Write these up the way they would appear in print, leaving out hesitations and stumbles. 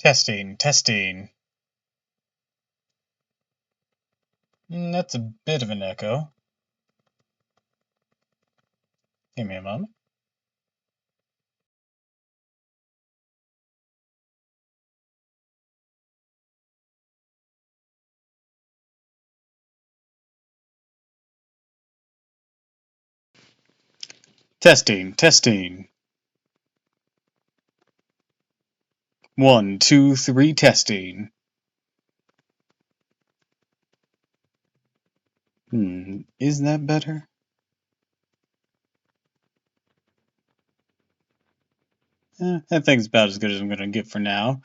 Testing, testing. That's a bit of an echo. Give me a moment. Testing, testing. 1, 2, 3, testing. Is that better? I think it's about as good as I'm gonna get for now.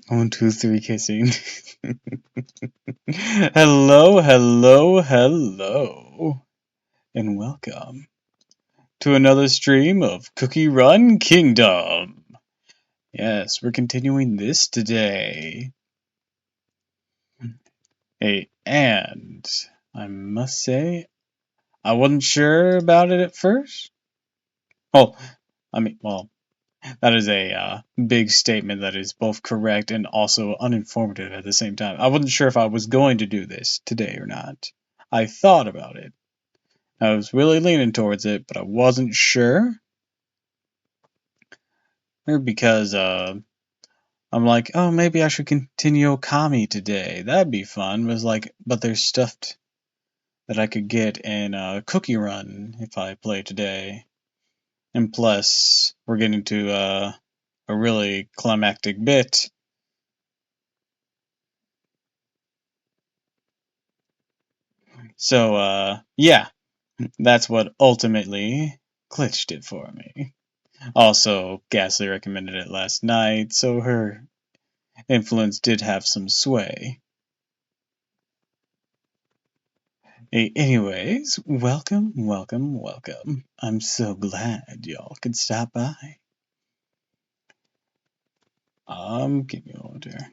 1, 2, 3, kissing. Hello, hello, hello, and welcome to another stream of Cookie Run Kingdom. Yes, we're continuing this today. Hey, and I must say, I wasn't sure about it at first. Well, that is a big statement that is both correct and also uninformative at the same time. I wasn't sure if I was going to do this today or not. I thought about it. I was really leaning towards it, but I wasn't sure. Because I'm like, oh, maybe I should continue Okami today. That'd be fun. But there's stuff that I could get in Cookie Run if I play today. And plus, we're getting to a really climactic bit. So, yeah, that's what ultimately glitched it for me. Also, Ghastly recommended it last night, so her influence did have some sway. Anyways, welcome, welcome, welcome. I'm so glad y'all could stop by. Give me a moment here.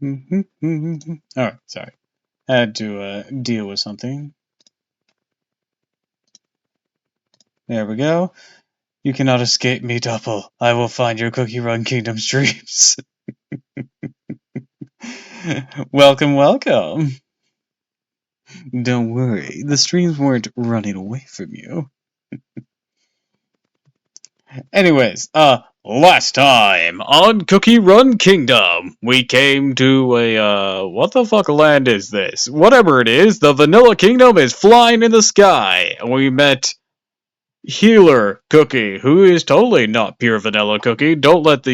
Alright, sorry. I had to deal with something. There we go. You cannot escape me, Doppel. I will find your Cookie Run Kingdom streams. Welcome, welcome. Don't worry, the streams weren't running away from you. Anyways, last time on Cookie Run Kingdom, we came to a, what the fuck land is this? Whatever it is, the Vanilla Kingdom is flying in the sky, and we met Healer Cookie, who is totally not pure vanilla Cookie. Don't let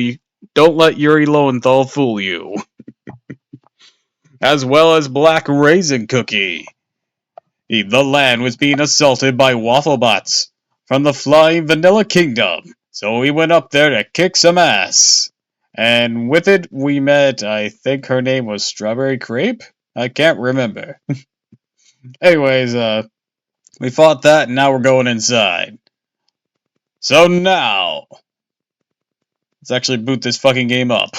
Yuri Lowenthal fool you. As well as Black Raisin Cookie. The land was being assaulted by Wafflebots from the Flying Vanilla Kingdom, so we went up there to kick some ass. And with it, we met, I think her name was Strawberry Crepe? I can't remember. Anyways, we fought that and now we're going inside. So now, let's actually boot this fucking game up.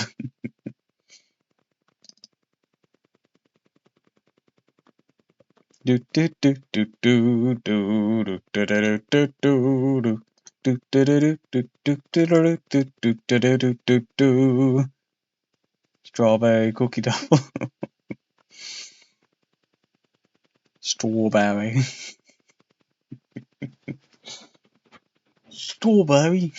Strawberry cookie dough. Strawberry. Strawberry.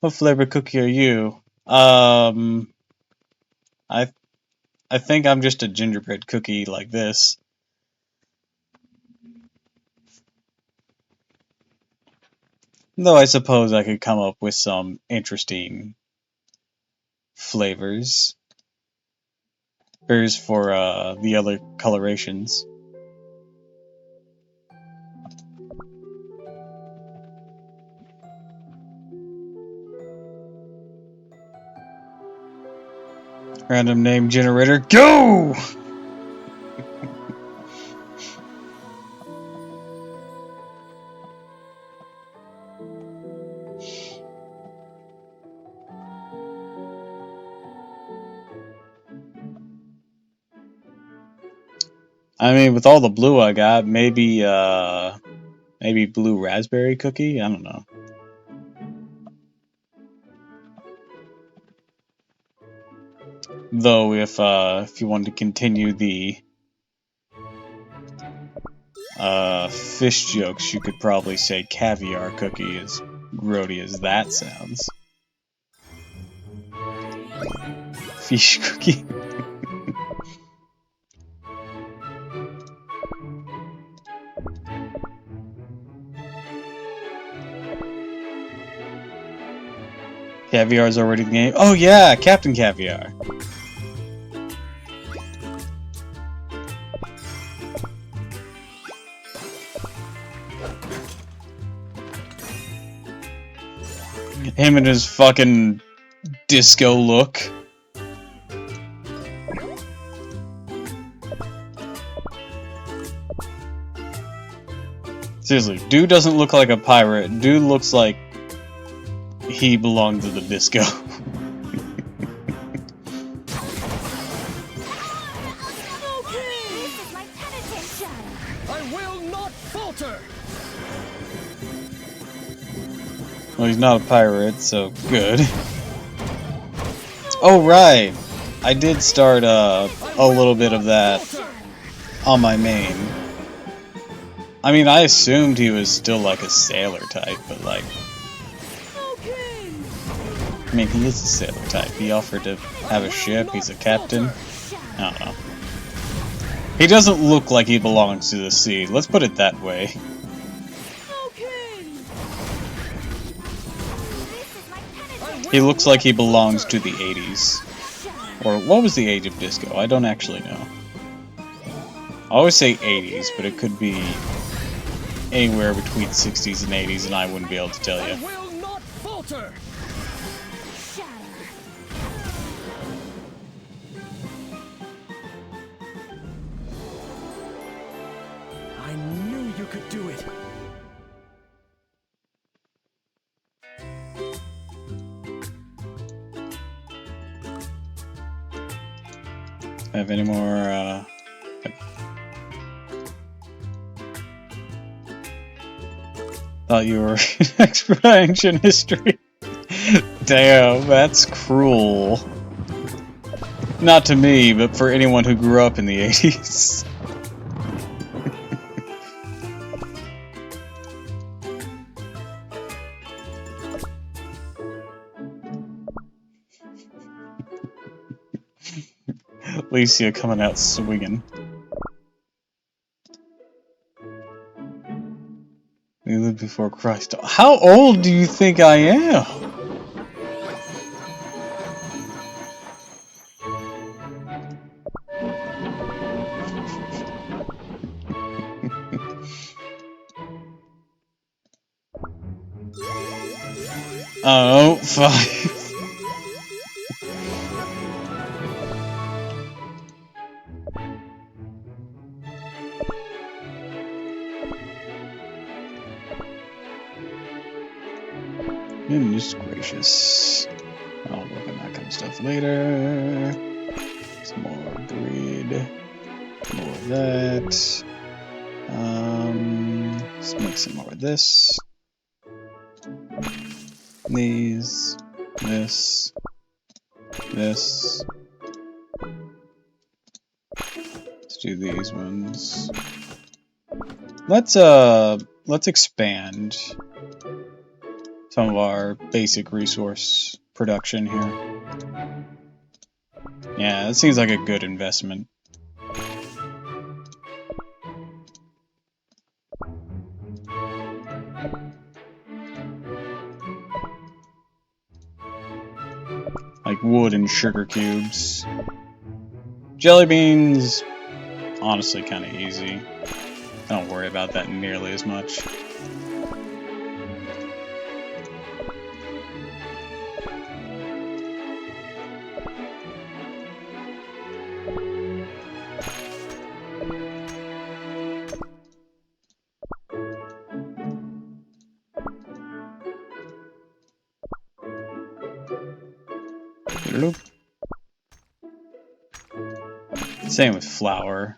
What flavor cookie are you? I think I'm just a gingerbread cookie like this. Though I suppose I could come up with some interesting flavors. Here's for the other colorations. Random name generator, go! I mean, with all the blue I got, maybe blue raspberry cookie? I don't know. Though, if you wanted to continue the fish jokes, you could probably say caviar cookie, as grody as that sounds. Fish cookie. Caviar's already in the game. Oh yeah, Captain Caviar. Him and his fucking disco look. Seriously, dude doesn't look like a pirate. Dude looks like he belonged to the disco. I will not falter. Well, he's not a pirate, so good. Oh, right! I did start a little bit of that on my main. I mean, I assumed he was still like a sailor type, but like... I mean, he is a sailor type. He offered to have a ship, he's a captain. I don't know. He doesn't look like he belongs to the sea, let's put it that way. He looks like he belongs to the 80s. Or what was the age of disco? I don't actually know. I always say 80s, but it could be anywhere between 60s and 80s, and I wouldn't be able to tell you. I will not falter. I knew you could do it. Have any more, thought you were an expert on ancient history. Damn, that's cruel. Not to me, but for anyone who grew up in the 80s. Alicia coming out swinging. We lived before Christ. How old do you think I am? Oh, 5. Goodness gracious. I'll work on that kind of stuff later. Some more breed. More of that. Let's make some more of this. These. This. This. Let's do these ones. Let's expand some of our basic resource production here. Yeah, it seems like a good investment. like wood and sugar cubes. Jelly beans, honestly, kind of easy. I don't worry about that nearly as much. Same with flour.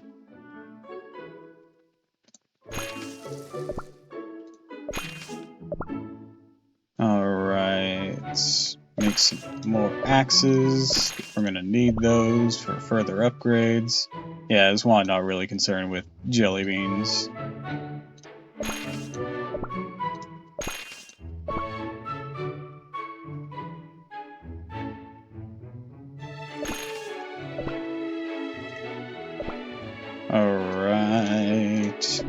Alright, make some more axes. We're gonna need those for further upgrades. Yeah, this one not really concerned with jelly beans. Alright.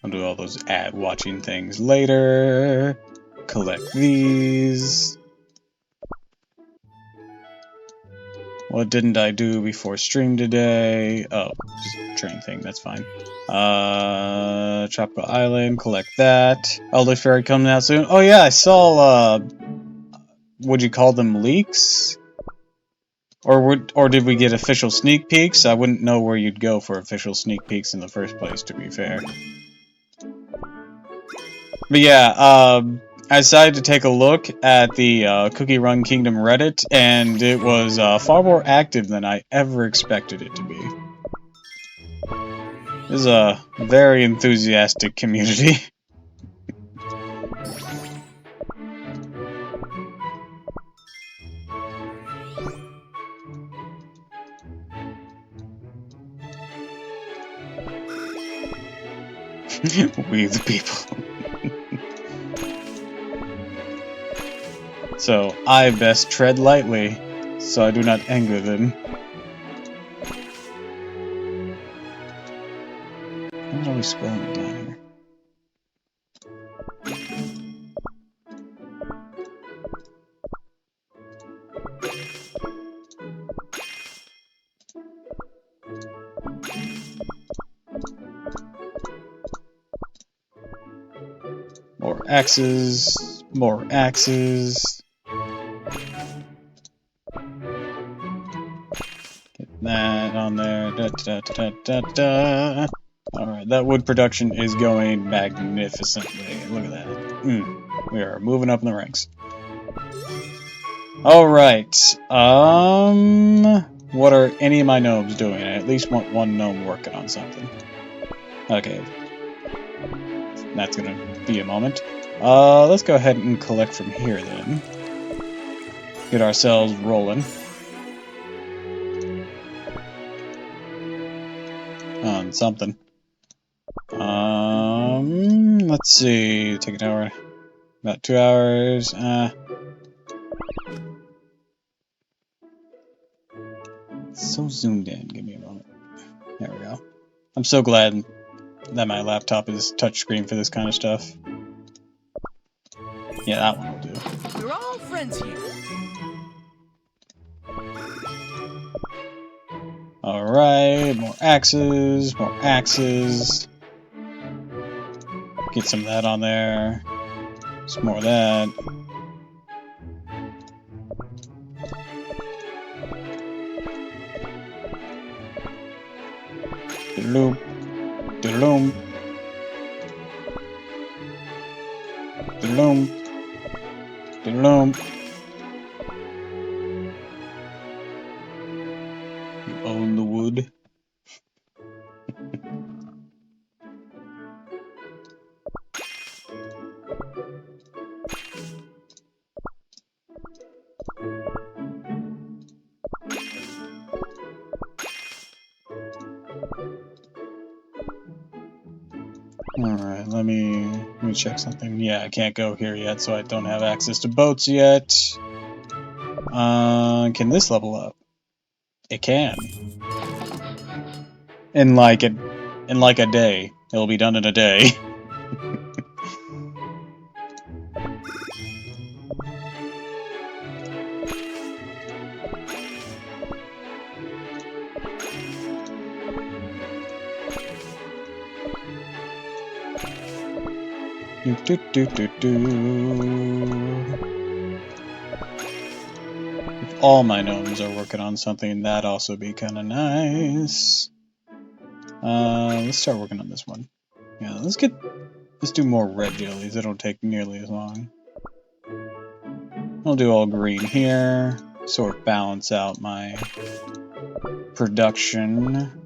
I'll do all those ad watching things later. Collect these. What didn't I do before stream today? Oh, just train thing, that's fine. Tropical Island, collect that. Elder Fairy coming out soon. Oh yeah, I saw, would you call them leaks? Or did we get official sneak peeks? I wouldn't know where you'd go for official sneak peeks in the first place, to be fair. But yeah, I decided to take a look at the Cookie Run Kingdom Reddit, and it was far more active than I ever expected it to be. This is a very enthusiastic community. We the people. So, I best tread lightly, so I do not anger them. How are we scrolling down here? More axes, more axes. Get that on there. Da, da, da, da, da. Alright, that wood production is going magnificently. Look at that. We are moving up in the ranks. Alright, what are any of my gnomes doing? I at least want one gnome working on something. Okay. That's gonna be a moment. Let's go ahead and collect from here then. Get ourselves rolling. On something. Let's see. Take an hour. About 2 hours. So zoomed in. Give me a moment. There we go. I'm so glad that my laptop is touchscreen for this kind of stuff. Yeah, that one will do. We're all friends here. Alright, more axes, more axes. Get some of that on there. Some more of that. Doodaloom. Doodaloom. Doodaloom. Doodaloom. You own the wood. Alright, let me check something. Yeah, I can't go here yet, so I don't have access to boats yet. Can this level up? It can. In like a day. It'll be done in a day. If all my gnomes are working on something, that'd also be kind of nice. Let's start working on this one. Yeah, let's do more red jellies. They don't take nearly as long. I'll do all green here, sort of balance out my production.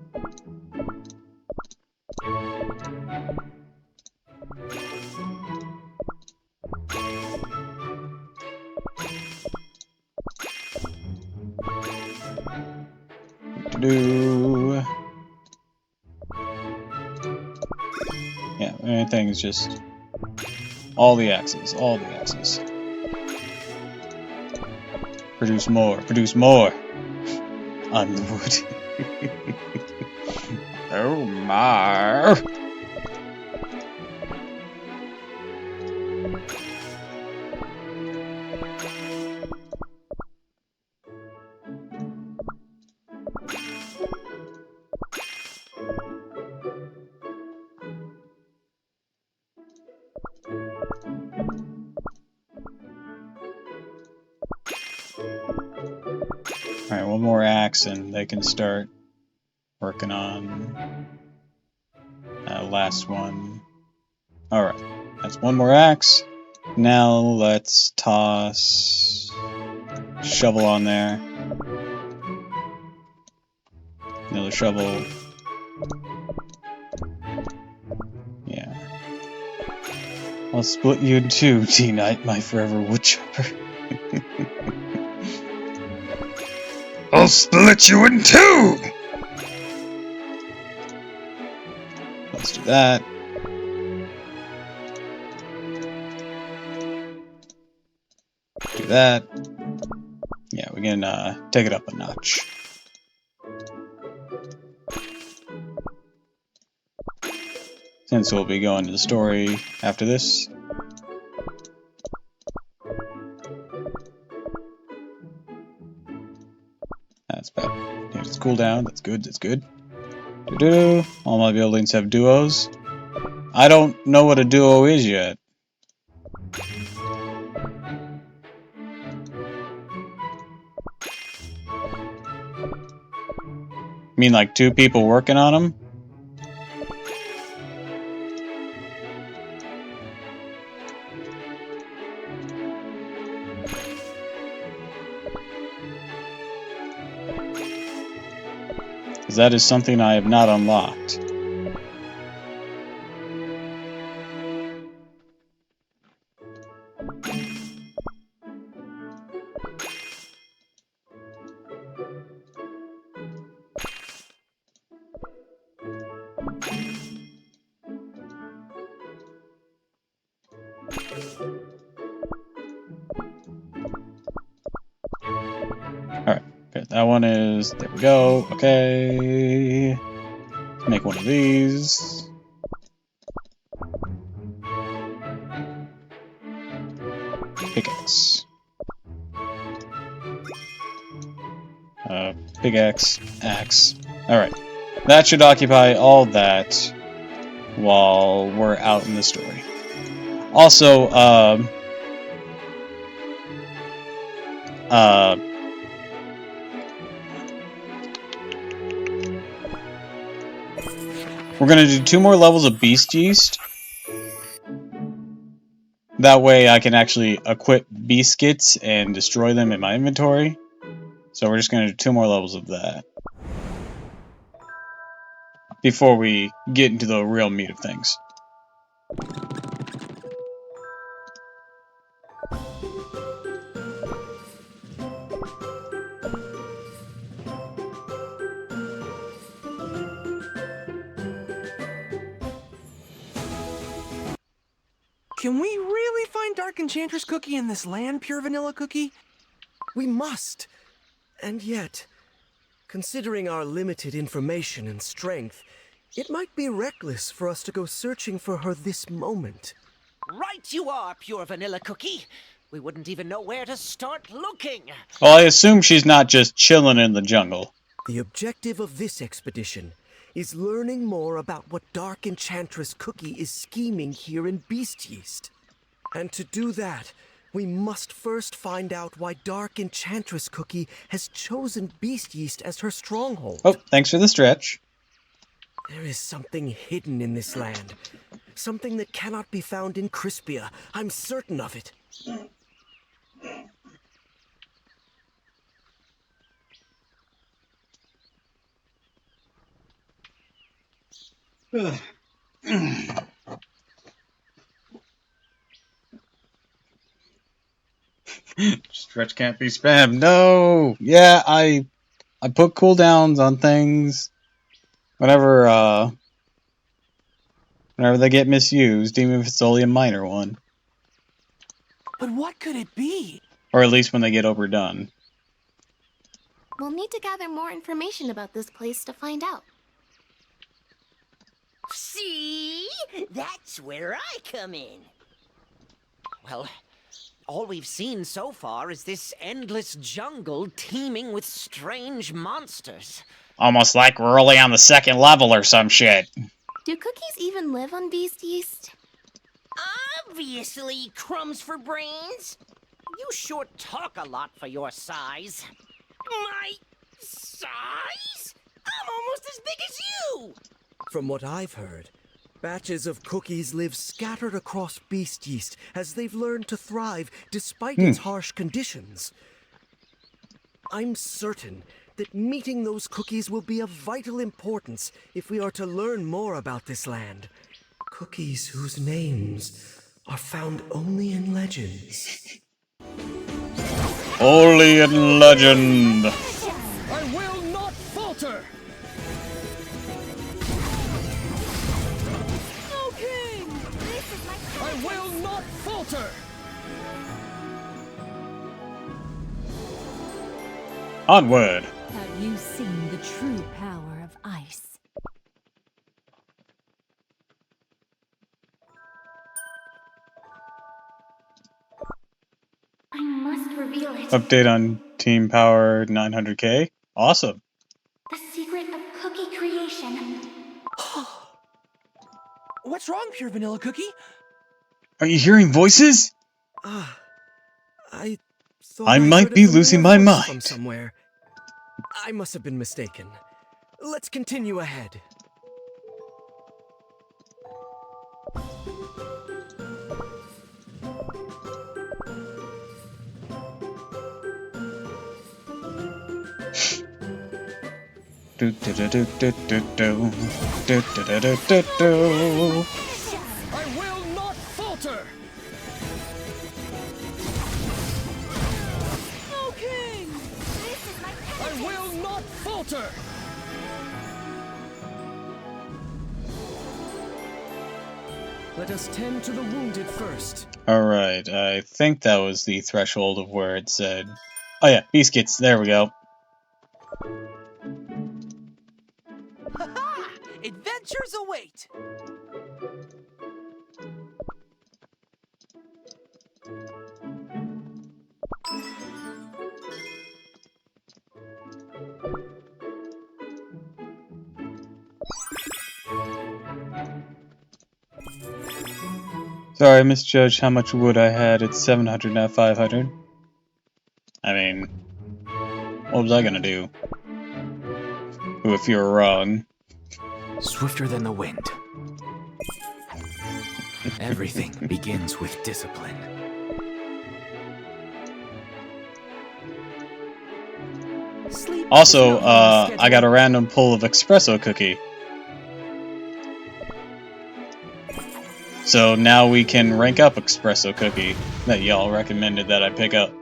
Yeah, everything's just all the axes, all the axes. Produce more on the wood. Oh my. Alright, one more axe and they can start working on last one. Alright, that's one more axe. Now let's toss shovel on there. Another shovel. Yeah. I'll split you in two, T-Knight, my forever woodchopper. I'll split you in two! Let's do that. Do that. Yeah, we can take it up a notch. Since we'll be going to the story after this. That's bad. Yeah, it's cool down. That's good. That's good. Doo-doo. All my buildings have duos. I don't know what a duo is yet. You mean like two people working on them? Because that is something I have not unlocked. Alright, good. That one is... There we go. Okay. Let's make one of these. Pickaxe. Pickaxe. Axe. Alright. That should occupy all that while we're out in the story. Also, we're gonna do 2 more levels of Beast Yeast. That way I can actually equip Beast Skits and destroy them in my inventory. So we're just gonna do 2 more levels of that. Before we get into the real meat of things. Can we really find Dark Enchantress Cookie in this land, Pure Vanilla Cookie? We must. And yet, considering our limited information and strength, it might be reckless for us to go searching for her this moment. Right you are, Pure Vanilla Cookie. We wouldn't even know where to start looking. Well, I assume she's not just chilling in the jungle. The objective of this expedition is learning more about what Dark Enchantress Cookie is scheming here in Beast Yeast. And to do that, we must first find out why Dark Enchantress Cookie has chosen Beast Yeast as her stronghold. Oh, thanks for the stretch. There is something hidden in this land. Something that cannot be found in Crispia. I'm certain of it. Stretch can't be spammed. No! Yeah, I put cooldowns on things whenever they get misused, even if it's only a minor one. But what could it be? Or at least when they get overdone. We'll need to gather more information about this place to find out. See? That's where I come in. Well, all we've seen so far is this endless jungle teeming with strange monsters. Almost like we're only on the second level or some shit. Do cookies even live on Beast Yeast? Obviously, crumbs for brains. You sure talk a lot for your size. My size? I'm almost as big as you! From what I've heard, batches of cookies live scattered across Beast Yeast as they've learned to thrive despite its harsh conditions. I'm certain that meeting those cookies will be of vital importance if we are to learn more about this land. Cookies whose names are found only in legends. Only in legend. I will not falter! No king! This is my I will not falter! Onward. Have you seen the true power of ice? I must reveal it. Update on Team Power 900k. Awesome. The secret of cookie creation. What's wrong, Pure Vanilla Cookie? Are you hearing voices? I thought I I might heard a be familiar losing my voice mind. from somewhere. I must have been mistaken. Let's continue ahead. Do do do do do do do do do do do do. I will not falter! No king! This is my I will not falter! Let us tend to the wounded first. Alright, I think that was the threshold of where it said... Oh yeah, biscuits, there we go. Ha-ha! Adventures await! Sorry, I misjudged how much wood I had. It's 700, not 500. I mean, what was I gonna do? Who if you were wrong? Swifter than the wind. Everything begins with discipline. Sleep Also, is not on the I got a schedule. random pull of espresso cookie. So now we can rank up espresso cookie that y'all recommended that I pick up.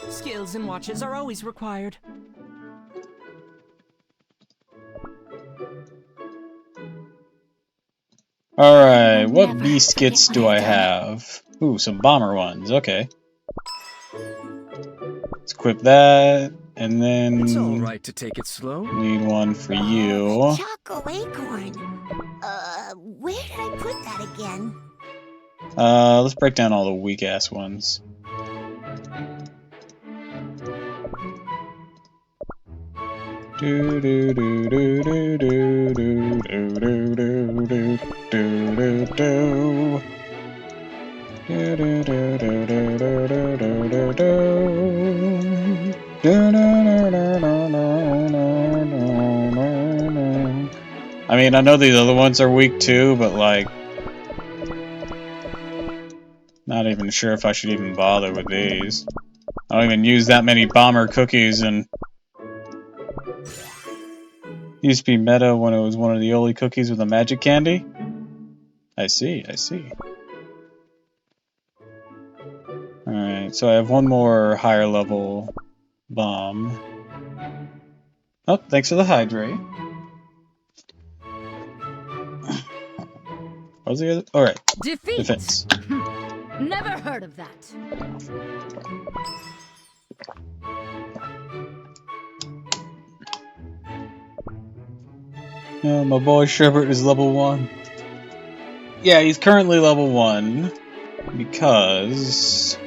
Skills and watches are always required. Alright, what Never biscuits forget do what I I've done. have? Ooh, some bomber ones, okay. Let's equip that, and then It's all right to take it slow. need one for Oh, you. Choco Acorn. Where did I put that again? Let's break down all the weak ass ones. Do do do do do do do do do do do do do. Do do do do do do do do do do. Do do do do do do do. I mean, I know these other ones are weak too, but like, not even sure if I should even bother with these. I don't even use that many bomber cookies, and used to be meta when it was one of the only cookies with a magic candy. I see, I see. Alright, so I have one more higher level bomb. Oh, thanks for the hydrate. What was the other? Alright, Defeat. defense. Never heard of that. Yeah, my boy Sherbert is level 1. Yeah, he's currently level 1 because...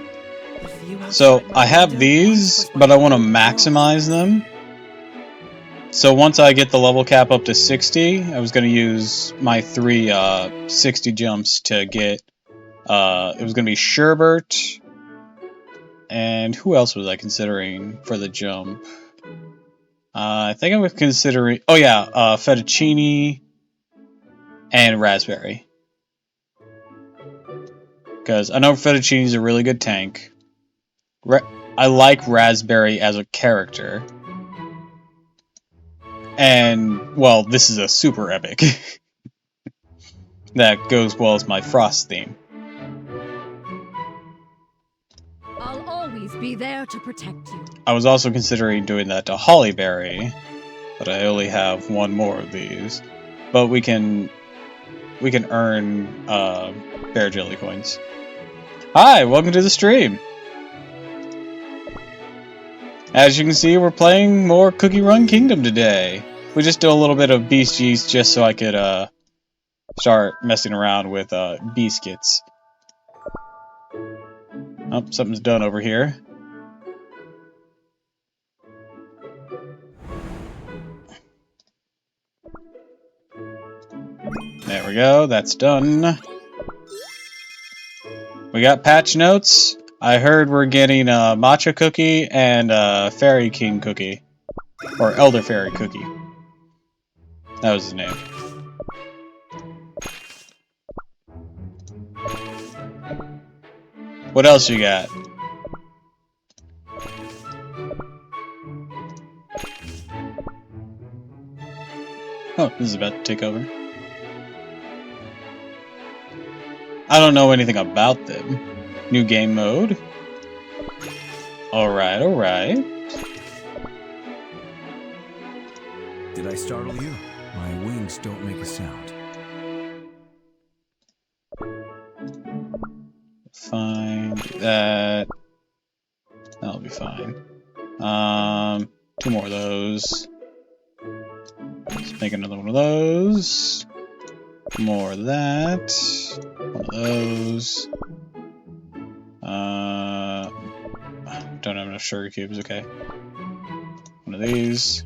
So, I have these, but I want to maximize them. So once I get the level cap up to 60, I was going to use my 3 60 jumps to get... it was going to be Sherbert, and who else was I considering for the jump? I think I was considering... Oh yeah, Fettuccine and Raspberry. Because I know Fettuccine is a really good tank. I like Raspberry as a character. And, well, this is a super epic. That goes well as my Frost theme. I'll always be there to protect you. I was also considering doing that to Hollyberry, but I only have one more of these. But we can earn Bear Jelly coins. Hi, welcome to the stream. As you can see, we're playing more Cookie Run Kingdom today. We just did a little bit of Beast Yeast just so I could start messing around with biscuits. Oh, something's done over here. There we go, that's done. We got patch notes. I heard we're getting a Matcha Cookie and a Fairy King Cookie. Or Elder Fairy Cookie. That was his name. What else you got? Oh, this is about to take over. I don't know anything about them. New game mode. Alright, alright. Did I startle you? My wings don't make a sound. Find that. That'll be fine. 2 more of those. Let's make another one of those. More of that. One of those. Don't have enough sugar cubes, okay. One of these.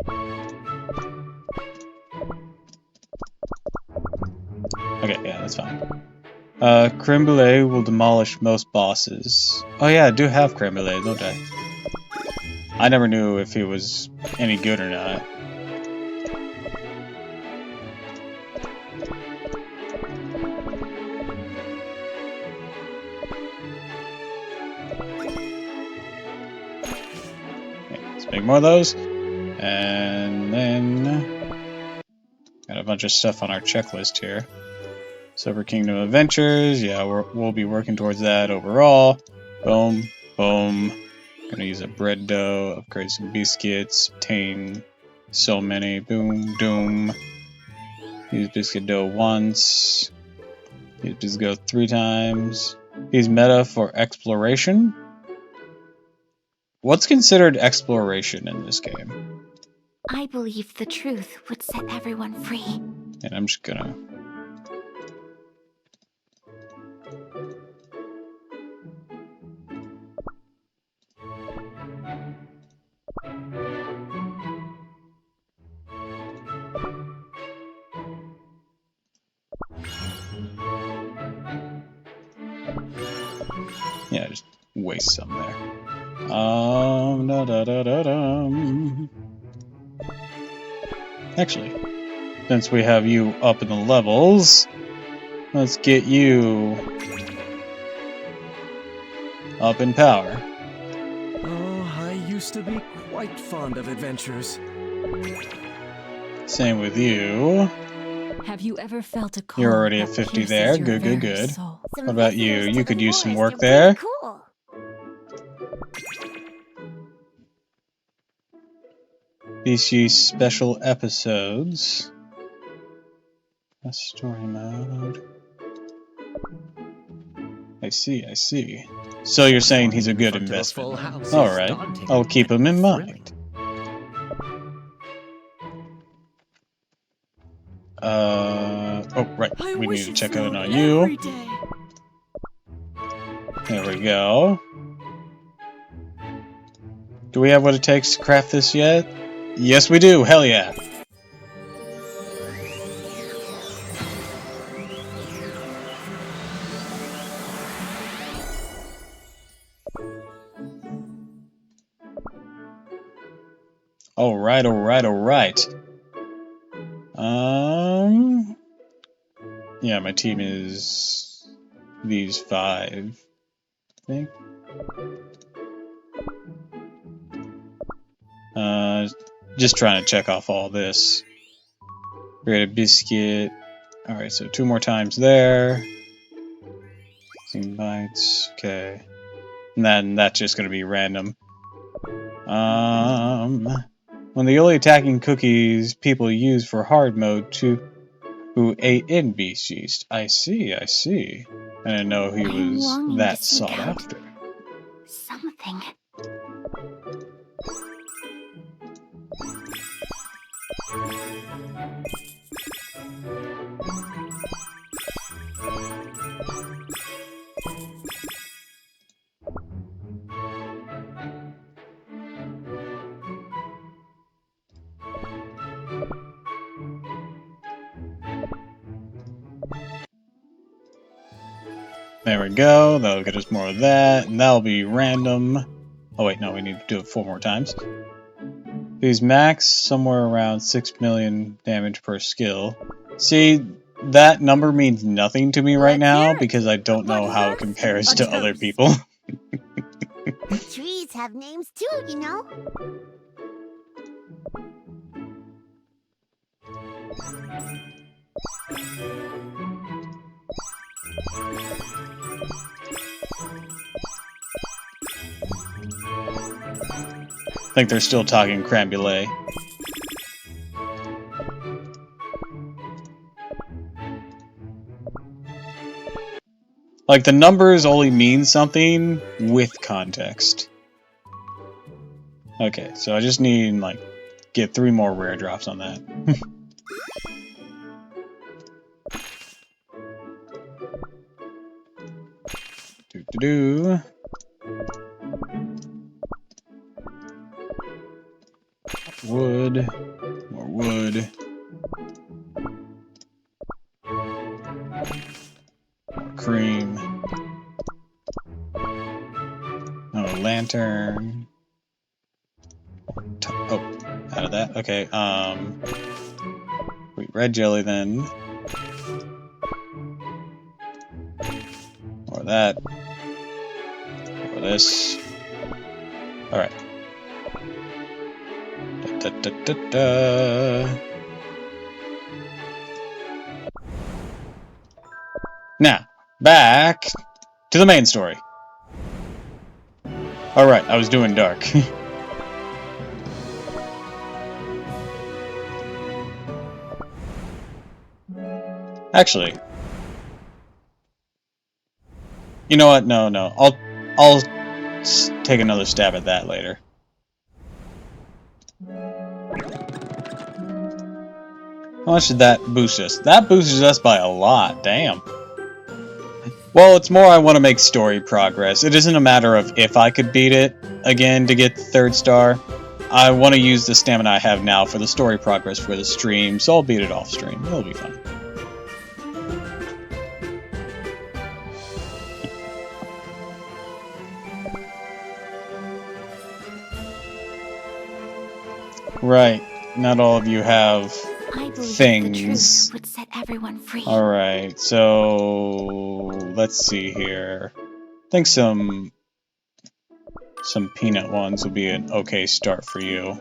Okay, yeah, that's fine. Creme brulee will demolish most bosses. Oh yeah, I do have creme brulee, don't I? I never knew if he was any good or not. Make more of those, and then got a bunch of stuff on our checklist here. Silver Kingdom Adventures, yeah, we'll be working towards that overall. Boom, boom. Gonna use a bread dough, upgrade some biscuits, obtain so many. Boom, doom. Use biscuit dough once. Use biscuit dough 3 times. Use meta for exploration. What's considered exploration in this game? I believe the truth would set everyone free. And I'm just gonna... Yeah, just waste some there. Actually, since we have you up in the levels, let's get you up in power. Oh, I used to be quite fond of adventures. Same with you. Have you ever felt a cold You're already at that 50 pierces there. your Good, good, very good. soul? Some What about you? visitors You to could the use some forest work are there. pretty cool. BC special episodes. A story mode. I see, I see. So you're saying he's a good investment. Alright, I'll keep him in mind. Oh, right. We need to check out on you. There we go. Do we have what it takes to craft this yet? Yes, we do. Hell yeah. Alright, alright, alright. Yeah, my team is these 5, I think. Just trying to check off all this. Create a biscuit. Alright, so 2 more times there. 16 bites. Okay. And then that's just gonna be random. When the only attacking cookies people use for hard mode who ate in Beast Yeast. I see, I see. I didn't know he I'm was longing to that seek sought out after. something. There we go, that'll get us more of that, and that'll be random. Oh wait, no, we need to do it 4 more times. These max somewhere around 6 million damage per skill. See, that number means nothing to me right now because I don't know how it compares to other people. Trees have names too, you know. I think they're still talking creme brulee. Like, the numbers only mean something with context. Okay, so I just need, like, get 3 more rare drops on that. Do-do-do. Wood. More wood. More cream. Oh, lantern. Oh, out of that. Okay, wait, red jelly then. Or that. Or this. Alright. Da, da, da, da, da. Now, back to the main story. Alright, I was doing dark. Actually, you know what? No. I'll take another stab at that later. How much did that boost us? That boosted us by a lot, damn. Well, it's more I want to make story progress. It isn't a matter of if I could beat it again to get the 3rd star. I want to use the stamina I have now for the story progress for the stream, so I'll beat it off stream. It'll be fun. Right. Not all of you have I believe things. the truth would set everyone free. Alright, so let's see here. I think some peanut ones will be an okay start for you.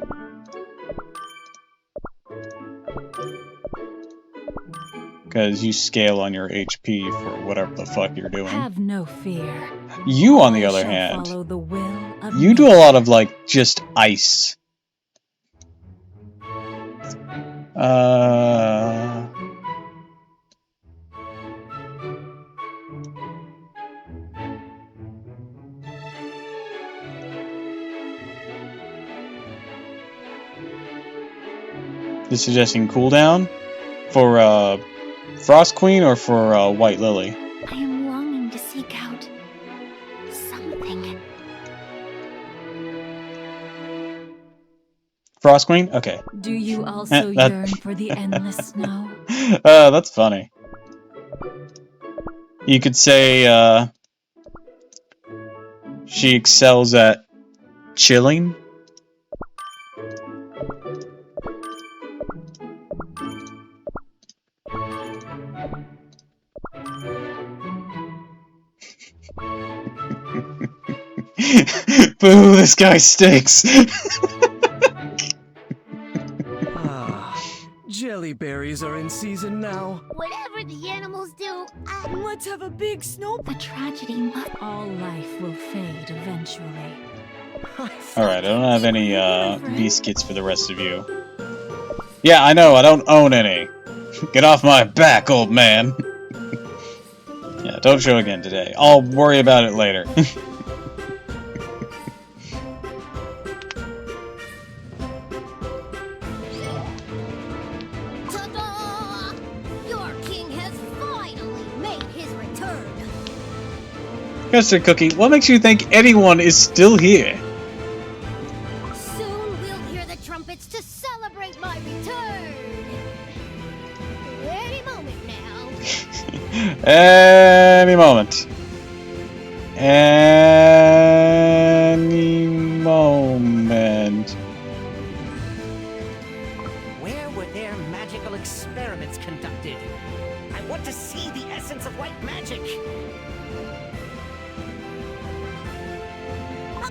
Because you scale on your HP for whatever the fuck you're doing. Have no fear. You, on the I other shall hand, follow the will of you do a lot of, like, just ice. You're suggesting cooldown? For, Frost Queen or for, White Lily? I am longing to seek out something. Frost Queen? Okay. Do you also yearn for the endless snow? That's funny. You could say, she excels at chilling? Boo, this guy stinks! Jelly berries are in season now. Whatever the animals do, Let's have a big snow. The tragedy must. All life will fade eventually. Alright, I don't have any, biscuits for the rest of you. Yeah, I know, I don't own any. Get off my back, old man! Yeah, don't show again today. I'll worry about it later. ta-da! Your king has finally made his return. Mr. Cookie, what makes you think anyone is still here? Soon we'll hear the trumpets to celebrate my return. Any moment now. Any moment. Any moment. Where were their magical experiments conducted? I want to see the essence of white magic.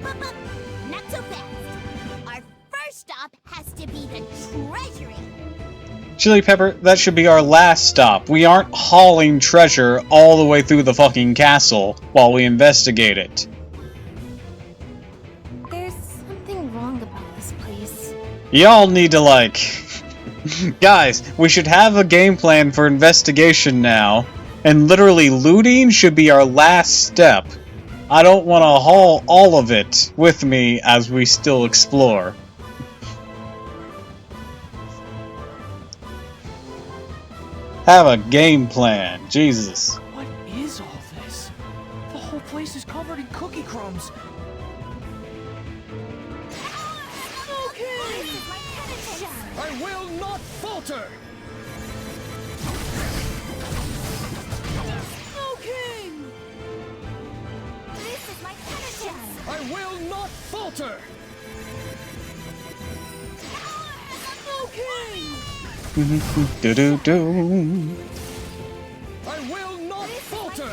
Up. Not so fast. Our first stop has to be the treasury. Chili Pepper, that should be our last stop. We aren't hauling treasure all the way through the fucking castle while we investigate it. There's something wrong about this place. Y'all need to, like... Guys, we should have a game plan for investigation now, and literally looting should be our last step. I don't want to haul all of it with me as we still explore. Have a game plan, Jesus. What is all this? The whole place is covered in cookie crumbs. I will not falter! Snow King! This is my penitence. I will not falter! Snow King! Do-do-do. I will not falter!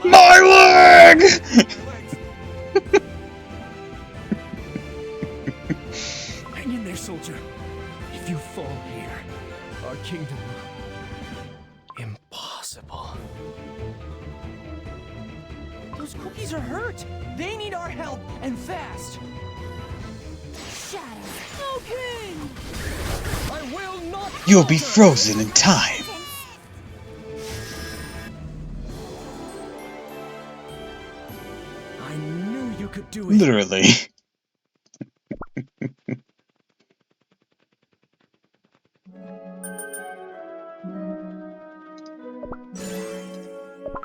My leg! Hang in there, soldier. If you fall here, our kingdom will... Impossible. Those cookies are hurt. They need our help, and fast. Shatter. Snow King! I will not You'll be falter! frozen in time. could do it. Literally.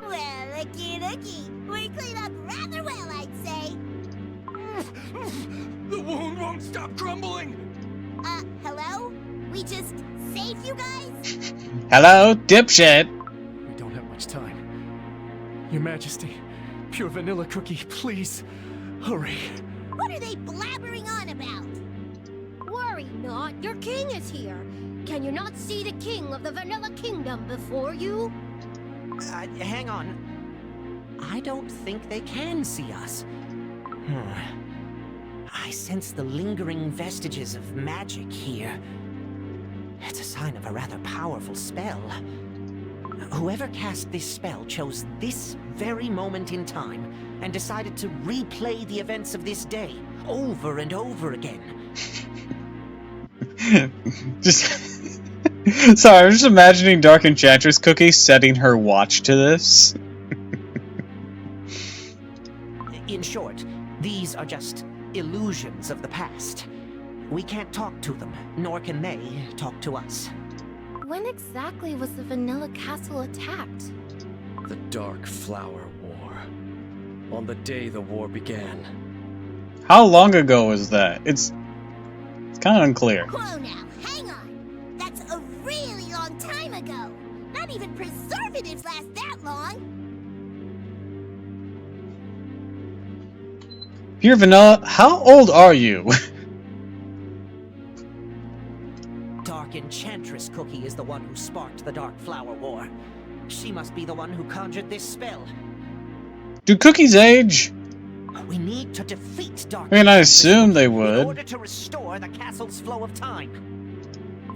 Well, looky, looky. We clean up rather well, I'd say. The wound won't stop crumbling. Hello? We just saved you guys? Hello, dipshit. We don't have much time. Your Majesty, pure vanilla cookie, please, hurry. What are they blabbering on about? Worry not, your king is here. Can you not see the king of the Vanilla Kingdom before you? Hang on. I don't think they can see us. I sense the lingering vestiges of magic here. It's a sign of a rather powerful spell. Whoever cast this spell chose this very moment in time and decided to replay the events of this day over and over again. Just sorry, I'm just imagining Dark Enchantress Cookie setting her watch to this. In short, these are just illusions of the past. We can't talk to them, nor can they talk to us. When exactly was the Vanilla Castle attacked? The Dark Flower War. On the day the war began. How long ago was that? It's kind of unclear. Whoa now, hang on. That's a really long time ago. Not even preservatives last that long. Pure Vanilla, how old are you? Dark Enchantress Cookie is the one who sparked the Dark Flower War. She must be the one who conjured this spell. Do cookies age? We need to defeat Dark I mean, I Enchantress assume they Cookie would. in order to restore the castle's flow of time.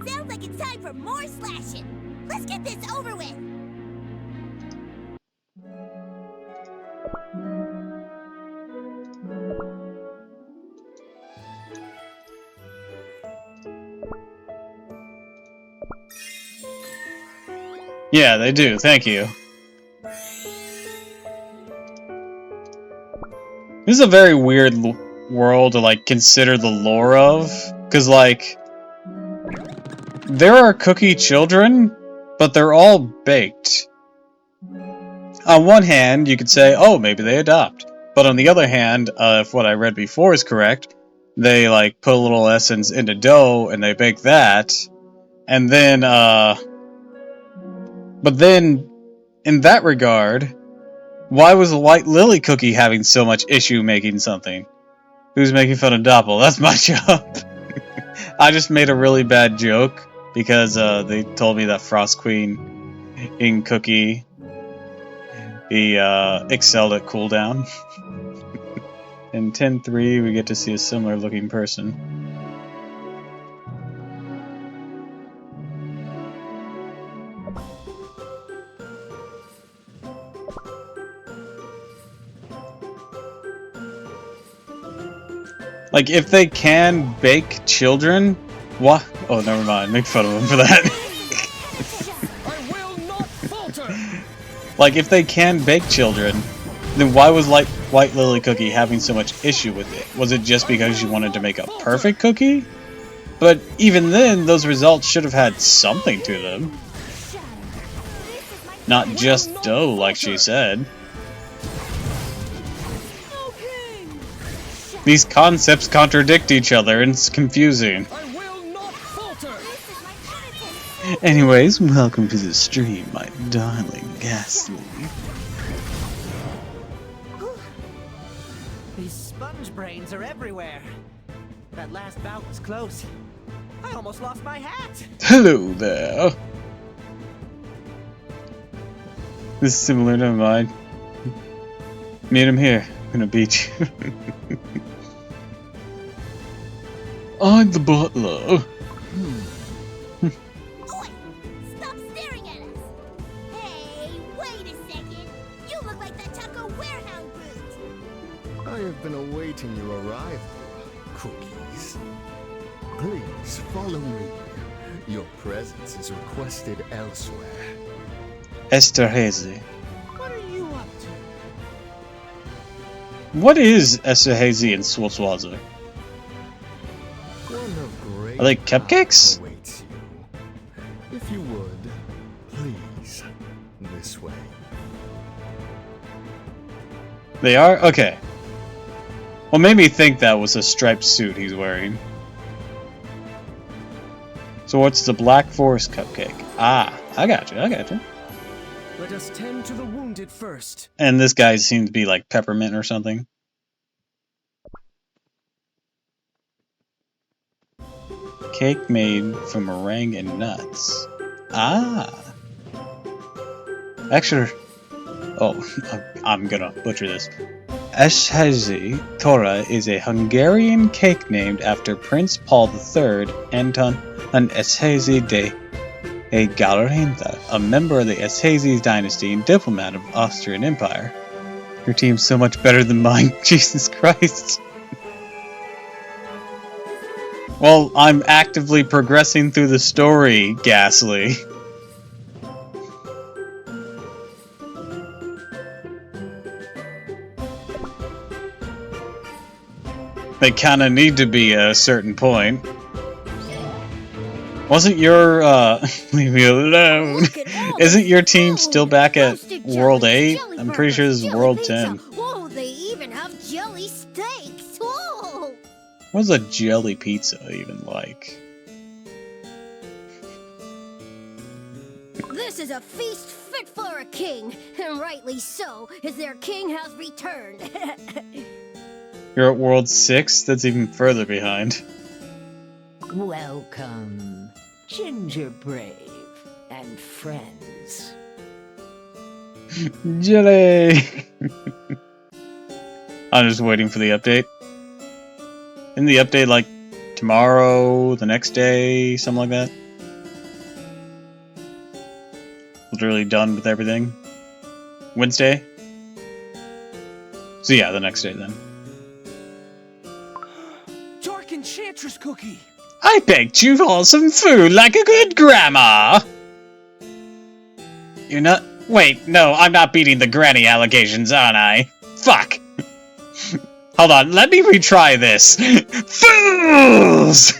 Sounds like it's time for more slashing. Let's get this over with. Yeah, they do. Thank you. This is a very weird world to, like, consider the lore of. Because, like, there are cookie children, but they're all baked. On one hand, you could say, oh, maybe they adopt. But on the other hand, if what I read before is correct, they, like, put a little essence into dough, and they bake that. And then, but then, in that regard, why was the White Lily Cookie having so much issue making something? Who's making fun of Doppel? That's my job. I just made a really bad joke because they told me that Frost Queen in Cookie, he excelled at cooldown. In 10-3, we get to see a similar looking person. Like, if they can bake children, what? Oh, never mind. Make fun of them for that. I will not falter. Like, if they can bake children, then why was White Lily Cookie having so much issue with it? Was it just because she wanted to make a perfect cookie? But even then, those results should have had something to them. Not just dough, like she said. These concepts contradict each other, and it's confusing. I will not falter. Anyways, welcome to the stream, my darling Ghastly. These sponge brains are everywhere. That last bout was close. I almost lost my hat. Hello there. This is similar to mine. Meet him here. I'm gonna beat you. I'm the butler. Oi! Stop staring at us! Hey, wait a second! You look like that taco warehound brute! I have been awaiting your arrival, Cookies. Please follow me. Your presence is requested elsewhere. Esther Hazy. What are you up What is Esterhazy and Swolswaza? Are they cupcakes? Awaits you. If you would, please, this way. They are? Okay. Well, made me think that was a striped suit he's wearing. So what's the Black Forest cupcake? Ah, I got you. Let us tend to the wounded first. And this guy seems to be like peppermint or something. Cake made from meringue and nuts. Ah. Actually, I'm gonna butcher this. Esterhazy Tora is a Hungarian cake named after Prince Paul III Anton Esterhazy de Galerinta, a member of the Esterhazy dynasty and diplomat of Austrian Empire. Your team's so much better than mine, Jesus Christ. Well, I'm actively progressing through the story, Ghastly. They kinda need to be at a certain point. Wasn't your, leave me alone. Isn't your team still back at World 8? I'm pretty sure this is World 10. Whoa, they even have jelly steaks. Whoa! What's a jelly pizza even like? This is a feast fit for a king, and rightly so, as their king has returned. You're at World 6? That's even further behind. Welcome, Ginger Brave and friends. Jelly! I'm just waiting for the update. Isn't the update like tomorrow, the next day, something like that? Literally done with everything? Wednesday? So yeah, the next day then. Dark Enchantress cookie. I baked you all some food like a good grandma! You're not- Wait, no, I'm not beating the granny allegations, aren't I? Fuck! Hold on, let me retry this! Fools!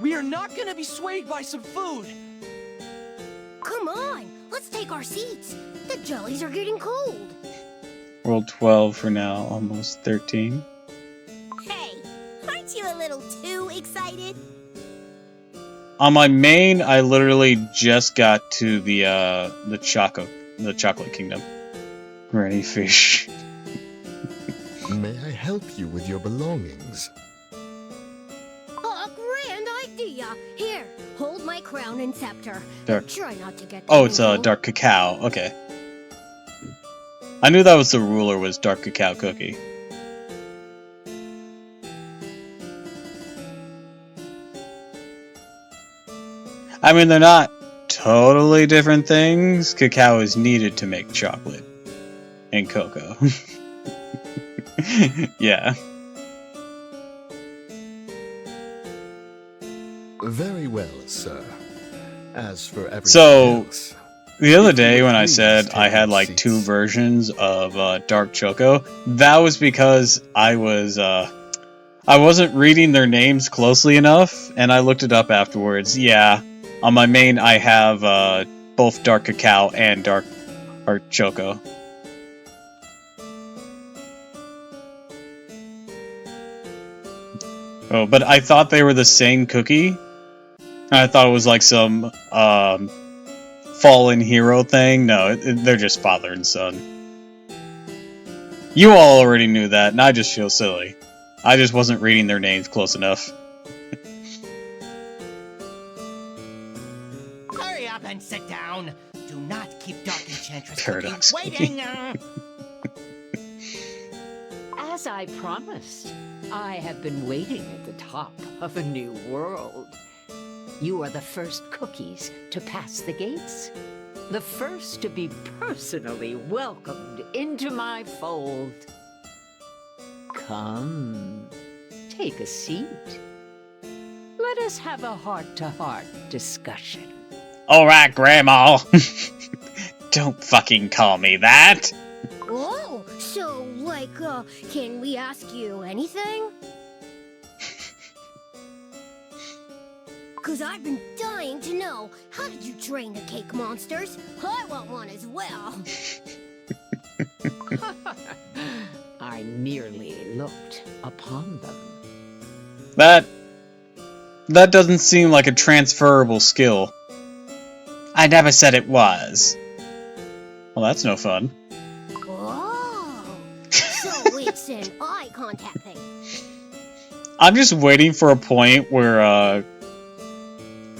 We are not gonna be swayed by some food. Come on, let's take our seats. The jellies are getting cold. World 12 for now, almost 13. Hey, aren't you a little too excited? On my main, I literally just got to the chocolate kingdom. Granny fish. May I help you with your belongings? A grand idea. Here, hold my crown and scepter. Dark. Try not to get. Oh, it's a dark cacao. Okay. I knew that was the ruler was dark cacao cookie. I mean, they're not totally different things. Cacao is needed to make chocolate and cocoa. Yeah. Very well, sir. As for everything So, else, the other day when I said I had like 2 versions of dark choco, that was because I wasn't reading their names closely enough, and I looked it up afterwards. Yeah, on my main I have both dark cacao and dark choco. Oh, but I thought they were the same cookie. I thought it was like some fallen hero thing. No, they're just father and son. You all already knew that, and I just feel silly. I just wasn't reading their names close enough. Hurry up and sit down. Do not keep Dark Enchantress Paradox cookie cookie. waiting. As I promised, I have been waiting at the top of a new world. You are the first cookies to pass the gates. The first to be personally welcomed into my fold. Come, take a seat. Let us have a heart-to-heart discussion. Alright, Grandma. Don't fucking call me that! Oh, so, like, can we ask you anything? 'Cause I've been dying to know, how did you train the cake monsters? I want one as well. I merely looked upon them. That doesn't seem like a transferable skill. I never said it was. Well, that's no fun. Oh, so it's an eye contact thing. I'm just waiting for a point where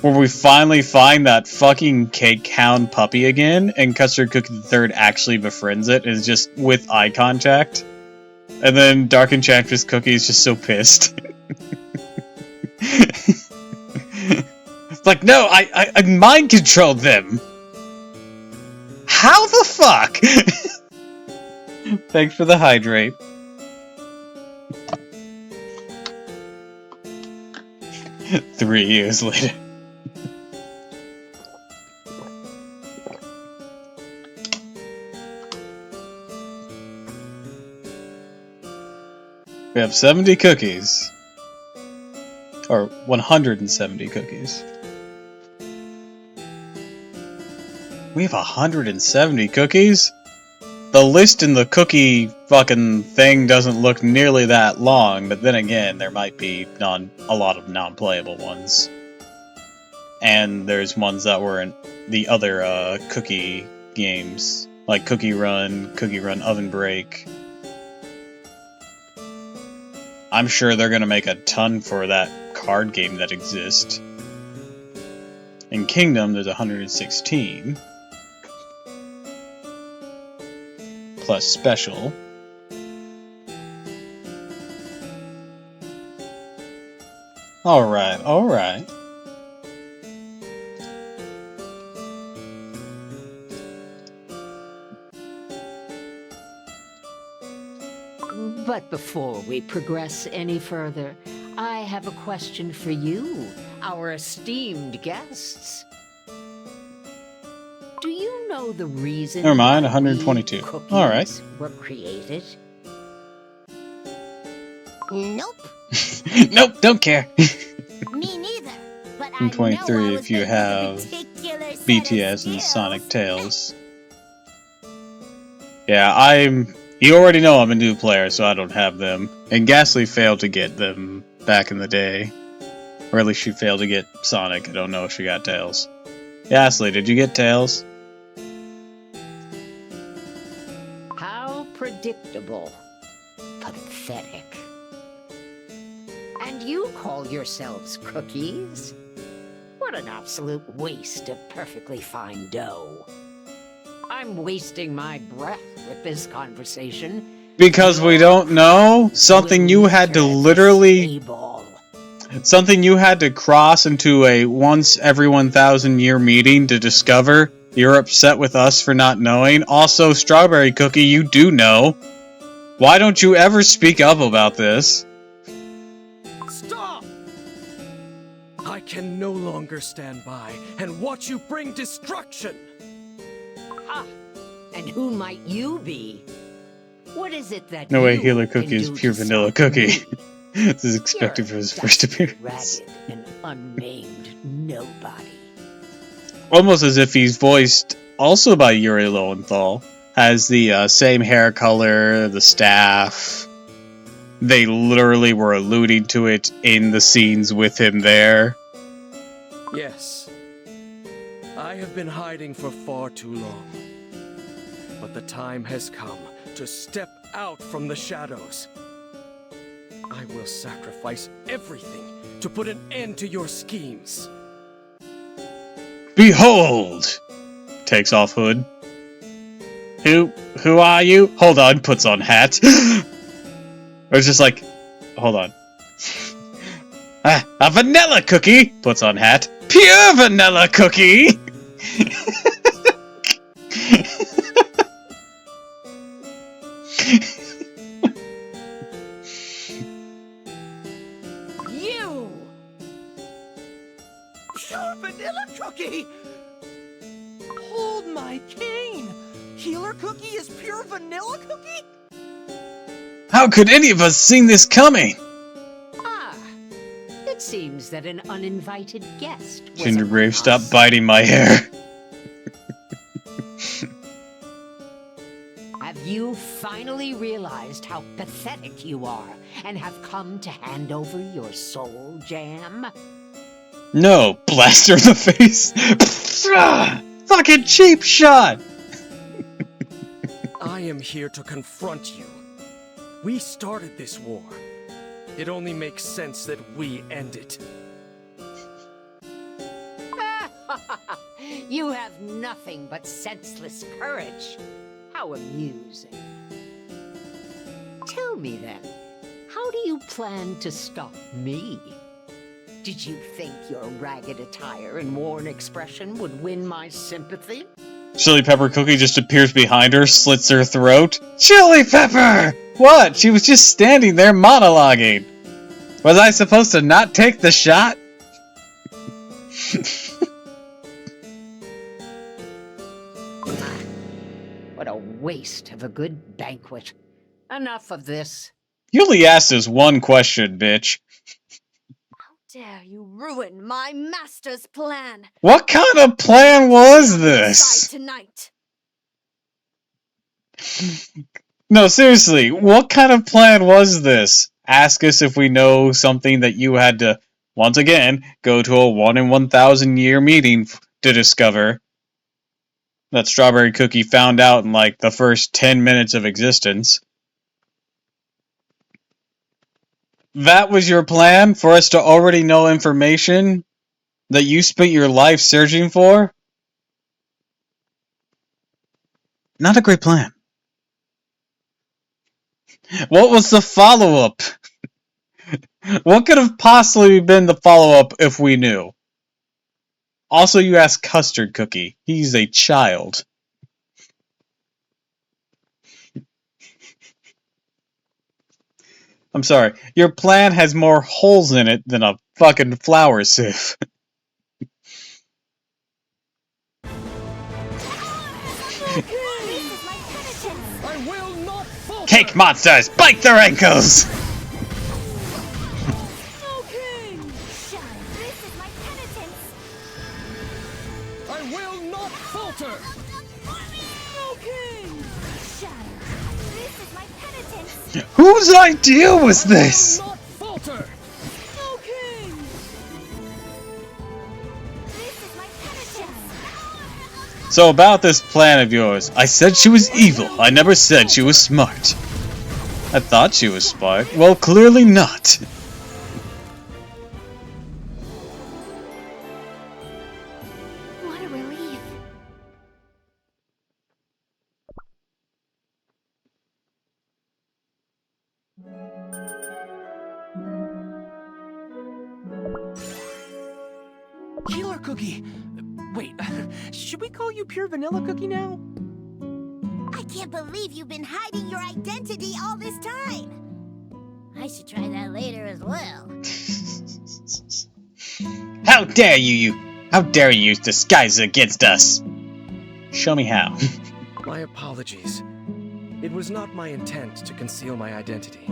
we finally find that fucking cake hound puppy again, and Custard Cookie III actually befriends it, and is just with eye contact. And then Dark Enchantress Cookie is just so pissed. It's like, no, I mind controlled them! How the fuck? Thanks for the hydrate. Three years later. We have 70 cookies. Or 170 cookies. We have 170 cookies? The list in the cookie fucking thing doesn't look nearly that long, but then again, there might be a lot of non-playable ones. And there's ones that were in the other cookie games, like Cookie Run Oven Break. I'm sure they're gonna make a ton for that card game that exists. In Kingdom, there's 116. Plus special. Alright, alright. But before we progress any further, I have a question for you, our esteemed guests. Do you know the reason Never mind, why 122. cookies Alright. were created? Nope. Nope, don't care. Me neither. But I 123 know I if was you made with a have particular set of BTS and the skills. Sonic Tales. Yeah, you already know I'm a new player, so I don't have them. And Ghastly failed to get them back in the day. Or at least she failed to get Sonic. I don't know if she got Tails. Ghastly, did you get Tails? How predictable. Pathetic. And you call yourselves cookies? What an absolute waste of perfectly fine dough. I'm wasting my breath with this conversation. Because we don't know? Something you had to literally... Something you had to cross into a once every 1,000 year meeting to discover. You're upset with us for not knowing. Also, Strawberry Cookie, you do know. Why don't you ever speak up about this? Stop! I can no longer stand by and watch you bring destruction! Ah, and who might you be? What is it that No way, you Healer can Cookie is do pure to vanilla stop cookie. me? This is expected for his first appearance. Ragged and unnamed nobody. Almost as if he's voiced also by Yuri Lowenthal. Has the same hair color, the staff. They literally were alluding to it in the scenes with him there. Yes. I have been hiding for far too long. But the time has come to step out from the shadows. I will sacrifice everything to put an end to your schemes. Behold! Takes off hood. Who are you? Hold on, puts on hat. Or it's just like, hold on. Ah, a vanilla cookie! Puts on hat. Pure vanilla cookie! You! Pure vanilla cookie! Hold my cane! Killer Cookie is pure vanilla cookie? How could any of us seen this coming? Ah, it seems that an uninvited guest was Gingerbrave, among stop us. biting my hair. Have you finally realized how pathetic you are and have come to hand over your soul jam? No, blast her in the face. Fucking cheap shot. I am here to confront you. We started this war. It only makes sense that we end it. You have nothing but senseless courage. How amusing. Tell me then, how do you plan to stop me? Did you think your ragged attire and worn expression would win my sympathy? Chili Pepper Cookie just appears behind her, slits her throat. Chili Pepper! What? She was just standing there monologuing. Was I supposed to not take the shot? What a waste of a good banquet. Enough of this. You only asked us one question, bitch. Dare you ruin my master's plan? What kind of plan was Decide this? tonight. No, seriously, what kind of plan was this? Ask us if we know something that you had to, once again, go to a 1 in 1,000 year meeting to discover. That Strawberry Cookie found out in like the first 10 minutes of existence. That was your plan? For us to already know information that you spent your life searching for? Not a great plan. What was the follow-up? What could have possibly been the follow-up if we knew? Also, you asked Custard Cookie. He's a child. I'm sorry. Your plan has more holes in it than a fucking flower sieve. I will not falter! Cake monsters! Bite their ankles! This is my penitence. I will not falter! This is my penitence. Whose idea was this? Not falter! This is my penitence. So about this plan of yours, I said she was evil. I never said she was smart. I thought she was smart. Well, clearly not. What a relief. Killer Cookie! Wait, should we call you Pure Vanilla Cookie now? I can't believe you've been hiding your identity all this time. I should try that later as well. How dare you! How dare you disguise against us? Show me how. My apologies. It was not my intent to conceal my identity.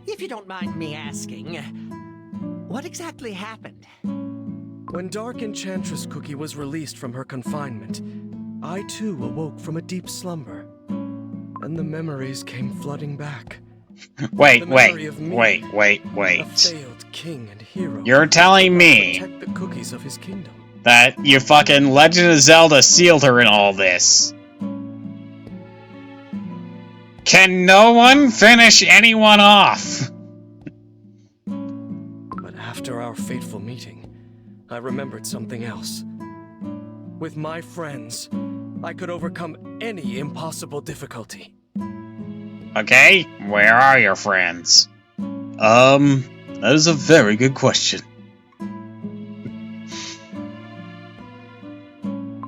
If you don't mind me asking, what exactly happened? When Dark Enchantress Cookie was released from her confinement, I too awoke from a deep slumber. And the memories came flooding back. Wait, The memory of me, wait. A failed king and hero. You're telling me Protect the cookies of his kingdom. that you fucking Legend of Zelda sealed her in all this? Can no one finish anyone off? But after our fateful meeting, I remembered something else. With my friends, I could overcome any impossible difficulty. Okay, where are your friends? That is a very good question.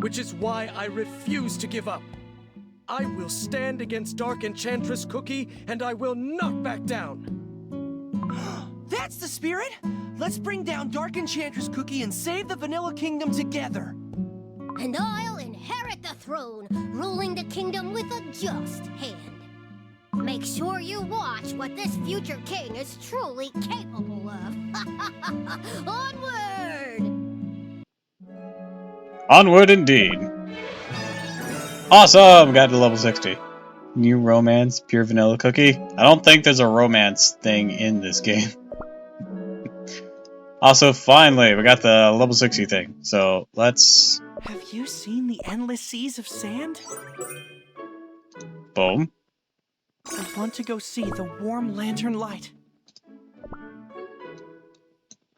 Which is why I refuse to give up. I will stand against Dark Enchantress Cookie, and I will not back down. That's the spirit! Let's bring down Dark Enchantress Cookie and save the Vanilla Kingdom together! And I'll inherit the throne, ruling the kingdom with a just hand. Make sure you watch what this future king is truly capable of. Onward! Onward indeed. Awesome! Got to level 60. New romance, pure vanilla cookie. I don't think there's a romance thing in this game. Also, finally, we got the level 60 thing. So, let's... Have you seen the endless seas of sand? Boom. I want to go see the warm lantern light.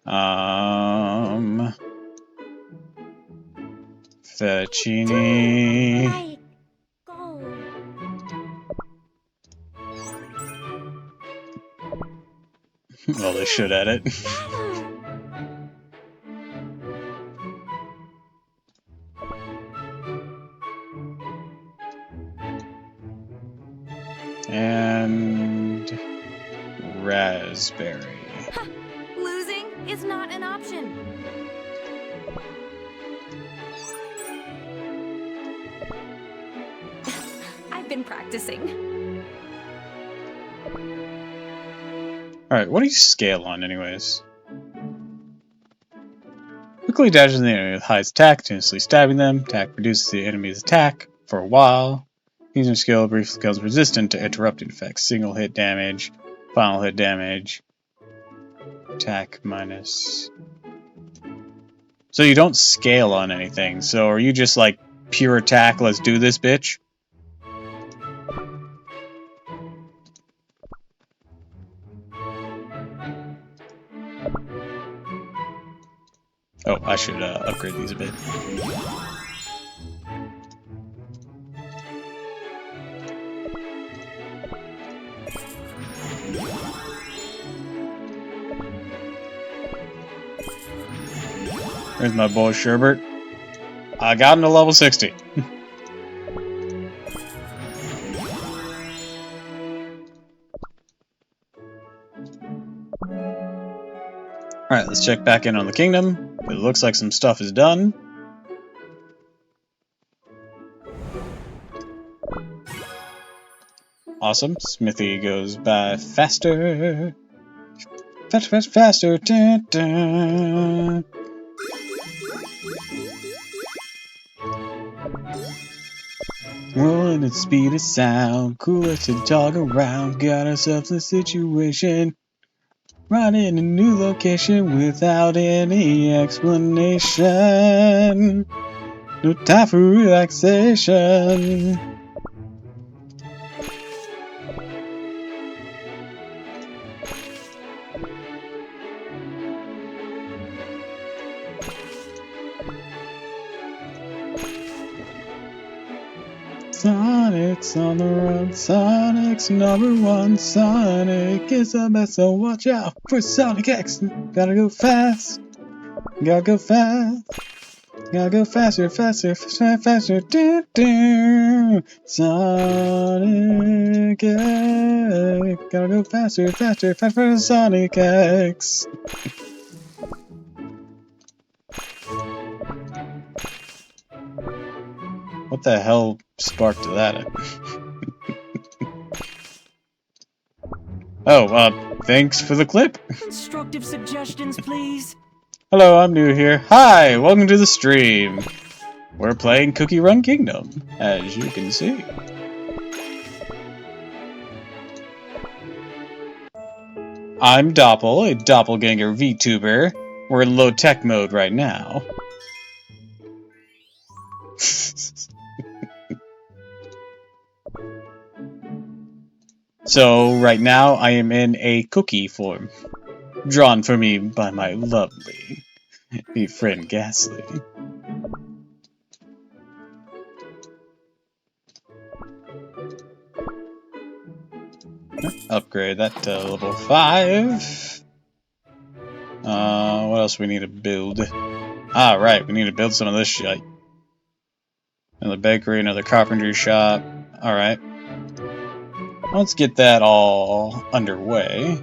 Fettuccine. Like, go. Well, they should at it. And raspberry. Losing is not an option. I've been practicing. Alright, what do you scale on, anyways? Quickly dashes the enemy with highest attack, continuously stabbing them. Attack reduces the enemy's attack for a while. Using skill briefly becomes resistant to interrupting effects. Single hit damage, final hit damage, attack minus. So you don't scale on anything. So are you just like pure attack? Let's do this, bitch. Oh, I should upgrade these a bit. There's my boy Sherbert. I got him to level 60. Alright, let's check back in on the kingdom. It looks like some stuff is done. Awesome. Smithy goes by faster. Faster, faster, faster. Dun, dun. Rolling at the speed of sound. Cooler to jog around. Got ourselves a situation. Right in a new location without any explanation. No time for relaxation. Sonic's on the run, Sonic's #1, Sonic is the best, so watch out for Sonic X. Gotta go fast, gotta go fast, gotta go faster, faster, faster, faster, do, do. Sonic X, gotta go faster, faster, faster, Sonic X. What the hell sparked that? Oh, thanks for the clip. Constructive suggestions, please. Hello, I'm new here. Hi, welcome to the stream. We're playing Cookie Run Kingdom, as you can see. I'm Doppel, a doppelganger VTuber. We're in low-tech mode right now. So, right now, I am in a cookie form, drawn for me by my lovely friend Ghastly. Upgrade that to level 5. What else we need to build? Ah, right, we need to build some of this shit. Another bakery, another carpentry shop. Alright. Let's get that all underway.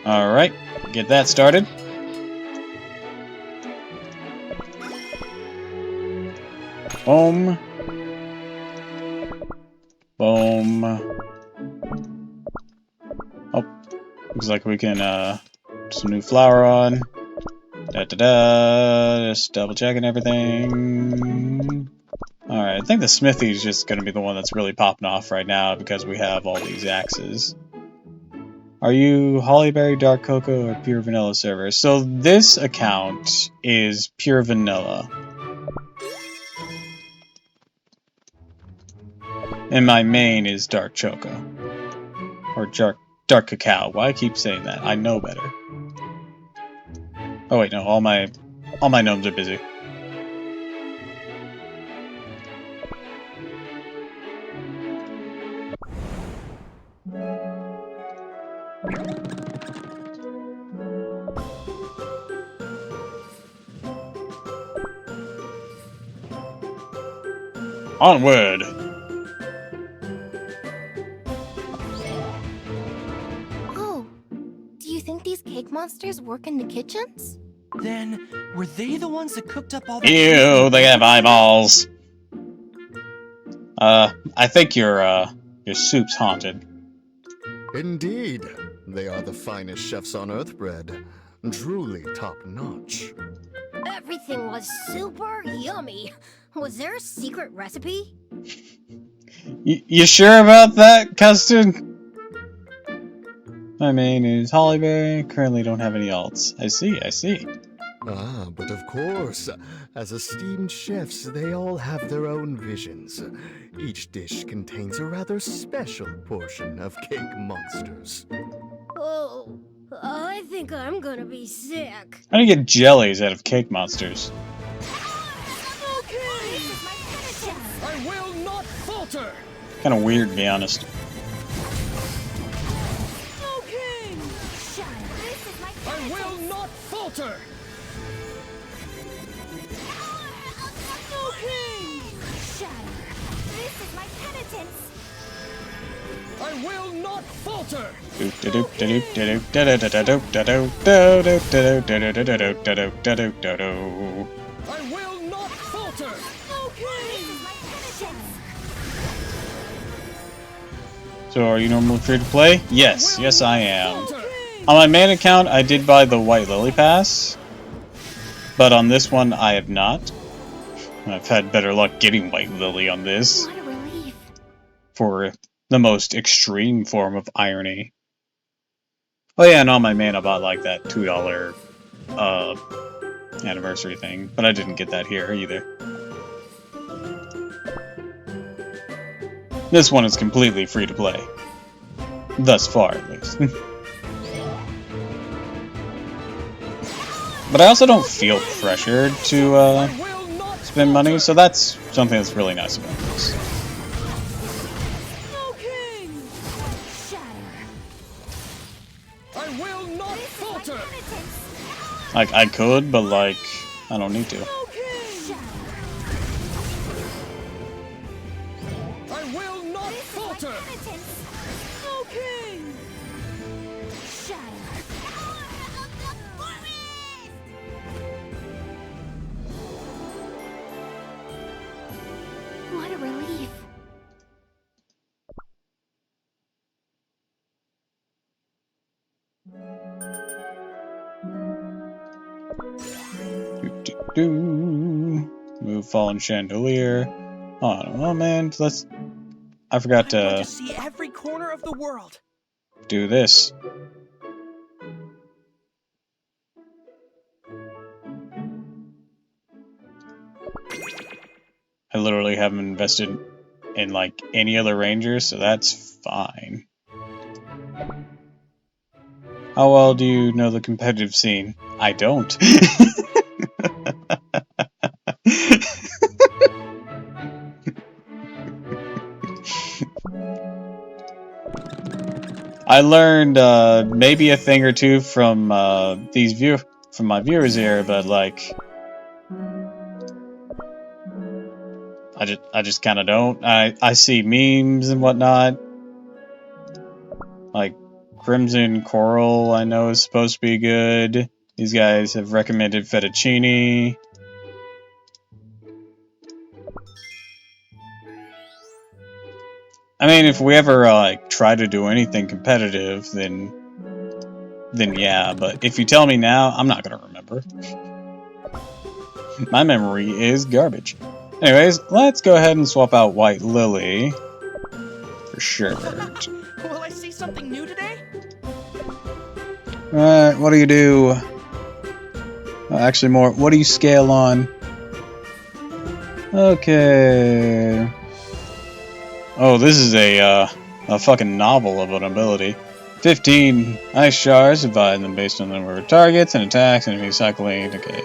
Alright, get that started. Boom. Boom. Oh, looks like we can put some new flour on. Da-da-da. Just double checking everything. Alright, I think the smithy is just going to be the one that's really popping off right now because we have all these axes. Are you Hollyberry, Dark Cocoa, or Pure Vanilla server? So this account is Pure Vanilla. And my main is Dark Choco. Or Dark Cacao. Why I keep saying that? I know better. Oh wait, no, all my gnomes are busy. Onward! Oh, do you think these cake monsters work in the kitchens? Then, were they the ones that cooked up all that? Ew, they have eyeballs. I think your soup's haunted. Indeed, they are the finest chefs on Earth bred. Truly top-notch. Everything was super yummy. Was there a secret recipe? You sure about that, Custard? My main is Hollyberry. Currently don't have any alts. I see. Ah, but of course, as esteemed chefs, they all have their own visions. Each dish contains a rather special portion of cake monsters. Oh, I think I'm gonna be sick. How do you get jellies out of cake monsters? I will not falter! Kind of weird, to be honest. I will not falter! I will not falter! I will not falter! So, are you normally free to play? Yes, I am. On my main account, I did buy the White Lily Pass, but on this one, I have not. I've had better luck getting White Lily on this. What a relief. For the most extreme form of irony. Oh yeah, and on my main I bought like that $2 anniversary thing, but I didn't get that here either. This one is completely free to play. Thus far, at least. But I also don't feel pressured to spend money, so that's something that's really nice about this. I will not falter! Like, I could, but like, I don't need to. I will not falter! What a relief. Move fallen chandelier. Hold on a moment. I forgot I want to to see every corner of the world. do this. I literally haven't invested in like any other rangers, so that's fine. How well do you know the competitive scene? I don't. I learned maybe a thing or two from from my viewers here, but like I just kind of don't. I see memes and whatnot, like Crimson Coral, I know, is supposed to be good. These guys have recommended fettuccine. I mean, if we ever like try to do anything competitive, then yeah. But if you tell me now, I'm not gonna remember. My memory is garbage. Anyways, let's go ahead and swap out White Lily for shirt. Will I see something new today? Alright, what do you do? Actually, more. What do you scale on? Okay. Oh, this is a fucking novel of an ability. 15 ice shards, divide them based on the number of targets and attacks, enemy cycling. Okay.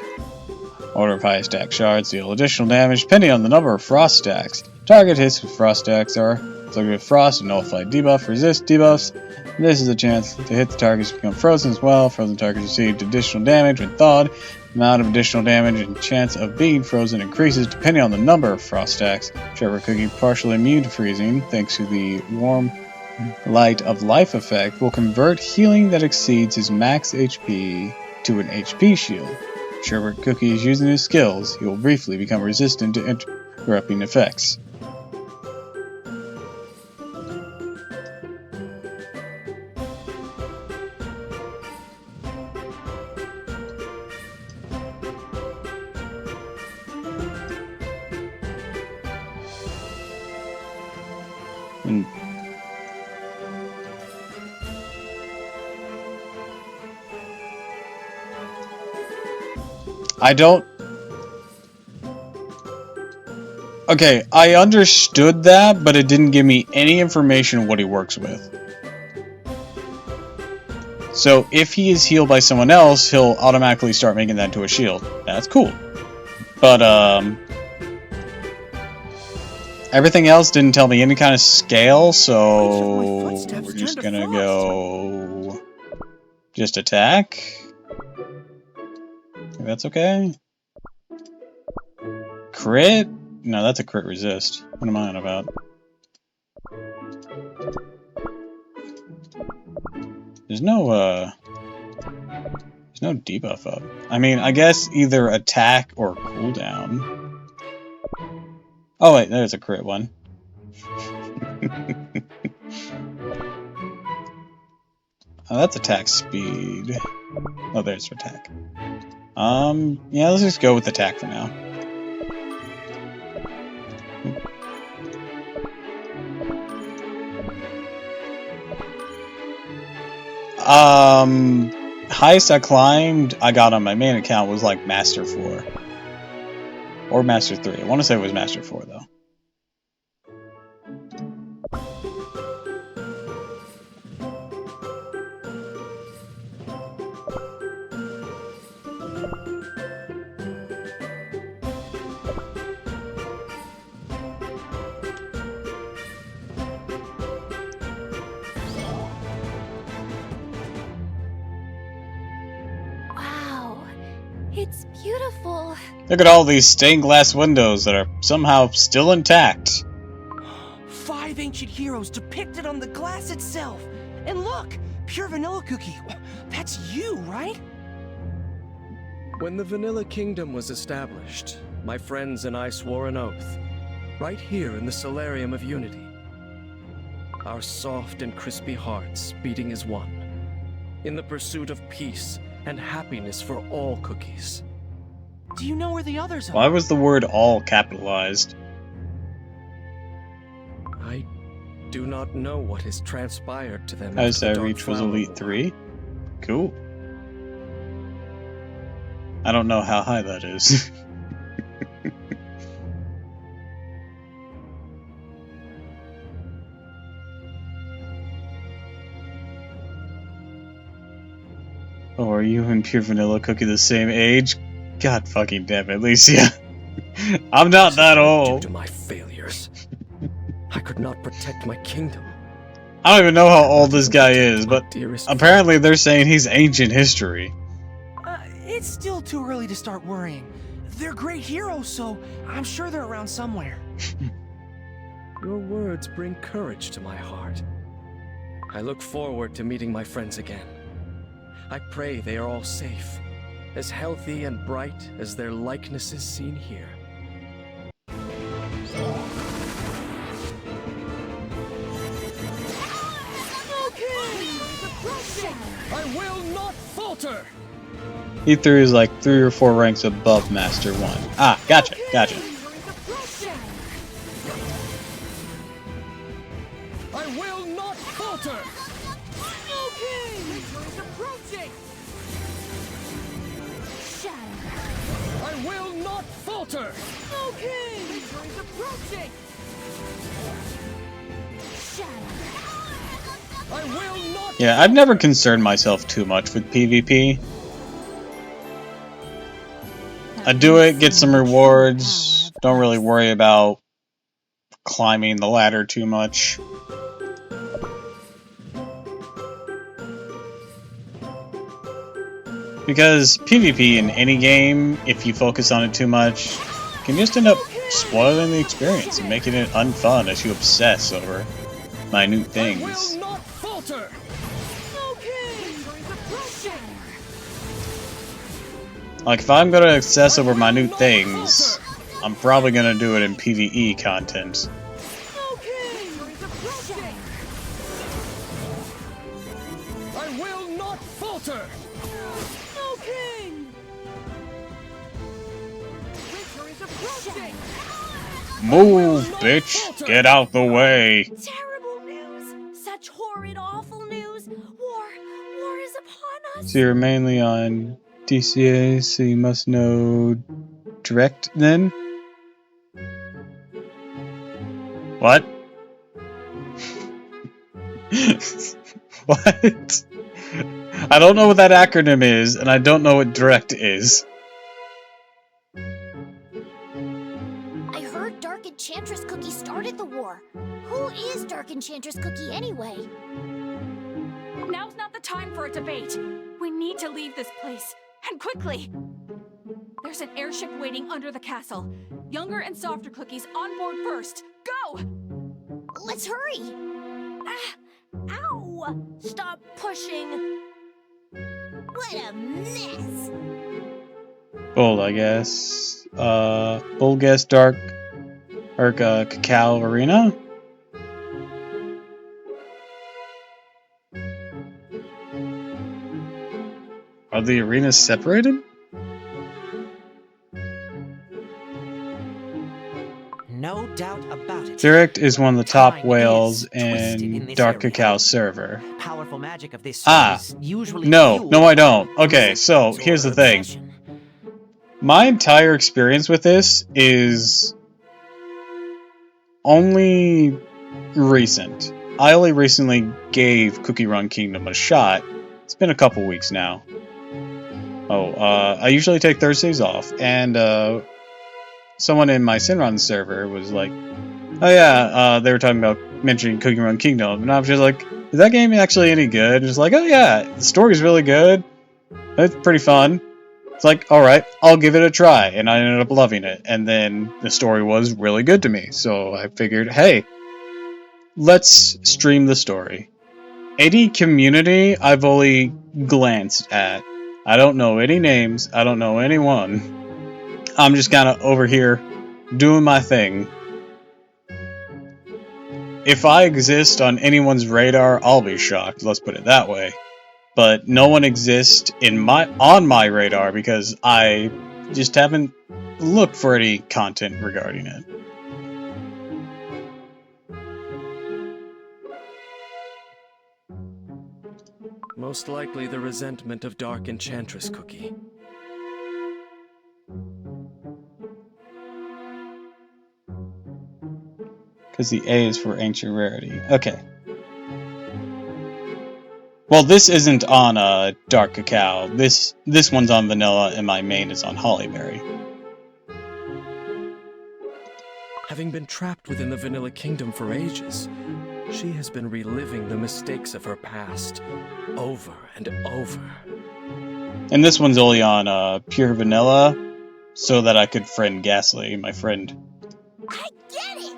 Order of highest stack shards deal additional damage depending on the number of frost stacks. Target hits with frost stacks are afflicted with frost and nullified debuff, resist debuffs. This is a chance to hit the targets become frozen as well. Frozen targets received additional damage when thawed. Amount of additional damage and chance of being frozen increases depending on the number of frost stacks. Shepherd Cookie, partially immune to freezing thanks to the warm light of life effect, will convert healing that exceeds his max HP to an HP shield. Shepherd Cookie is using his skills. He will briefly become resistant to interrupting effects. I don't... Okay, I understood that, but it didn't give me any information on what he works with. So, if he is healed by someone else, he'll automatically start making that into a shield. That's cool. But, everything else didn't tell me any kind of scale, so... we're just gonna go... just attack? That's okay. Crit? No, that's a crit resist. What am I on about? There's no debuff up. I mean, I guess either attack or cooldown. Oh wait, there's a crit one. Oh, that's attack speed. Oh, there's attack. Yeah, let's just go with attack for now. Highest I climbed, I got on my main account was like Master 4. Or Master 3. I want to say it was Master 4 though. It's beautiful. Look at all these stained glass windows that are somehow still intact. 5 ancient heroes depicted on the glass itself. And look, pure vanilla cookie. That's you, right? When the Vanilla Kingdom was established, my friends and I swore an oath, right here in the Solarium of Unity. Our soft and crispy hearts beating as one, in the pursuit of peace and happiness for all cookies. Do you know where the others are? Why was the word all capitalized? I do not know what has transpired to them. As I reach was Elite 3? Cool. I don't know how high that is. Oh, are you and Pure Vanilla Cookie the same age? God fucking damn it, Alicia. I'm not that old. Due to my failures, I could not protect my kingdom. I don't even know how old this guy is, but apparently they're saying he's ancient history. It's still too early to start worrying. They're great heroes, so I'm sure they're around somewhere. Your words bring courage to my heart. I look forward to meeting my friends again. I pray they are all safe, as healthy and bright as their likenesses seen here. I will not falter! He threw is like 3 or 4 ranks above Master 1. Ah, gotcha, gotcha. I will not falter! Okay! Victory is approaching! Shadow! I will not falter! Okay! Victory is approaching! Shadow! I will not. Yeah, I've never concerned myself too much with PvP. I do it, get some rewards, don't really worry about climbing the ladder too much. Because PvP in any game, if you focus on it too much, can just end up spoiling the experience and making it unfun as you obsess over minute things. Like, if I'm gonna obsess over minute things, I'm probably gonna do it in PvE content. I will not falter! Okay! Victory's approaching! Move, bitch! Get out the way! Terrible news! Such horrid, awful news! War is upon us! So you're mainly on DCA, so you must know direct then? What? What? I don't know what that acronym is, and I don't know what direct is. I heard Dark Enchantress Cookie started the war. Who is Dark Enchantress Cookie anyway? Now's not the time for a debate. We need to leave this place, and quickly. There's an airship waiting under the castle. Younger and softer cookies on board first. Go! Let's hurry! Ow! Stop pushing! What a mess! Bold, I guess. Bold guess dark cacao arena? Are the arenas separated? No doubt about it. Direct is one of the top Time whales is twisted in in this Dark area. Cacao server. Powerful magic of this Ah, sort is usually no, fueled no I don't. by Okay, so resistance here's or the thing. obsession. My entire experience with this is only recent. I only recently gave Cookie Run Kingdom a shot. It's been a couple weeks now. I usually take Thursdays off, and someone in my Sinron server was like, oh yeah, they were talking about mentioning Cookie Run Kingdom, and I was just like, is that game actually any good? And it's like, oh yeah, the story's really good. It's pretty fun. It's like, alright, I'll give it a try, and I ended up loving it. And then the story was really good to me, so I figured, hey, let's stream the story. Any community I've only glanced at. I don't know any names, I don't know anyone. I'm just kind of over here doing my thing. If I exist on anyone's radar, I'll be shocked, let's put it that way. But no one exists on my radar because I just haven't looked for any content regarding it. Most likely the resentment of Dark Enchantress Cookie. Because the A is for Ancient Rarity. Okay. Well, this isn't on Dark Cacao. This one's on Vanilla, and my main is on Hollyberry. Having been trapped within the Vanilla Kingdom for ages, she has been reliving the mistakes of her past, over and over. And this one's only on Pure Vanilla, so that I could friend Ghastly, my friend. I get it!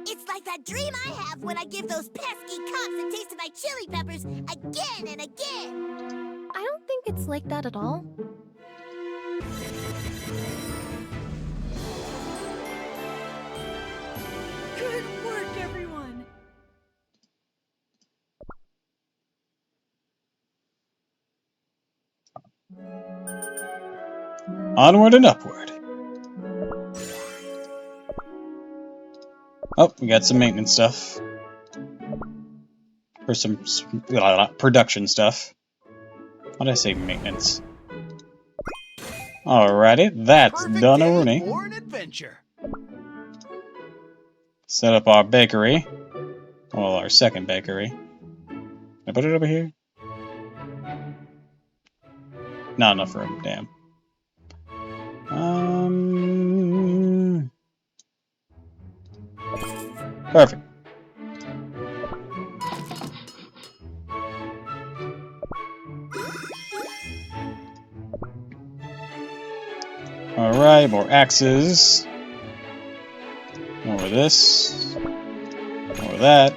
It's like that dream I have when I give those pesky cops a taste of my chili peppers again and again. I don't think it's like that at all. Good work, everyone! Onward and upward. Oh, we got some maintenance stuff. Or some production stuff. Why did I say maintenance? Alrighty, that's done already. For an adventure. Set up our bakery. Well, our second bakery. Can I put it over here? Not enough room, damn. Perfect. Alright, more axes. More of this. More of that.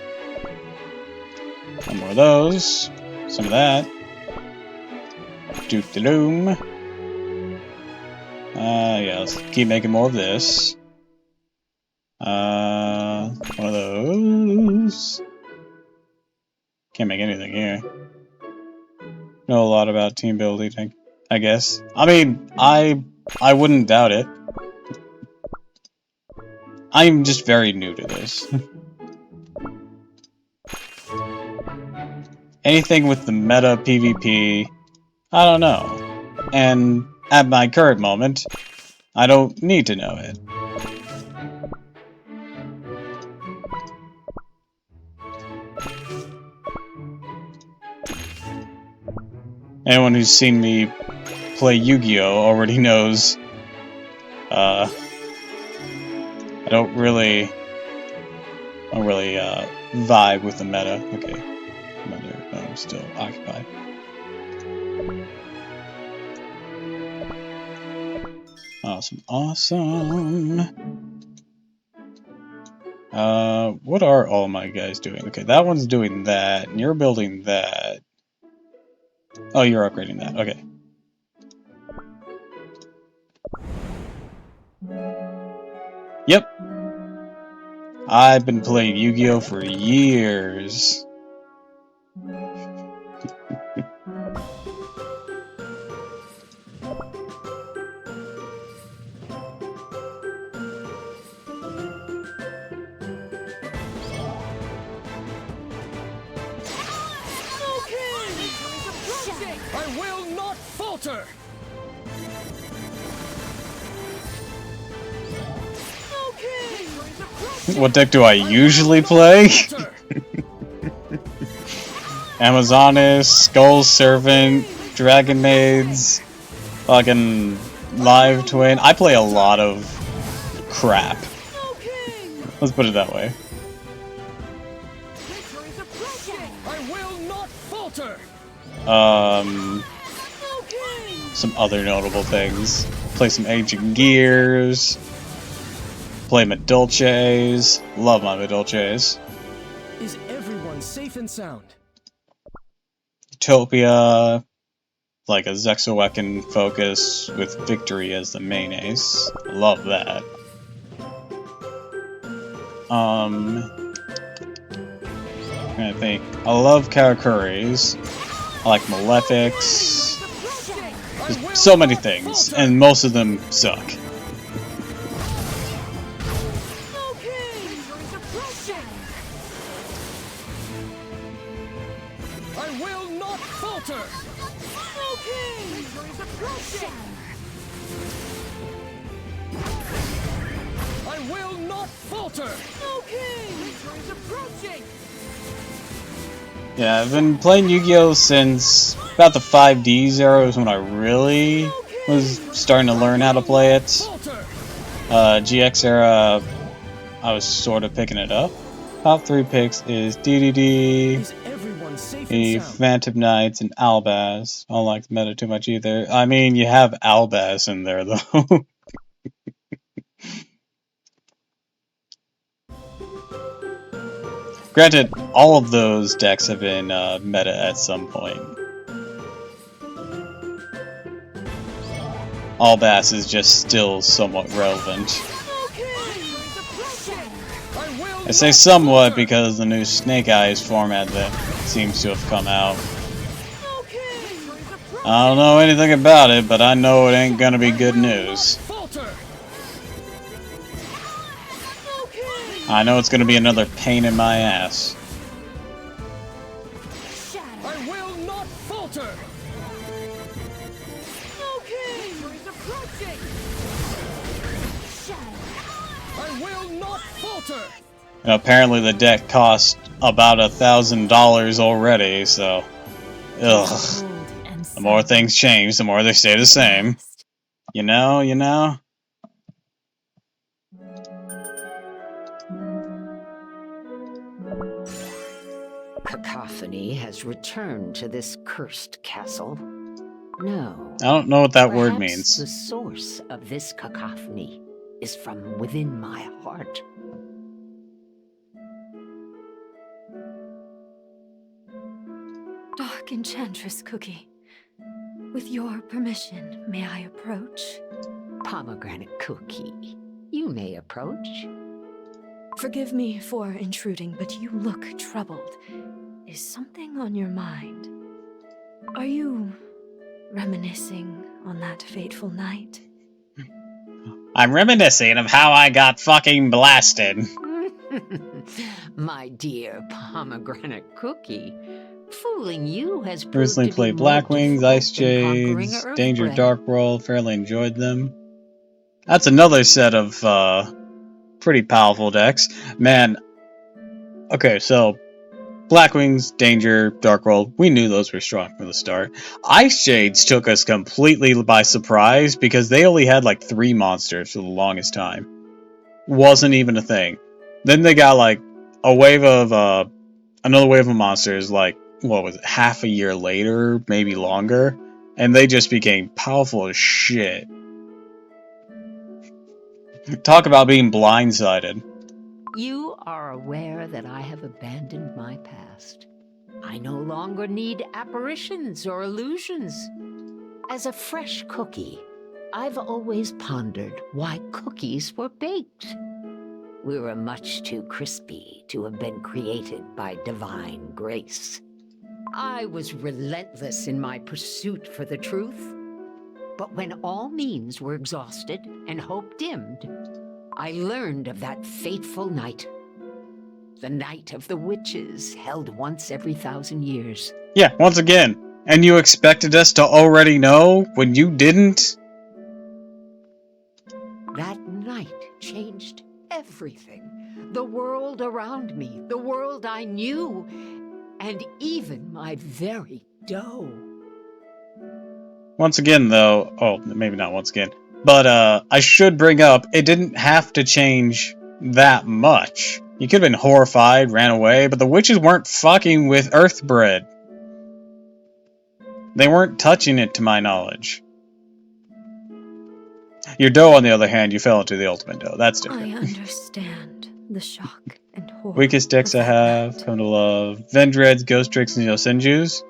One more of those. Some of that. Doop-de-loom. Yeah, let's keep making more of this. One of those. Can't make anything here. Know a lot about team building, I guess. I mean, I wouldn't doubt it. I'm just very new to this. Anything with the meta PvP, I don't know. And at my current moment, I don't need to know it. Anyone who's seen me play Yu-Gi-Oh! Already knows, I don't really vibe with the meta. Okay, I'm still occupied. Awesome, awesome. What are all my guys doing? Okay, that one's doing that, and you're building that. Oh, you're upgrading that. Okay. Yep. I've been playing Yu-Gi-Oh! For years. I will not falter! What deck do I usually play? Amazonis, Skull Servant, Dragon Maids, fucking Live Twin. I play a lot of crap. Let's put it that way. I will not falter! Some other notable things. Play some Ancient Gears. Play Medulces. Love my Medulces. Is everyone safe and sound? Utopia. Like a Zexowekin focus with Victory as the main ace. Love that. I think I love Karakuris. I like Malefics. There's so many things, and most of them suck. I will not falter! I will not falter! Yeah, I've been playing Yu-Gi-Oh! Since about the 5Ds era was when I really was starting to learn how to play it. GX era, I was sort of picking it up. Top 3 picks is DDD, the Phantom Knights, and Albaz. I don't like the meta too much either. I mean, you have Albaz in there, though. Granted, all of those decks have been meta at some point. All Bass is just still somewhat relevant. I say somewhat because the new Snake Eyes format that seems to have come out. I don't know anything about it, but I know it ain't gonna be good news. I know it's gonna be another pain in my ass. I will not falter! I will not falter! And apparently the deck cost about $1,000 already, so... Ugh. The more things change, the more they stay the same. You know? Cacophony has returned to this cursed castle. No. I don't know what that word Perhaps means. the source of this cacophony is from within my heart. Dark Enchantress Cookie. With your permission, may I approach? Pomegranate Cookie, you may approach. Forgive me for intruding, but you look troubled. Is something on your mind? Are you reminiscing on that fateful night? I'm reminiscing of how I got fucking blasted. My dear Pomegranate Cookie, fooling you has proved Recently to be played more Blackwings, Ice difficult than conquering Jades, Earthbred. Danger Dark World, fairly enjoyed them. That's another set of pretty powerful decks. Man, okay, so Blackwings, Danger, Dark World, we knew those were strong from the start. Ice Jades took us completely by surprise because they only had like 3 monsters for the longest time. Wasn't even a thing. Then they got like a wave of another wave of monsters like, what was it, half a year later, maybe longer, and they just became powerful as shit. Talk about being blindsided. You are aware that I have abandoned my past. I no longer need apparitions or illusions. As a fresh cookie, I've always pondered why cookies were baked. We were much too crispy to have been created by divine grace. I was relentless in my pursuit for the truth. But when all means were exhausted and hope dimmed, I learned of that fateful night. The night of the witches, held once every 1,000 years. Yeah, once again. And you expected us to already know when you didn't? That night changed everything. The world around me, the world I knew, and even my very dough. Once again, though, oh, maybe not once again, but I should bring up, it didn't have to change that much. You could have been horrified, ran away, but the witches weren't fucking with Earthbred. They weren't touching it, to my knowledge. Your dough, on the other hand, you fell into the ultimate dough. That's different. I understand the shock and horror. Weakest decks of I that have, night. come to love. Vendreads, Ghost Tricks, and Yosenjus.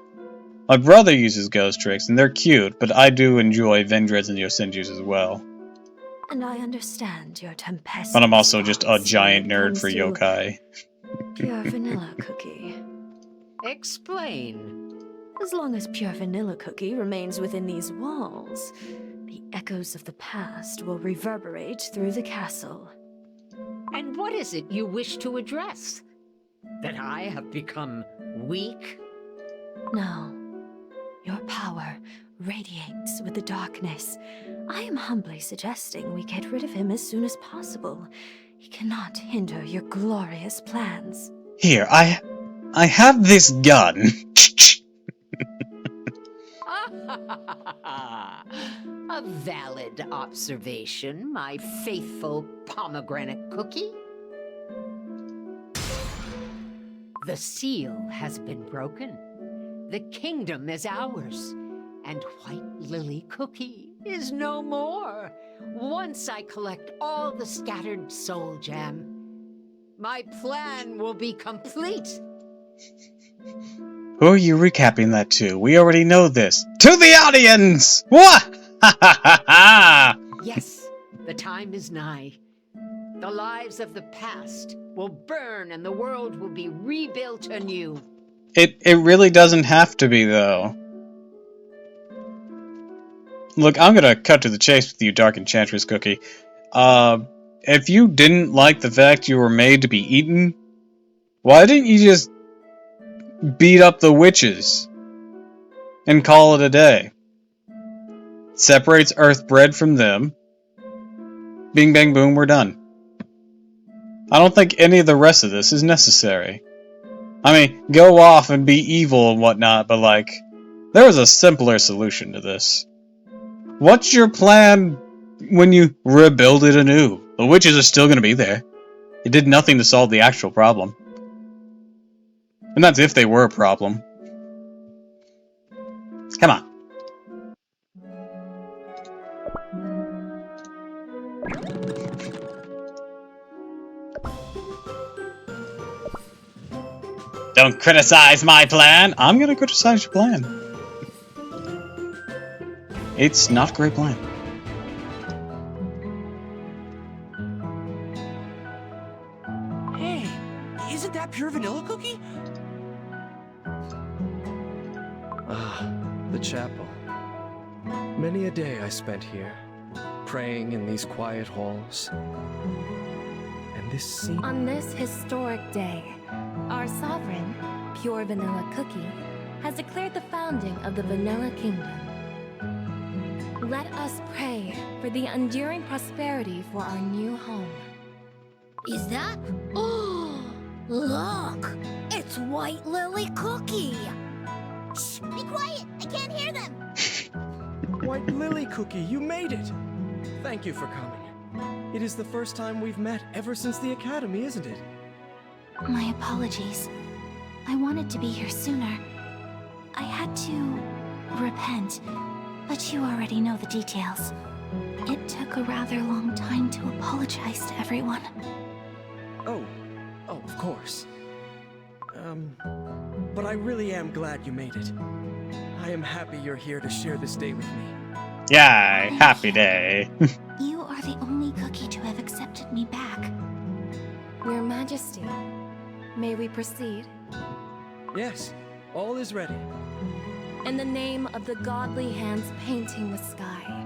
My brother uses Ghost Tricks, and they're cute, but I do enjoy Vendreads and Yosenjus as well. And I understand your tempestuous But I'm also just a thoughts giant when it nerd comes for to yokai. Pure vanilla cookie. Explain. As long as pure vanilla cookie remains within these walls, the echoes of the past will reverberate through the castle. And what is it you wish to address? That I have become weak? No. Your power radiates with the darkness. I am humbly suggesting we get rid of him as soon as possible. He cannot hinder your glorious plans. Here, I have this gun. A valid observation, my faithful pomegranate cookie. The seal has been broken. The kingdom is ours, and White Lily Cookie is no more. Once I collect all the scattered soul jam, my plan will be complete. Who are you recapping that to? We already know this. To the audience! What? Ha ha ha ha! Yes, the time is nigh. The lives of the past will burn and the world will be rebuilt anew. It really doesn't have to be, though. Look, I'm gonna cut to the chase with you, Dark Enchantress Cookie. If you didn't like the fact you were made to be eaten, why didn't you just beat up the witches and call it a day? Separates Earthbred from them. Bing bang boom, we're done. I don't think any of the rest of this is necessary. I mean, go off and be evil and whatnot, but like, there was a simpler solution to this. What's your plan when you rebuild it anew? The witches are still gonna be there. It did nothing to solve the actual problem. And that's if they were a problem. Come on. Don't criticize my plan! I'm gonna criticize your plan. It's not a great plan. Hey, isn't that pure vanilla cookie? Ah, the chapel. Many a day I spent here, praying in these quiet halls. And this scene... On this historic day, our sovereign, Pure Vanilla Cookie, has declared the founding of the Vanilla Kingdom. Let us pray for the enduring prosperity for our new home. Is that? Oh, look! It's White Lily Cookie! Shh! Be quiet! I can't hear them! White Lily Cookie, you made it! Thank you for coming. It is the first time we've met ever since the Academy, isn't it? My apologies. I wanted to be here sooner. I had to repent, but you already know the details. It took a rather long time to apologize to everyone. Oh, of course. But I really am glad you made it. I am happy you're here to share this day with me. Yay, happy day. You are the only cookie to have accepted me back. Your Majesty, may we proceed? Yes, all is ready. In the name of the godly hands painting the sky,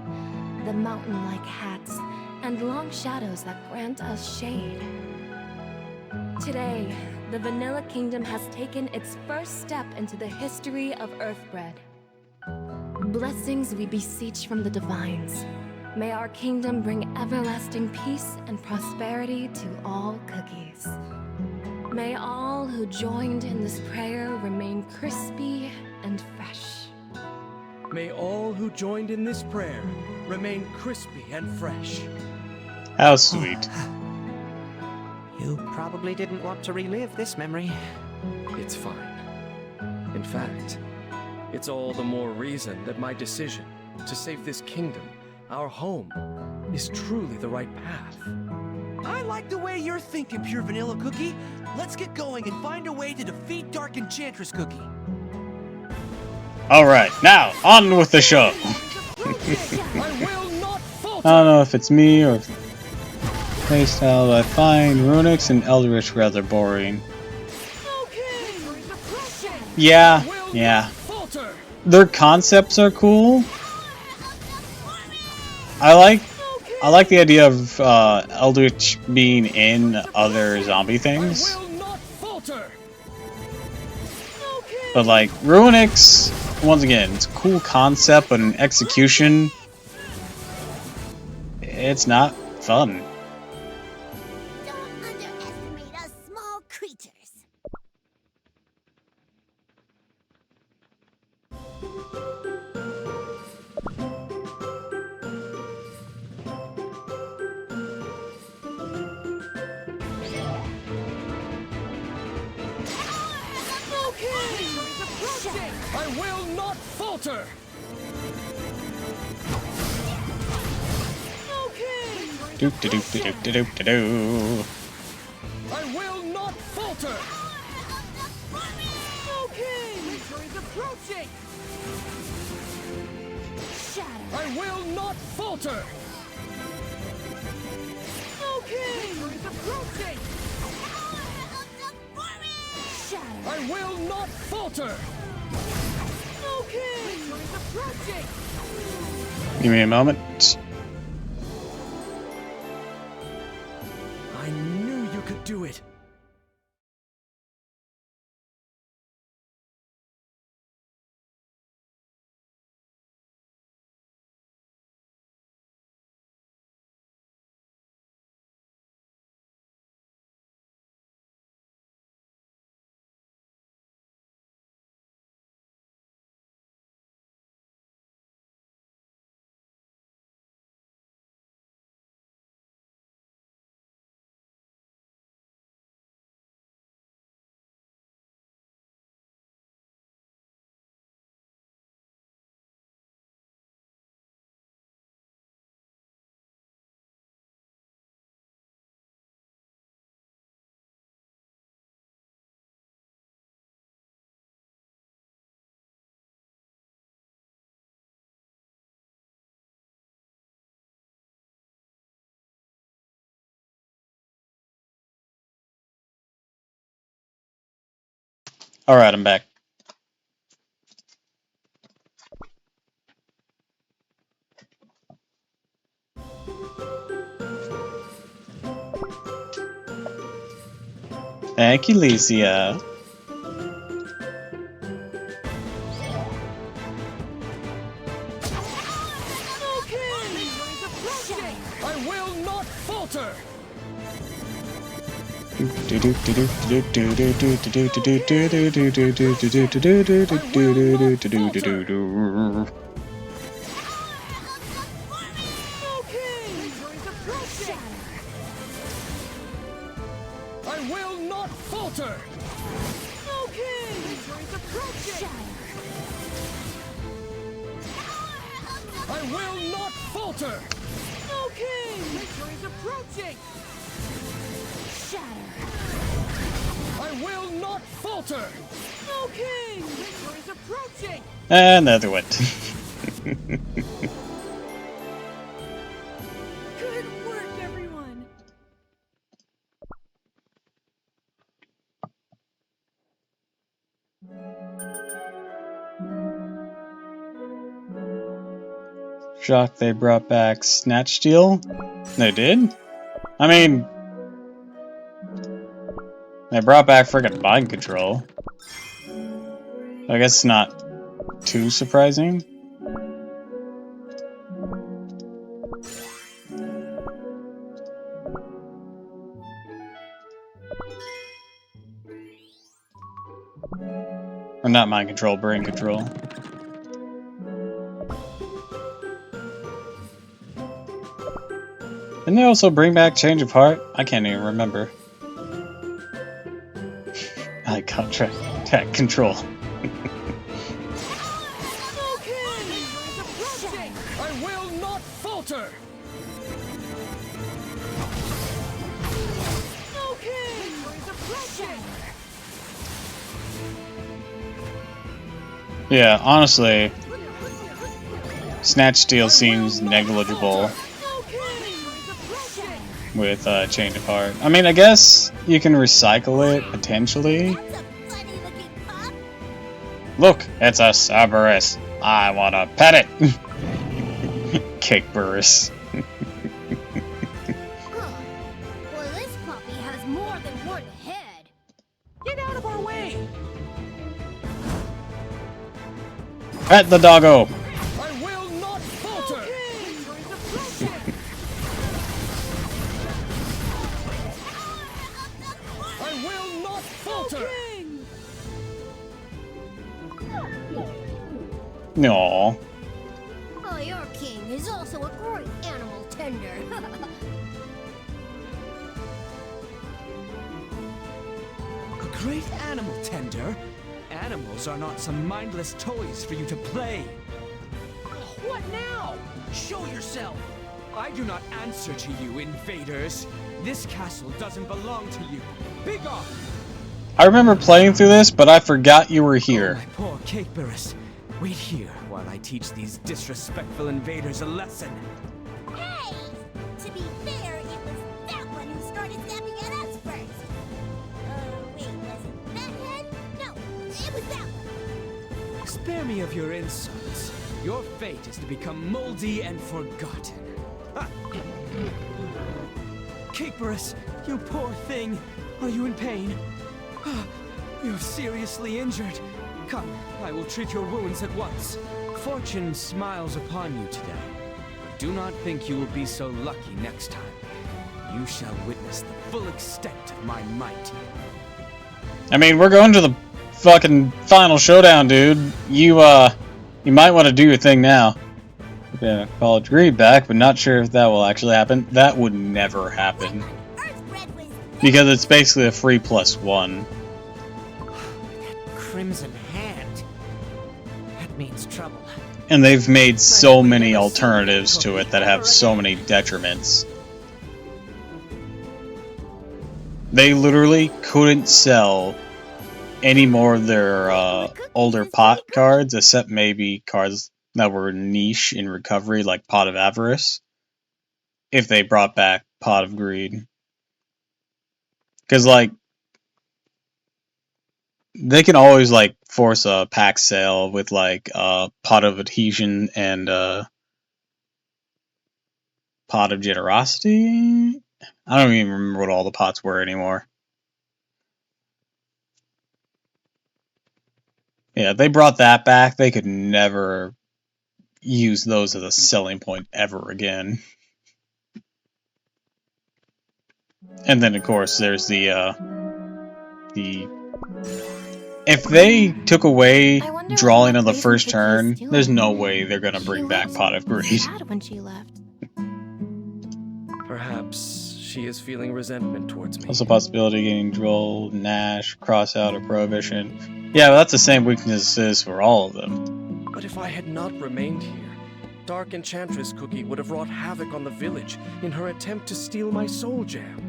the mountain-like hats, and long shadows that grant us shade. Today, the Vanilla Kingdom has taken its first step into the history of Earthbred. Blessings we beseech from the divines. May our kingdom bring everlasting peace and prosperity to all cookies. May all who joined in this prayer remain crispy and fresh. May all who joined in this prayer remain crispy and fresh. How sweet. You probably didn't want to relive this memory. It's fine. In fact, it's all the more reason that my decision to save this kingdom, our home, is truly the right path. I like the way you're thinking, Pure Vanilla Cookie. Let's get going and find a way to defeat Dark Enchantress Cookie. Alright, now, on with the show. I don't know if it's me or playstyle, but I find Runics and Eldritch rather boring. Yeah. Their concepts are cool. I like the idea of Eldritch being in other zombie things. But like Runics, once again, it's a cool concept, but in execution, it's not fun. Don't underestimate us small creatures. I will not falter! Doop doop doop doop doop doop. I will approaching! Shatter. I will not falter! Okay! Victory is approaching! Shatter. I will not falter! Okay! Victory is approaching! Give me a moment. I knew you could do it! Alright, I'm back. Thank you, Licia. I will not falter! I will not falter! Okay! Victory is approaching! I will not falter! Okay! Victory is approaching! Shatter. I will not falter! Okay! Victory is approaching! And the other one. Good work, everyone! Shocked they brought back Snatch Steal? They did? I mean, they brought back friggin' Mind Control. I guess it's not too surprising. Or not Mind Control, Brain Control. Didn't they also bring back Change of Heart? I can't even remember. I contract control. I will not falter! Okay! Yeah, honestly, Snatch Steal seems negligible with Change of Heart. I mean, I guess you can recycle it, potentially. Look, it's a Cerberus. I want to pet it. Kick Burris. Well, this puppy has more than one head. Get out of our way! Pet the doggo. I will not falter! I will not falter! No. Oh, your king is also a great animal tender. A great animal tender? Animals are not some mindless toys for you to play. What now? Show yourself! I do not answer to you, invaders. This castle doesn't belong to you. Begone! I remember playing through this, but I forgot you were here. Oh, my poor cake barist. Wait here while I teach these disrespectful invaders a lesson. Hey! To be fair, it was that one who started snapping at us first. Wait, was it that head? No, it was that one. Spare me of your insults. Your fate is to become moldy and forgotten. Ha! Cake barist, you poor thing. Are you in pain? You're seriously injured. Come, I will treat your wounds at once. Fortune smiles upon you today, but do not think you will be so lucky next time. You shall witness the full extent of my might. I mean, we're going to the fucking final showdown, dude. You might want to do your thing now. Yeah, College Greed back, but not sure if that will actually happen. That would never happen. Because it's basically a free +1. Crimson hand. That means trouble. And they've made so many alternatives to it that have so many detriments. They literally couldn't sell any more of their older pot cards, except maybe cards that were niche in recovery, like Pot of Avarice, if they brought back Pot of Greed. Because, like, they can always, like, force a pack sale with, like, Pot of Adhesion and Pot of Generosity? I don't even remember what all the pots were anymore. Yeah, if they brought that back, they could never use those as a selling point ever again. And then, of course, there's the if they took away drawing on the first turn, there's no way they're gonna bring back Pot of Greed. Sad when she left. Perhaps she is feeling resentment towards me. Also, possibility of getting Droll, Nash, Crossout, or Prohibition. Yeah, but that's the same weaknesses for all of them. But if I had not remained here, Dark Enchantress Cookie would have wrought havoc on the village in her attempt to steal my soul gem.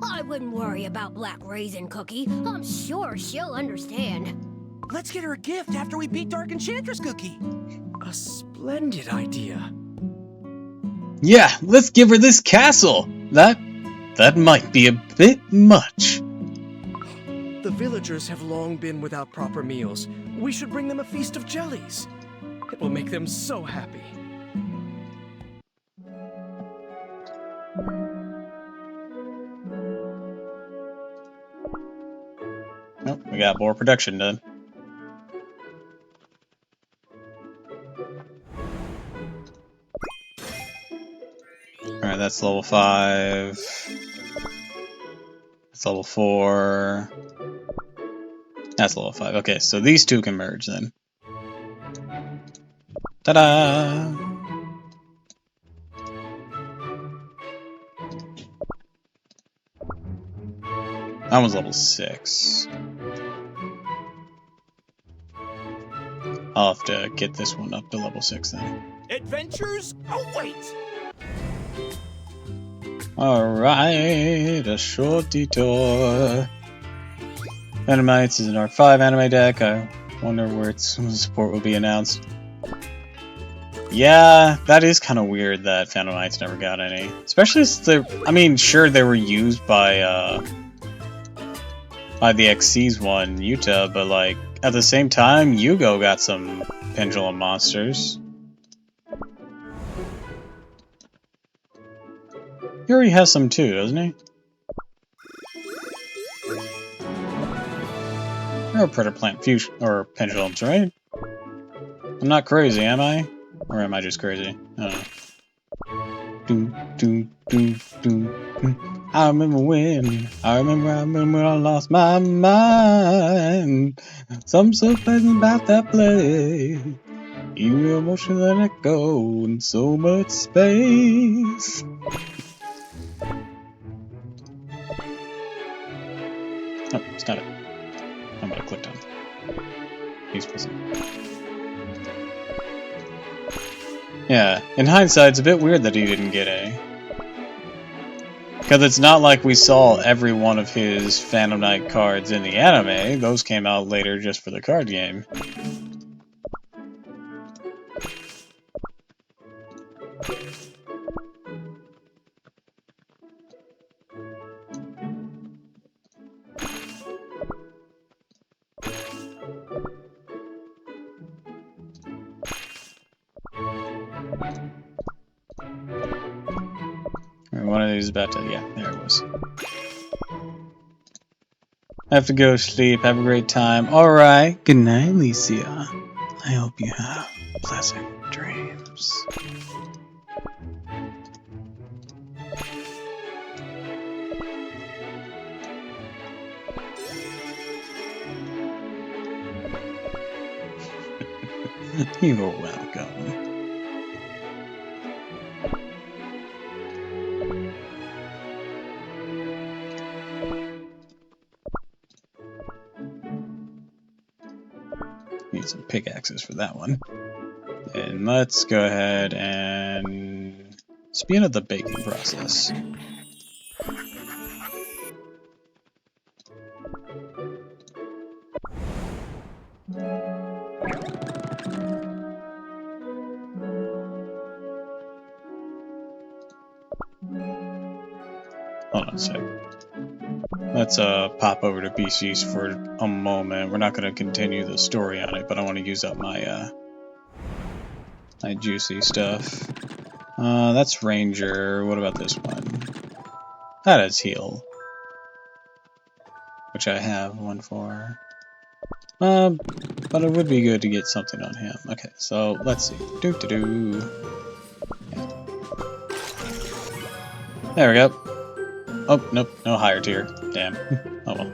I wouldn't worry about Black Raisin Cookie. I'm sure she'll understand. Let's get her a gift after we beat Dark Enchantress Cookie. A splendid idea. Yeah, let's give her this castle. That might be a bit much. The villagers have long been without proper meals. We should bring them a feast of jellies. It will make them so happy. Oh, we got more production done. Alright, that's level 5. That's level 4. That's level 5. Okay, so these two can merge then. Ta-da! That one's level 6. I'll have to get this one up to level 6 then. Adventures await! Alright, a short detour. Venomites is an R5 anime deck. I wonder where its support will be announced. Yeah, that is kind of weird that Venomites never got any. Especially since they, I mean, sure they were used by the XC's one, Utah, but like, at the same time, Yugo got some Pendulum monsters. He already has some too, doesn't he? They're Predator Plant Fusion, or Pendulums, right? I'm not crazy, am I? Or am I just crazy? I don't know. I remember when I lost my mind. Something so pleasant about that place. You emotion let it go in so much space. Oh, it's not it. I'm gonna click on it. He's missing. Yeah, in hindsight, it's a bit weird that he didn't get a. Because it's not like we saw every one of his Phantom Knight cards in the anime. Those came out later just for the card game. One of these is about to, yeah, there it was. I have to go sleep. Have a great time. Alright. Good night, Alicia. I hope you have pleasant dreams. You're welcome. Need some pickaxes for that one. And let's go ahead and speed up the baking process. Hold on a sec. Let's pop over to BC's for a moment. We're not going to continue the story on it, but I want to use up my my juicy stuff. That's Ranger. What about this one? That is Heal, which I have one for. But it would be good to get something on him. Okay, so let's see. Yeah. There we go. Oh, nope, no higher tier. Damn. Oh well.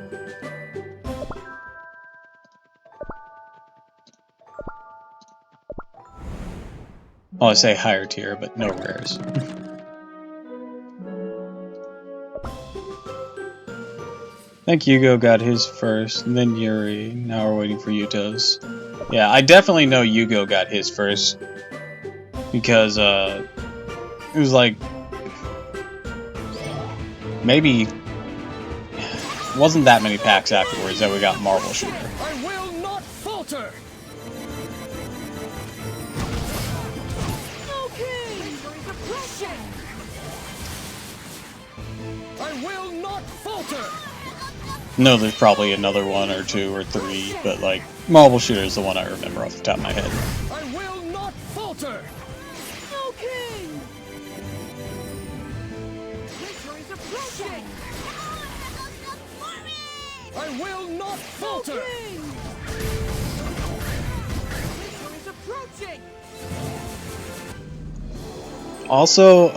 Well, I say higher tier, but no rares. I think Hugo got his first, and then Yuri. Now we're waiting for Yuto's. Yeah, I definitely know Hugo got his first. Because, it was like... maybe... wasn't that many packs afterwards that we got Marble Shooter. I will not falter! I will not falter! No, there's probably another one or two or three, but like, Marble Shooter is the one I remember off the top of my head. I will not falter! Okay. Victory's approaching. I will not falter! Victory's approaching. Also,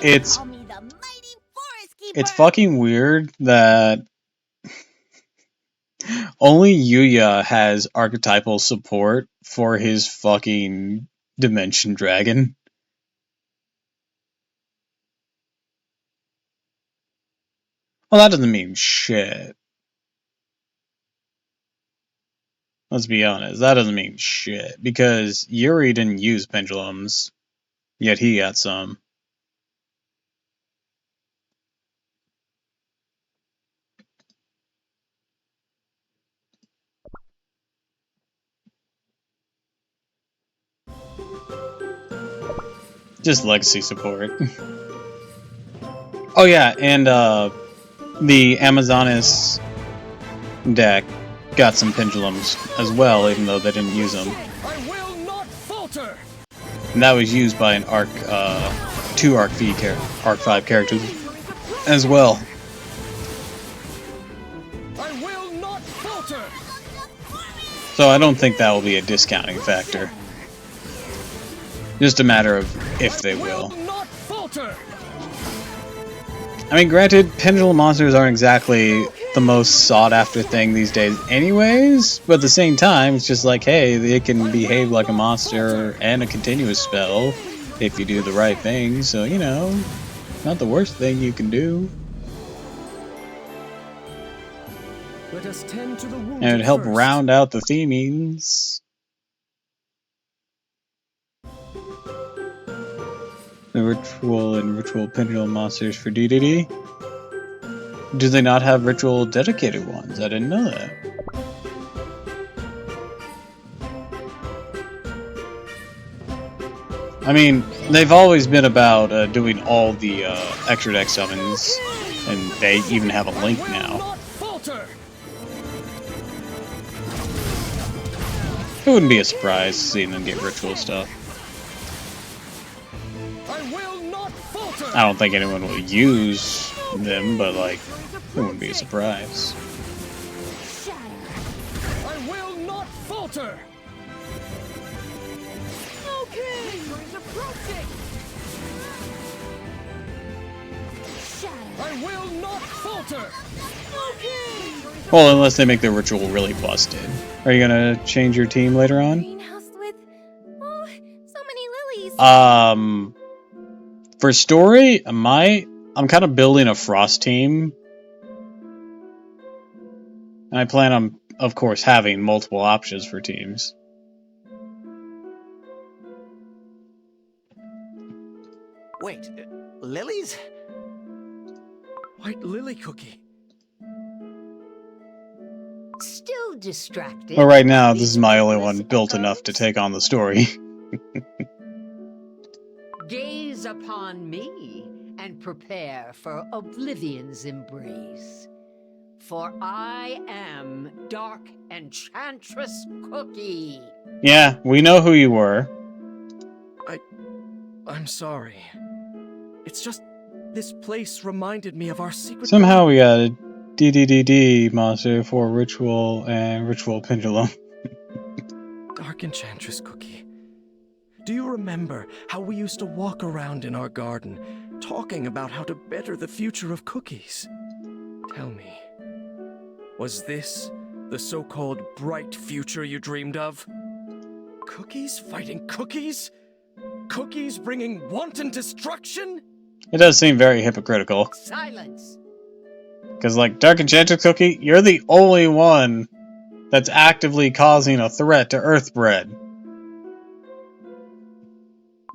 It's it's fucking weird that only Yuya has archetypal support for his fucking Dimension Dragon. Well, that doesn't mean shit. Let's be honest, that doesn't mean shit, because Yuri didn't use pendulums, yet he got some. Just legacy support. Oh yeah, and the Amazonas deck got some pendulums as well, even though they didn't use them. I will not falter! And that was used by an Arc, 2 Arc 5 characters as well. I will not falter! So I don't think that will be a discounting factor. Just a matter of if they will. Not falter! I mean, granted, pendulum monsters aren't exactly the most sought-after thing these days anyways, but at the same time, it's just like, hey, they can behave like a monster and a continuous spell if you do the right thing, so, you know, not the worst thing you can do. Let us tend to the wounded And it would help first. round out the themings. The ritual and ritual pendulum monsters for DDD? Do they not have ritual dedicated ones? I didn't know that. I mean, they've always been about doing all the extra deck summons, and they even have a link now. It wouldn't be a surprise seeing them get ritual stuff. I don't think anyone will use them, but like, it wouldn't be a surprise. I will not falter! Okay, is approaching. I will not falter! Okay. Well, unless they make their ritual really busted. Are you gonna change your team later on? Greenhouse with, oh, so many lilies. For story, I'm kind of building a Frost team. And I plan on, of course, having multiple options for teams. Wait, lilies? White lily cookie. Still distracted. But right now, this is my only one built enough to take on the story. Gaze upon me and prepare for Oblivion's embrace. For I am Dark Enchantress Cookie. Yeah, we know who you were. I'm sorry. It's just this place reminded me of our secret. Somehow we got a DDDD monster for Ritual and Ritual Pendulum. Dark Enchantress Cookie. Do you remember how we used to walk around in our garden, talking about how to better the future of cookies? Tell me, was this the so-called bright future you dreamed of? Cookies fighting cookies? Cookies bringing wanton destruction? It does seem very hypocritical. Silence! Because, like, Dark Enchantress Cookie, you're the only one that's actively causing a threat to Earthbred.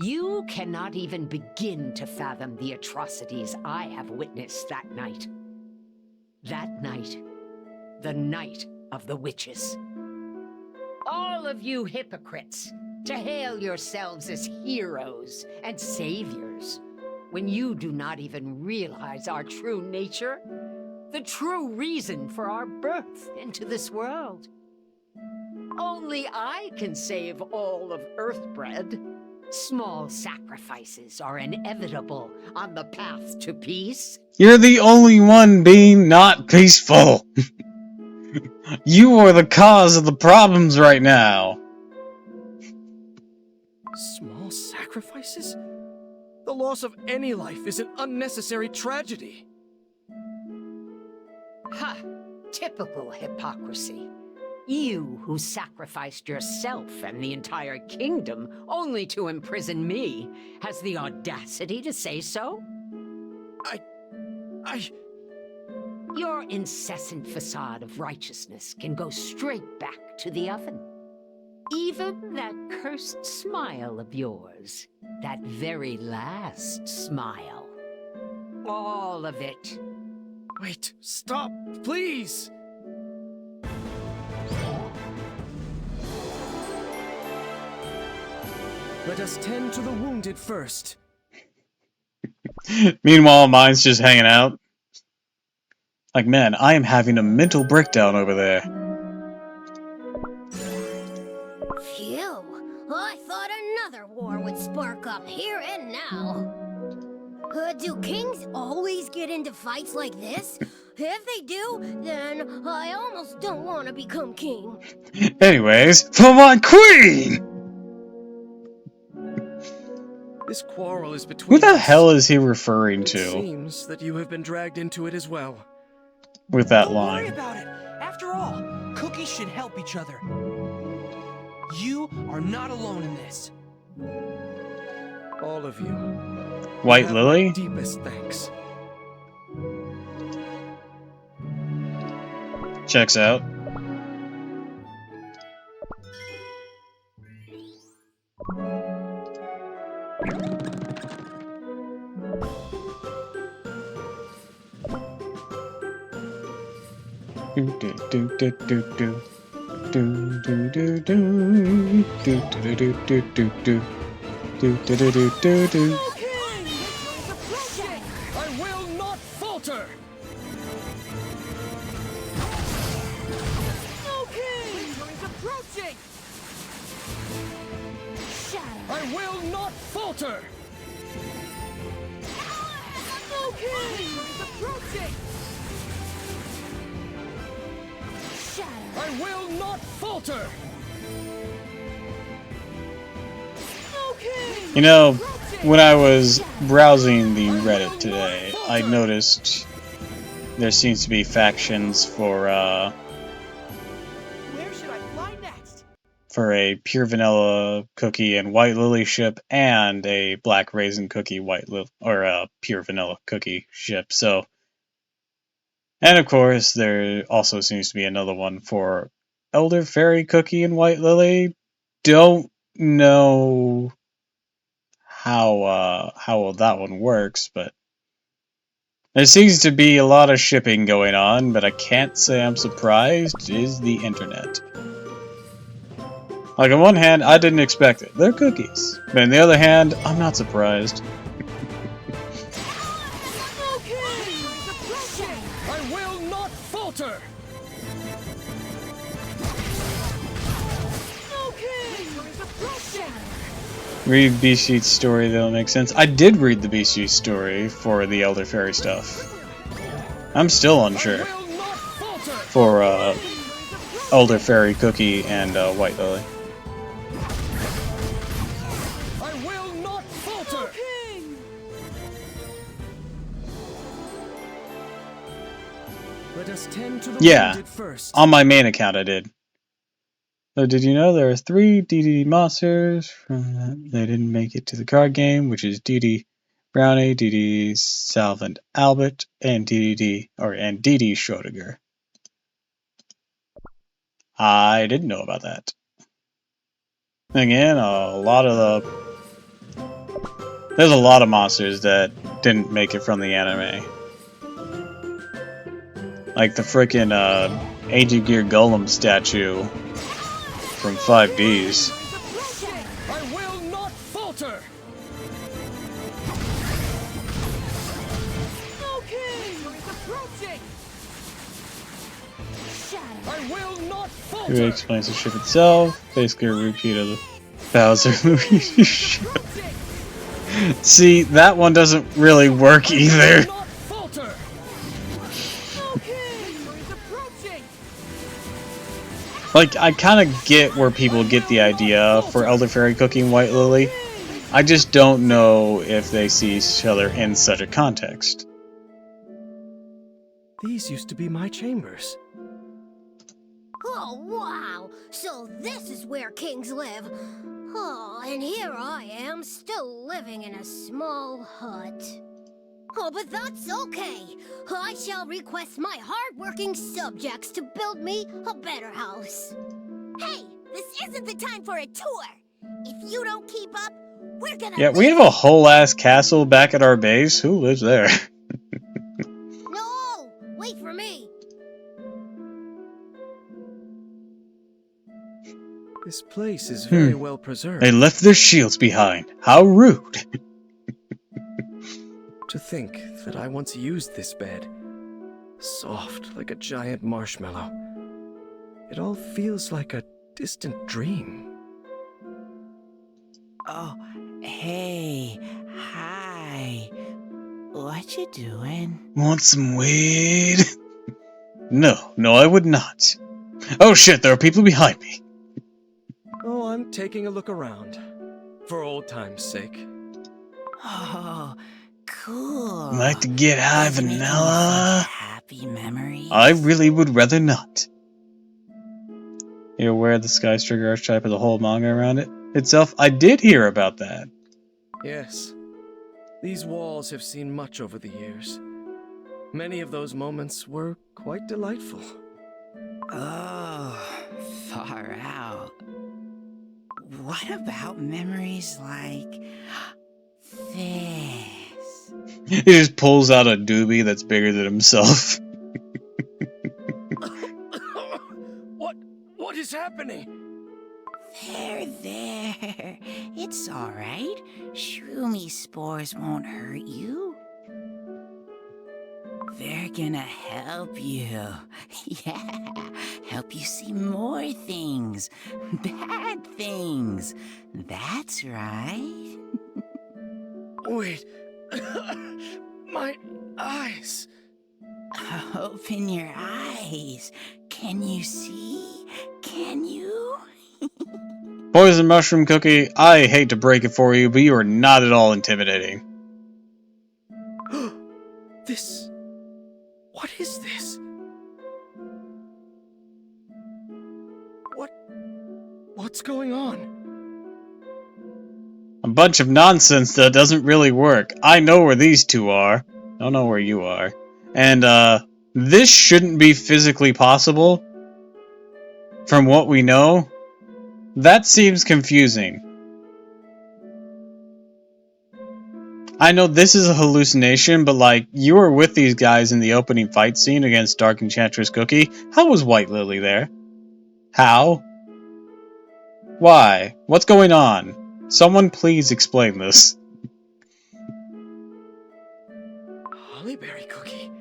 You cannot even begin to fathom the atrocities I have witnessed that night. That night, the night of the witches. All of you hypocrites, to hail yourselves as heroes and saviors, when you do not even realize our true nature, the true reason for our birth into this world. Only I can save all of Earthbred. Small sacrifices are inevitable on the path to peace. You're the only one being not peaceful. You are the cause of the problems right now. Small sacrifices? The loss of any life is an unnecessary tragedy. Ha! Typical hypocrisy. You who sacrificed yourself and the entire kingdom only to imprison me has the audacity to say so? Your incessant facade of righteousness can go straight back to the oven. Even that cursed smile of yours, that very last smile. All of it. Wait, stop, please! Let us tend to the wounded first. Meanwhile, mine's just hanging out. Like, man, I am having a mental breakdown over there. Phew. I thought another war would spark up here and now. Do kings always get into fights like this? If they do, then I almost don't want to become king. Anyways, for my queen! This quarrel is between Who the us. hell is he referring It to seems that you have been dragged into it as well. with that Don't worry line? about it. After all, cookies should help each other. You are not alone in this. All of you. White have Lily? my deepest thanks. Checks out. I will not falter! I will not falter! I will not falter! You know, when I was browsing the Reddit today, I noticed there seems to be factions for Where should I fly next? for a pure vanilla cookie and white lily ship and a black raisin cookie or a pure vanilla cookie ship. So, and of course, there also seems to be another one for elder fairy cookie and white lily. Don't know how well that one works, but there seems to be a lot of shipping going on, but I can't say I'm surprised. Is the internet. Like, on one hand, I didn't expect it. They're cookies. But on the other hand, I'm not surprised. I will not falter! Read B-Sheet's story, that'll make sense. I did read the B-Sheet story for the Elder Fairy stuff. I'm still unsure for Elder Fairy Cookie and White Lily. I will not falter! Let us tend to the Yeah, wounded first. on my main account I did. So did you know there are 3 DD monsters from that they didn't make it to the card game, which is DD Brownie, DD Salve and Albert, and DD Schrodinger. I didn't know about that. Again, there's a lot of monsters that didn't make it from the anime. Like the frickin' Ancient Gear Golem statue from 5Ds. I will not falter! I will not falter! Who explains the ship itself? Basically a repeat of the Bowser movie ship. See, that one doesn't really work either. Like, I kind of get where people get the idea for Elder Fairy Cookie and White Lily. I just don't know if they see each other in such a context. These used to be my chambers. Oh, wow! So this is where kings live. Oh, and here I am, still living in a small hut. Oh, but that's okay. I shall request my hard-working subjects to build me a better house. Hey, this isn't the time for a tour. If you don't keep up, we're gonna Yeah, we have a whole ass castle back at our base. Who lives there? No! Wait for me! This place is very well preserved. They left their shields behind. How rude. To think that I once used this bed. Soft like a giant marshmallow. It all feels like a distant dream. Oh, hey, hi. What you doing? Want some weed? No, I would not. Oh shit, there are people behind me. Oh, I'm taking a look around. For old time's sake. Oh, cool. Like to get high vanilla? Happy memories. I really would rather not. You're aware of the Skystriker archetype of the whole manga around it itself? I did hear about that. Yes. These walls have seen much over the years. Many of those moments were quite delightful. Oh, far out. What about memories like this? He just pulls out a doobie that's bigger than himself. What is happening? There. It's all right. Shroomy spores won't hurt you. They're gonna help you. Yeah, help you see more things. Bad things. That's right. Wait. My eyes. Open your eyes. Can you see? Can you? Poison Mushroom Cookie, I hate to break it for you, but you are not at all intimidating. This... What is this? What's going on? A bunch of nonsense that doesn't really work. I know where these two are. Don't know where you are. And, this shouldn't be physically possible. From what we know. That seems confusing. I know this is a hallucination, but like, you were with these guys in the opening fight scene against Dark Enchantress Cookie. How was White Lily there? How? Why? What's going on? Someone please explain this. Hollyberry Cookie?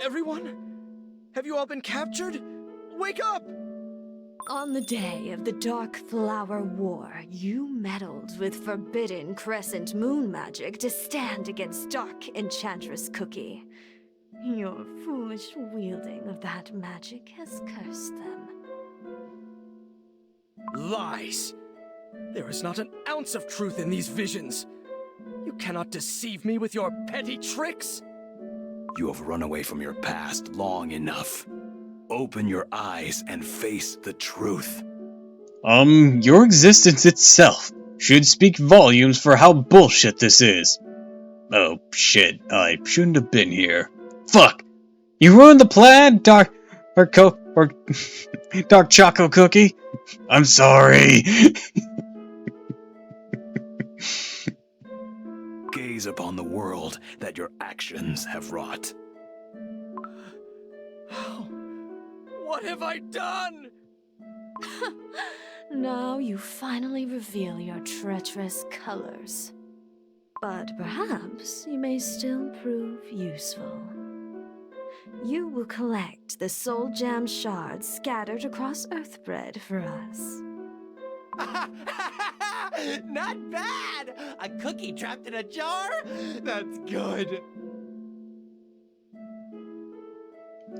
Everyone? Have you all been captured? Wake up! On the day of the Dark Flower War, you meddled with forbidden Crescent Moon magic to stand against Dark Enchantress Cookie. Your foolish wielding of that magic has cursed them. Lies! There is not an ounce of truth in these visions. You cannot deceive me with your petty tricks! You have run away from your past long enough. Open your eyes and face the truth. Your existence itself should speak volumes for how bullshit this is. Oh, shit, I shouldn't have been here. Fuck! You ruined the plan, Dark Choco Cookie? I'm sorry. Gaze upon the world that your actions have wrought. What have I done? Now you finally reveal your treacherous colors. But perhaps you may still prove useful. You will collect the soul gem shards scattered across Earthbread for us. Not bad! A cookie trapped in a jar? That's good.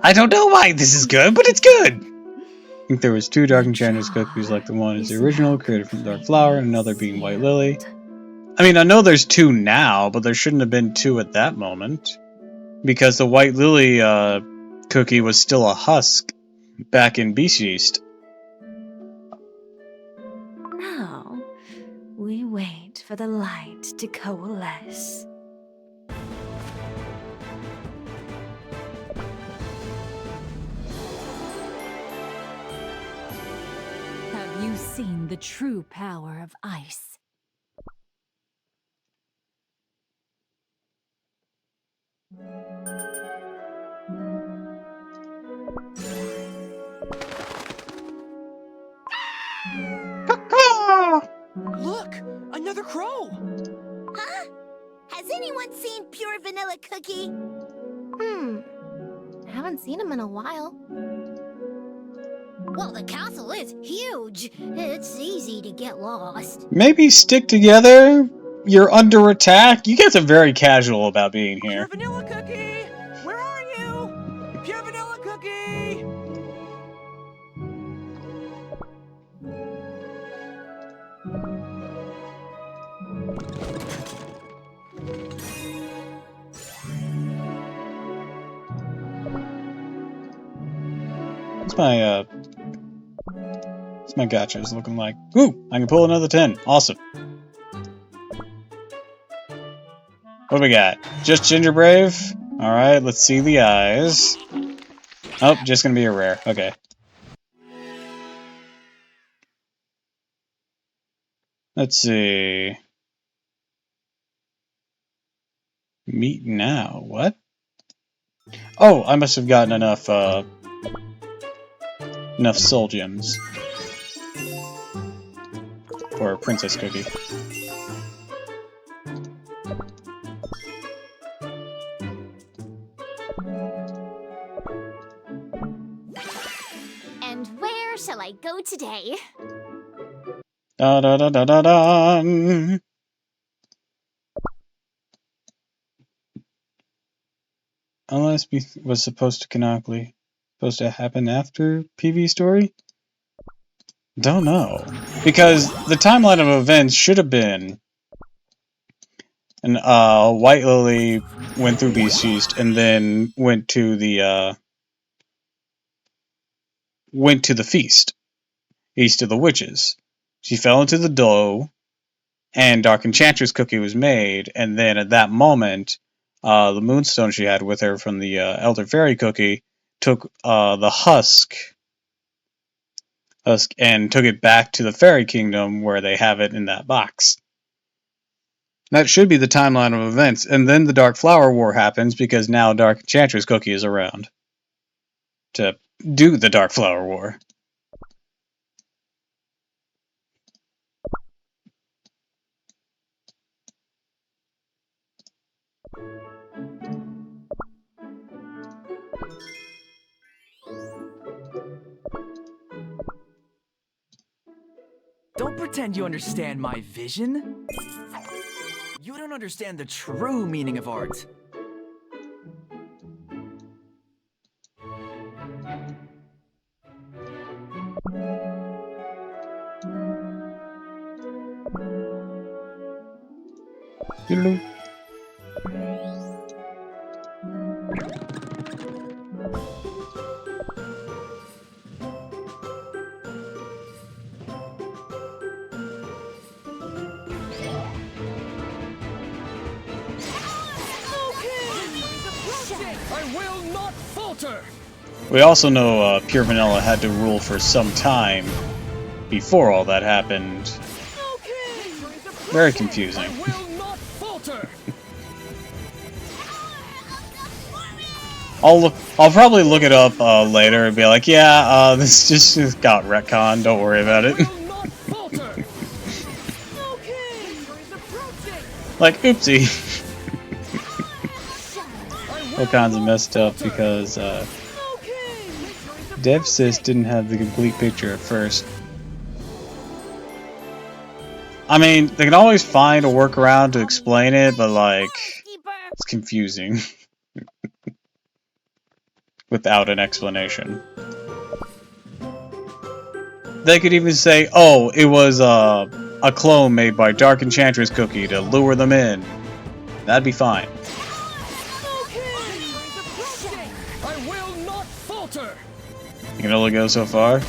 I don't know why this is good, but it's good! I think there was two Dark Enchantress cookies like the one is the original, created from Dark Flower, and another being White Lily. I mean, I know there's two now, but there shouldn't have been two at that moment. Because the White Lily, cookie was still a husk back in Beast Yeast. Now, we wait for the light to coalesce. Have you seen the true power of ice? Look! Another crow! Huh? Has anyone seen Pure Vanilla Cookie? I haven't seen him in a while. Well, the castle is huge. It's easy to get lost. Maybe stick together? You're under attack? You guys are very casual about being here. Pure Vanilla Cookie! Where are you? Pure Vanilla Cookie! What's my gotchas looking like? Ooh, I can pull another 10. Awesome. What do we got? Just Ginger Brave? Alright, let's see the eyes. Oh, just gonna be a rare. Okay. Let's see. Meet now. What? Oh, I must have gotten enough, Enough soul gems. For a princess cookie. And where shall I go today? Da da da da da da. Unless was supposed to happen after PV story? Don't know. Because the timeline of events should have been and White Lily went through Beast East and then went to the feast, East of the Witches. She fell into the dough, and Dark Enchantress cookie was made, and then at that moment, the Moonstone she had with her from the Elder Fairy cookie took the husk and took it back to the Fairy Kingdom where they have it in that box. That should be the timeline of events, and then the Dark Flower War happens because now Dark Enchantress cookie is around to do the Dark Flower War. Don't pretend you understand my vision. You don't understand the true meaning of art. I will not falter! We also know Pure Vanilla had to rule for some time before all that happened. Very confusing. I will not falter! I'll probably look it up later and be like, yeah, this just got retconned, don't worry about it. Like, oopsie. All kinds of messed up because DevSys didn't have the complete picture at first. I mean, they can always find a workaround to explain it, but like, it's confusing. Without an explanation. They could even say, oh, it was a clone made by Dark Enchantress Cookie to lure them in. That'd be fine. I will not falter! You can only go so far.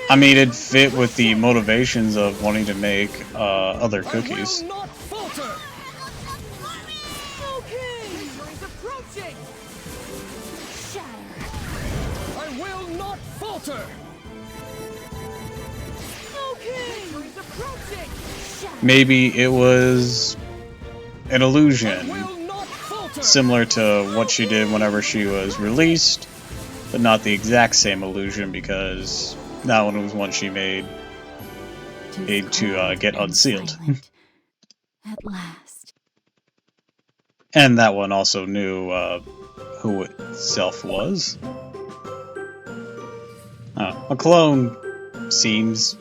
I mean, it'd fit with the motivations of wanting to make other cookies. Maybe it was an illusion, similar to what she did whenever she was released, but not the exact same illusion because that one was one she made to get unsealed. At last. And that one also knew who itself was. A clone seems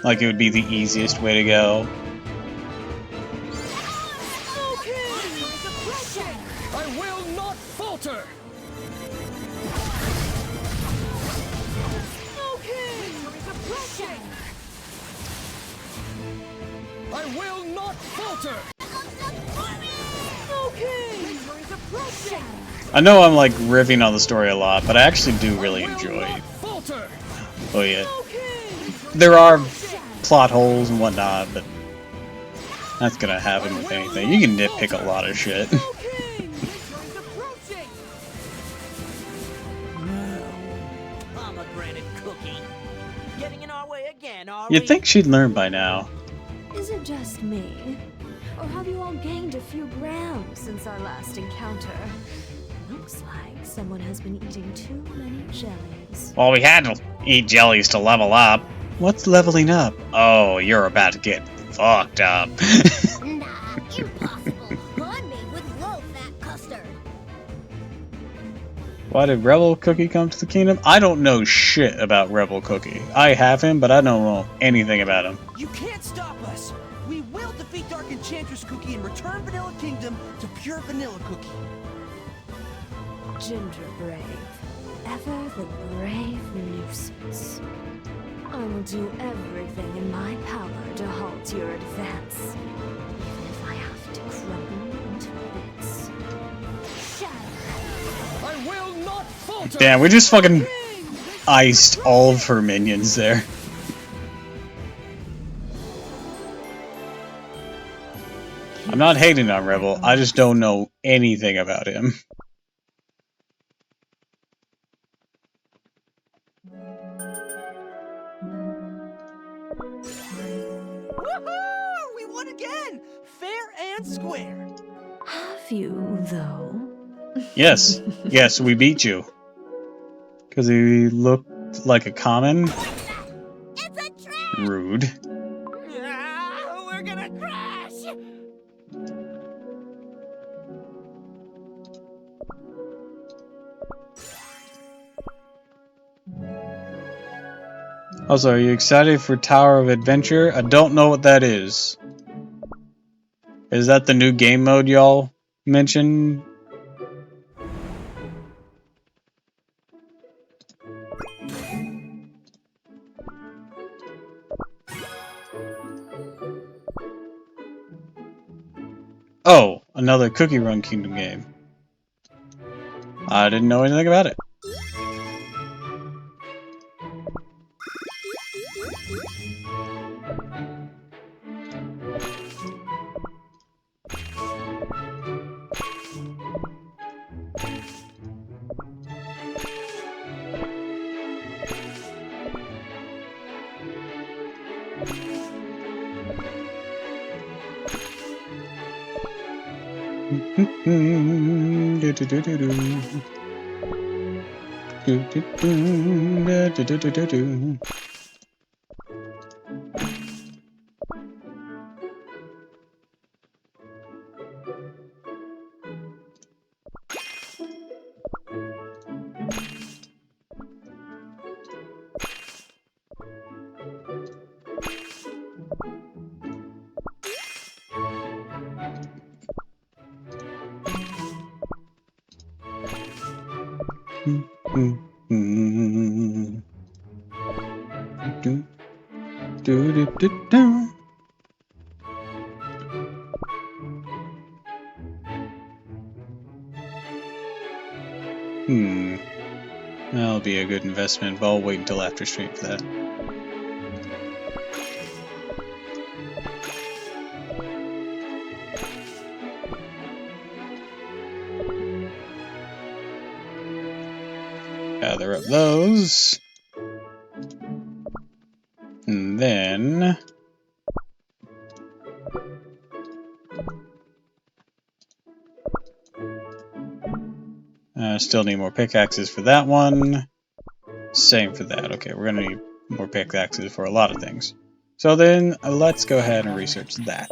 like it would be the easiest way to go. I will not falter! I will not falter! I know I'm like riffing on the story a lot, but I actually do really enjoy it. Oh yeah. There are plot holes and whatnot, but that's gonna happen with anything. You can nitpick a lot of shit. Pomegranate cookie. Getting in our way again, are You'd think she'd learn by now. Is it just me? Or have you all gained a few grams since our last encounter? Looks like someone has been eating too many jellies. Well, we had to eat jellies to level up. What's leveling up? Oh, you're about to get fucked up. Nah, impossible. I'm made with low-fat custard. Why did Rebel Cookie come to the kingdom? I don't know shit about Rebel Cookie. I have him, but I don't know anything about him. You can't stop us! We will defeat Dark Enchantress Cookie and return Vanilla Kingdom to pure Vanilla Cookie. Ginger Brave, ever the brave nuisance. I will do everything in my power to halt your advance, even if I have to crumble into bits. Shatter! I will not falter! Damn, we just fucking iced all of her minions there. I'm not hating on Rebel, I just don't know anything about him. Woohoo! We won again! Fair and square! Have you, though? Yes, yes, we beat you. Because he looked like a common? It's a trap! Rude. We're gonna crash! Also, are you excited for Tower of Adventure? I don't know what that is. Is that the new game mode y'all mentioned? Oh, another Cookie Run Kingdom game. I didn't know anything about it. That'll be a good investment, but I'll wait until after stream for that. Gather up those. And then... still need more pickaxes for that one. Same for that. Okay, we're gonna need more pickaxes for a lot of things. So then, let's go ahead and research that.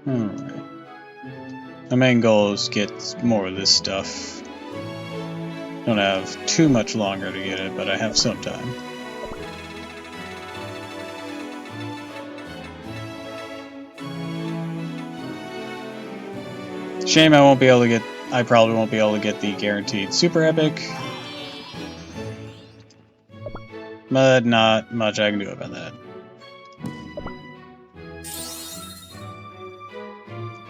Alright. The main goal is to get more of this stuff. Don't have too much longer to get it, but I have some time. Shame I won't be able to get... I probably won't be able to get the guaranteed super epic. But not much I can do about that.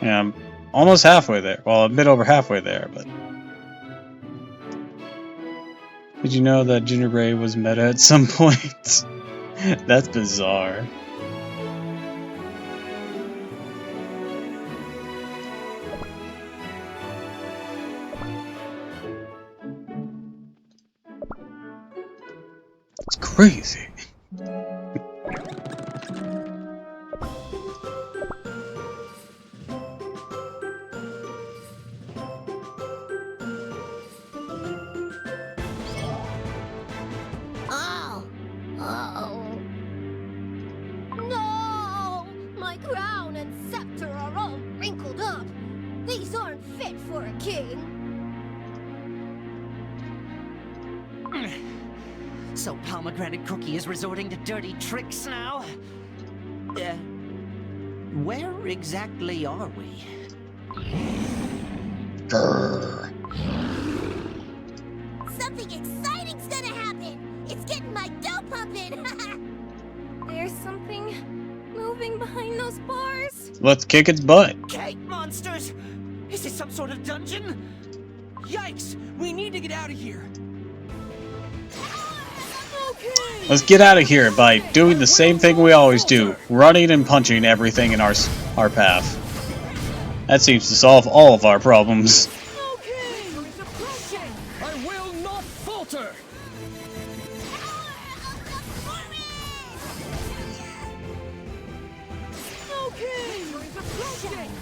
Yeah, I'm almost halfway there. Well, a bit over halfway there, but... Did you know that Ginger Brave was meta at some point? That's bizarre. crazy. Oh. Uh-oh. No! My crown and scepter are all wrinkled up. These aren't fit for a king. So Pomegranate Cookie is resorting to dirty tricks now? Where exactly are we? Grrr. Something exciting's gonna happen! It's getting my dough pumping! There's something moving behind those bars. Let's kick its butt. Cake monsters! Is this some sort of dungeon? Yikes! We need to get out of here. Let's get out of here by doing the same thing we always do, running and punching everything in our path. That seems to solve all of our problems. I will not falter!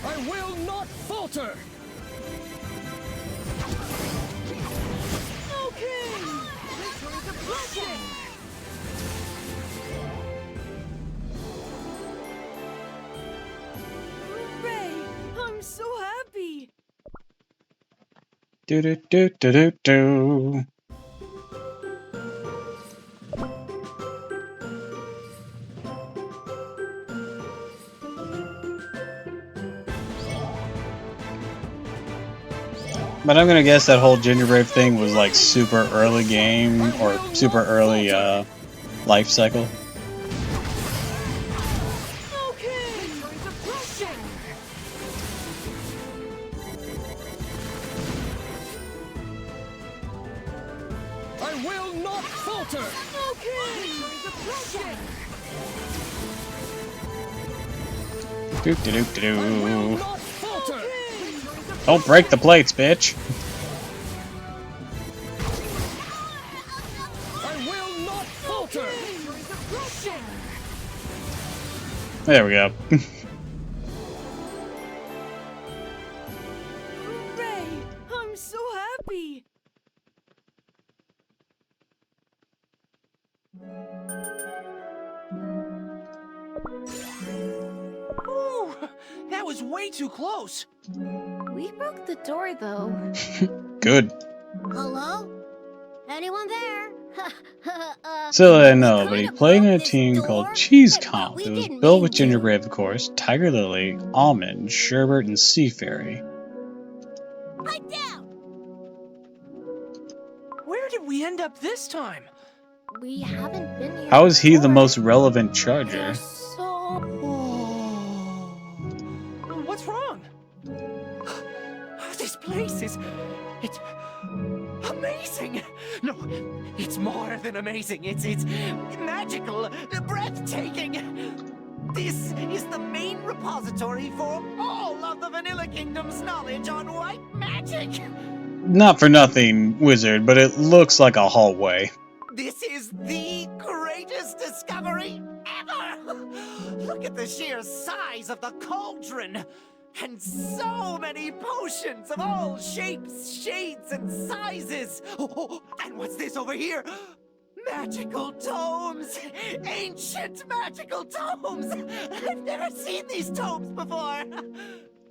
I will not falter! Hooray! I'm so happy! Do do do do do do. But I'm gonna guess that whole gingerbread thing was like super early game or super early life cycle. I will not falter! Do do do do I will do. not falter! Don't break the plates, bitch. I will not falter! There we go. Hooray! I'm so happy! Ooh, that was way too close. We broke the door, though. Good. Hello? Anyone there? So I know, but he played in a team called Cheese Comp. It was built with gingerbread, of course, Tiger Lily, Almond, Sherbet, and Sea Fairy. Pipe down! Where did we end up this time? We haven't been here. How is he the before. most relevant charger? What's wrong? This place is... it's... amazing! No, it's more than amazing. It's magical, breathtaking. This is the main repository for all of the Vanilla Kingdom's knowledge on white magic. Not for nothing, wizard, but it looks like a hallway. This is the greatest discovery ever! Look at the sheer size of the cauldron! And so many potions of all shapes, shades, and sizes! Oh, and what's this over here? Magical tomes! Ancient magical tomes! I've never seen these tomes before!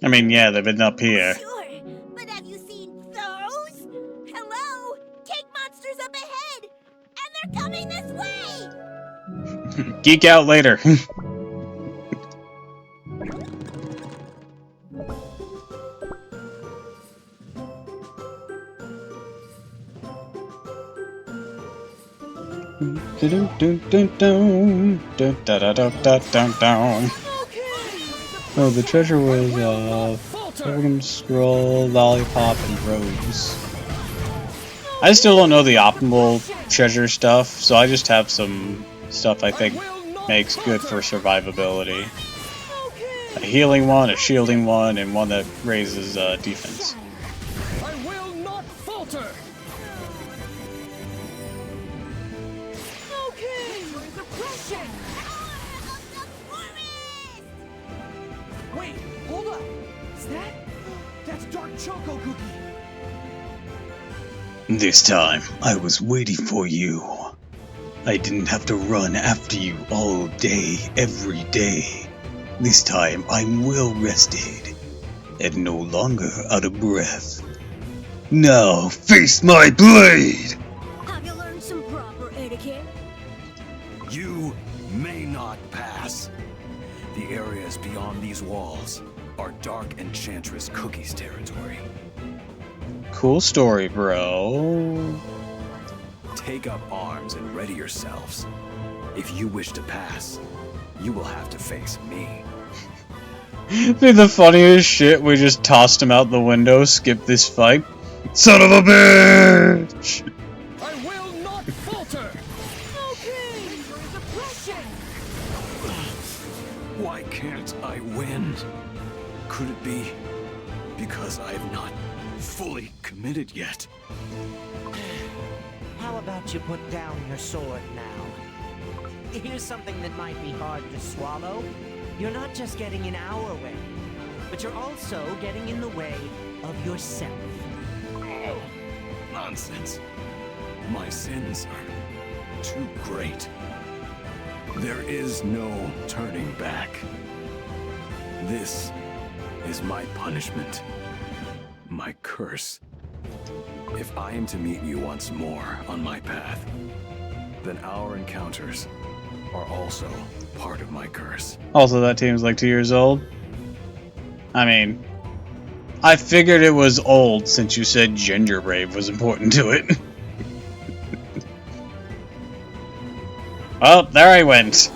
I mean, yeah, they've been up here. Sure, but have you seen those? Hello? Cake monsters up ahead! And they're coming this way! Geek out later. Oh, the treasure was Totem Scroll, Lollipop, and Rose. I still don't know the optimal treasure stuff, so I just have some stuff I think makes good for survivability. A healing one, a shielding one, and one that raises defense. I will not falter! oppression! Wait, hold up! That's Dark Choco Cookie! This time, I was waiting for you. I didn't have to run after you all day, every day. This time, I'm well rested, and no longer out of breath. Now, face my blade! Have you learned some proper etiquette? You may not pass. The areas beyond these walls are Dark Enchantress Cookie's territory. Cool story, bro. Take up arms and ready yourselves. If you wish to pass, you will have to face me. Be the funniest shit, we just tossed him out the window, skip this fight. Son of a bitch! I will not falter! Okay, there is oppression! Why can't I win? Could it be because I have not fully committed yet? How about you put down your sword now? Here's something that might be hard to swallow. You're not just getting in our way, but you're also getting in the way of yourself. Oh, nonsense. My sins are too great. There is no turning back. This is my punishment. My curse. If I am to meet you once more on my path, then our encounters are also part of my curse. Also, that team's like 2 years old. I mean, I figured it was old since you said Gingerbrave was important to it. Oh, there I went.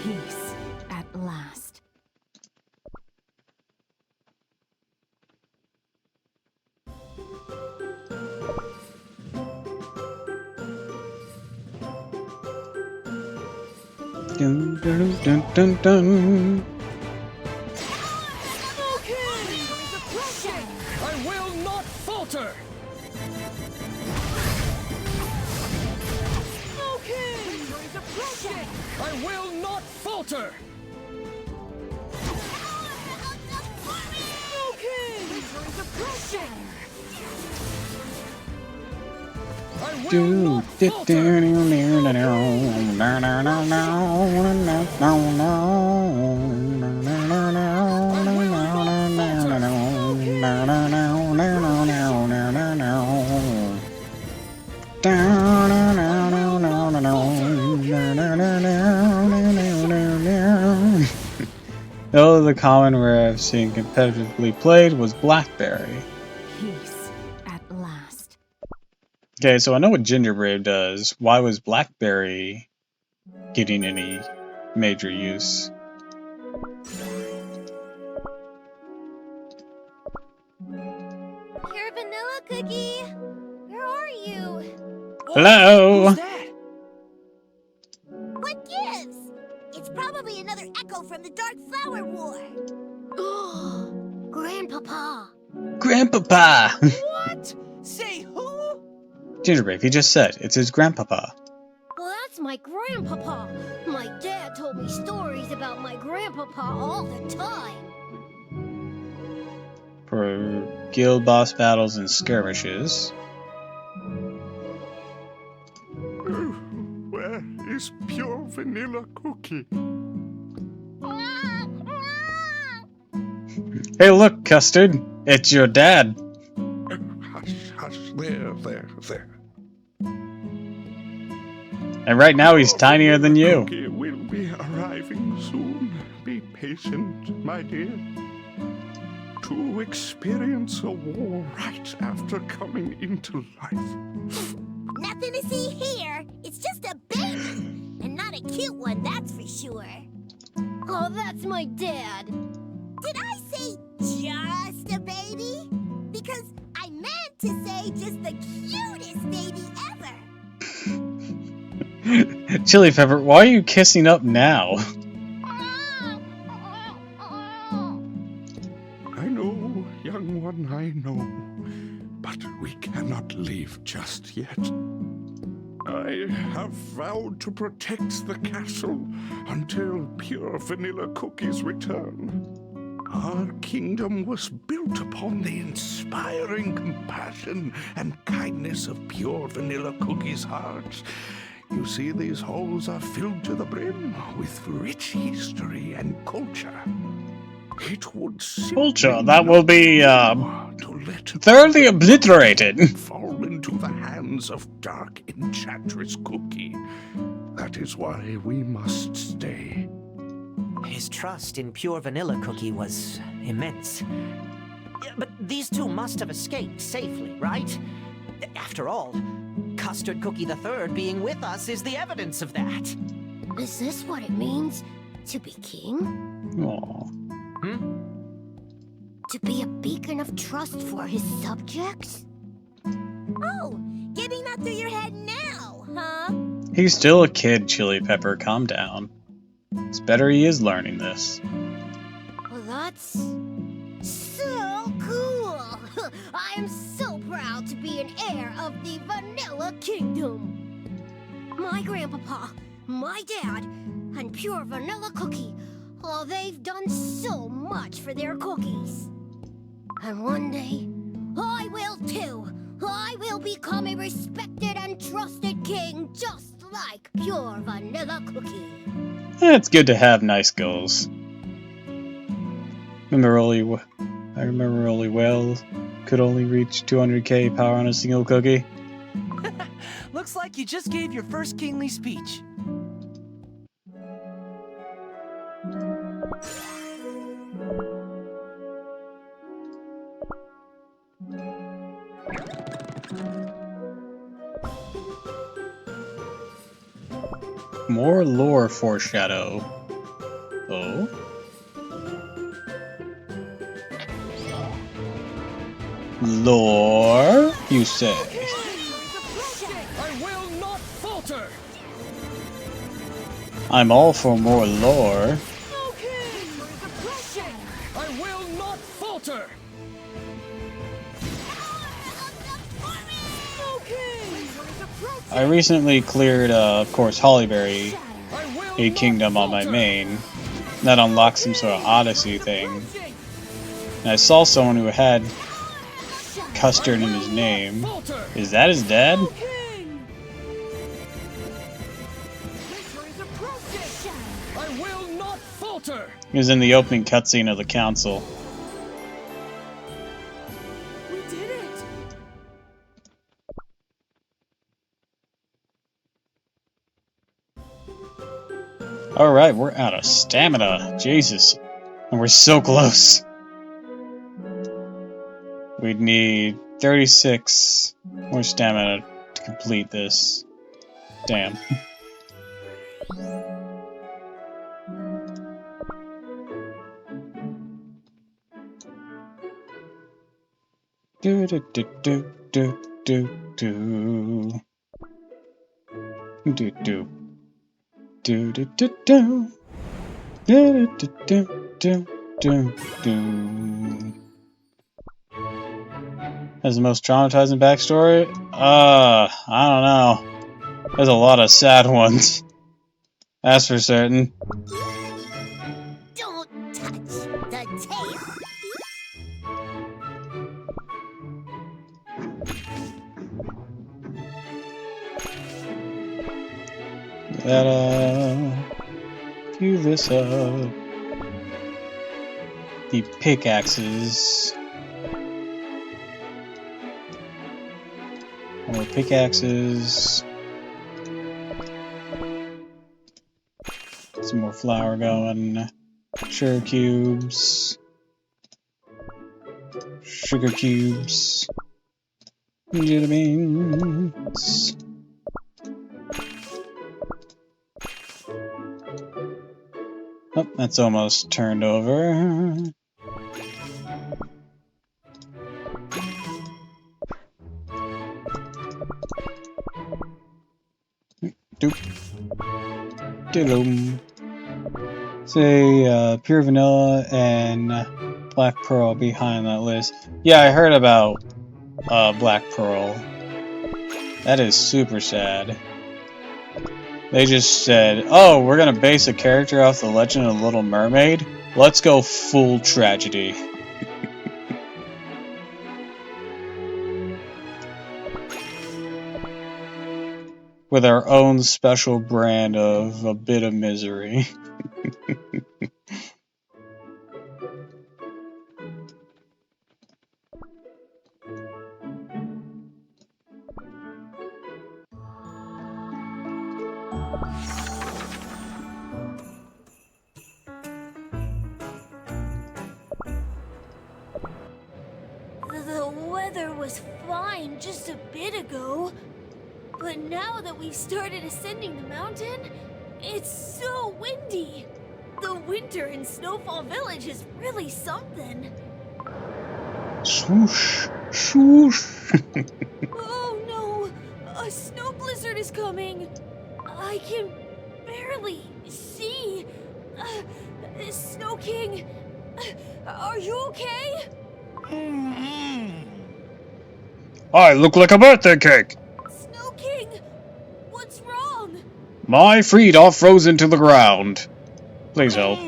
Peace at last. Dun, dun, dun, dun, dun. Okay, there is oppression! I will not falter! Okay, there is oppression! I will not falter! Okay, there is oppression! I will Do, not do, falter! do, do, do, do, do, no, no, no, no, no, no, the only common rare I've seen competitively played was Blackberry. Peace at last. Okay, so I know what Gingerbrave does. Why was Blackberry getting any major use? Here, Vanilla Cookie. Where are you? Hello? Who's that? What gives? It's probably another echo from the Dark Flower War. Grandpapa. Grandpapa! What? Say who? Gingerbrave, he just said. It's his grandpapa. Well, that's my grandpapa. My dad told me stories about my grandpapa all the time. For guild boss battles and skirmishes. Where is pure vanilla cookie? Hey look, Custard! It's your dad! Hush, hush, there. And right now he's tinier than you. Cookie will be arriving soon. Be patient, my dear. To experience a war right after coming into life. Nothing to see here. It's just a baby. And not a cute one, that's for sure. Oh, that's my dad. Did I say just a baby? Because I meant to say just the cutest baby ever. Chili Pepper, why are you kissing up now? I know, young one, I know. But we cannot leave just yet. I have vowed to protect the castle until pure vanilla cookies return. Our kingdom was built upon the inspiring compassion and kindness of pure vanilla cookies' hearts. You see, these halls are filled to the brim with rich history and culture. It would Culture that will be thoroughly obliterated. fall into the hands of Dark Enchantress Cookie. That is why we must stay. His trust in pure vanilla cookie was immense. But these two must have escaped safely, right? After all, Custard Cookie III being with us is the evidence of that. Is this what it means to be king? Aww. To be a beacon of trust for his subjects? Oh, getting that through your head now, huh? He's still a kid, Chili Pepper. Calm down. It's better he is learning this. Well, that's so cool! I am so proud to be an heir of the Vanilla Kingdom. My grandpapa, my dad, and Pure Vanilla Cookie, oh, they've done so much for their cookies. And one day, I will too. I will become a respected and trusted king just like Pure Vanilla Cookie. It's good to have nice goals. I remember really well. Could only reach 200k power on a single cookie. Looks like you just gave your first kingly speech. More lore foreshadow. Oh? Lore, you say? I will not falter. I'm all for more lore. I will not falter. I recently cleared, of course, Hollyberry, a kingdom on my main. That unlocked some sort of Odyssey thing. And I saw someone who had Custard in his name. Is that his dad? I will not falter. He was in the opening cutscene of the council. We did it! Alright, we're out of stamina. Jesus. And we're so close. We'd need 36 more stamina to complete this. Damn. Do do do do do do do do do do do do do do do do do do. Has the most traumatizing backstory? I don't know. There's a lot of sad ones. That's for certain. Don't touch the tail. Gotta do this up. The pickaxes. More pickaxes. Some more flour going. Sugar cubes. Sugar cubes. Jelly beans. Oh, that's almost turned over. Doop. Diddle. Say, Pure Vanilla and Black Pearl behind that list. Yeah, I heard about, Black Pearl. That is super sad. They just said, oh, we're gonna base a character off the Legend of the Little Mermaid? Let's go full tragedy. With our own special brand of a bit of misery. The weather was fine just a bit ago. But now that we've started ascending the mountain, it's so windy. The winter in Snowfall Village is really something. Swoosh, swoosh. Oh no! A snow blizzard is coming! I can barely see. Snow King, are you okay? I look like a birthday cake! Snow King, what's wrong? My feet are frozen to the ground. Please help.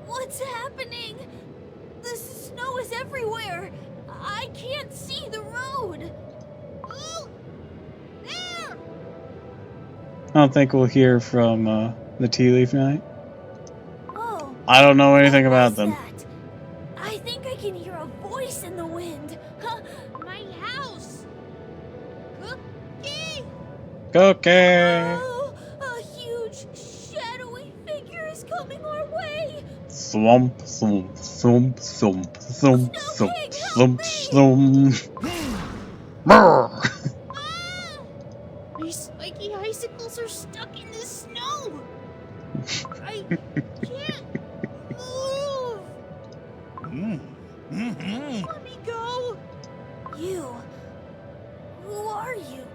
What's happening? The snow is everywhere. I can't see the road. Oh, there! I don't think we'll hear from the Tea Leaf Knight. Oh, I don't know anything what about was them. that? I think I can hear a voice in the wind. Huh, my house. Cookie! Cookie! Oh, a huge shadowy figure is coming our way. Thwomp, thump, thump, thump, thump, thump, thump, thump. Brr. These spiky icicles are stuck in the snow. I can't move. Let me go. You. Who are you?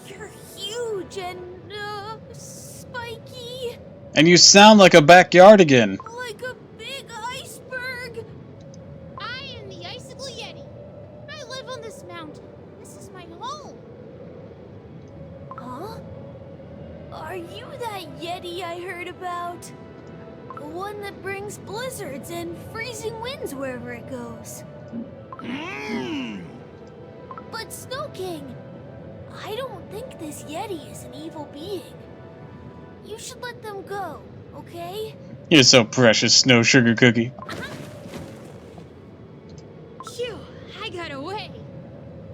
You're huge and spiky. And you sound like a backyardigan. Like a big iceberg. I am the Icicle Yeti. I live on this mountain. This is my home. Huh? Are you that Yeti I heard about? The one that brings blizzards and freezing winds wherever it goes. But Snow King, I don't think this Yeti is an evil being. You should let them go, okay? You're so precious, Snow Sugar Cookie. Phew, I got away.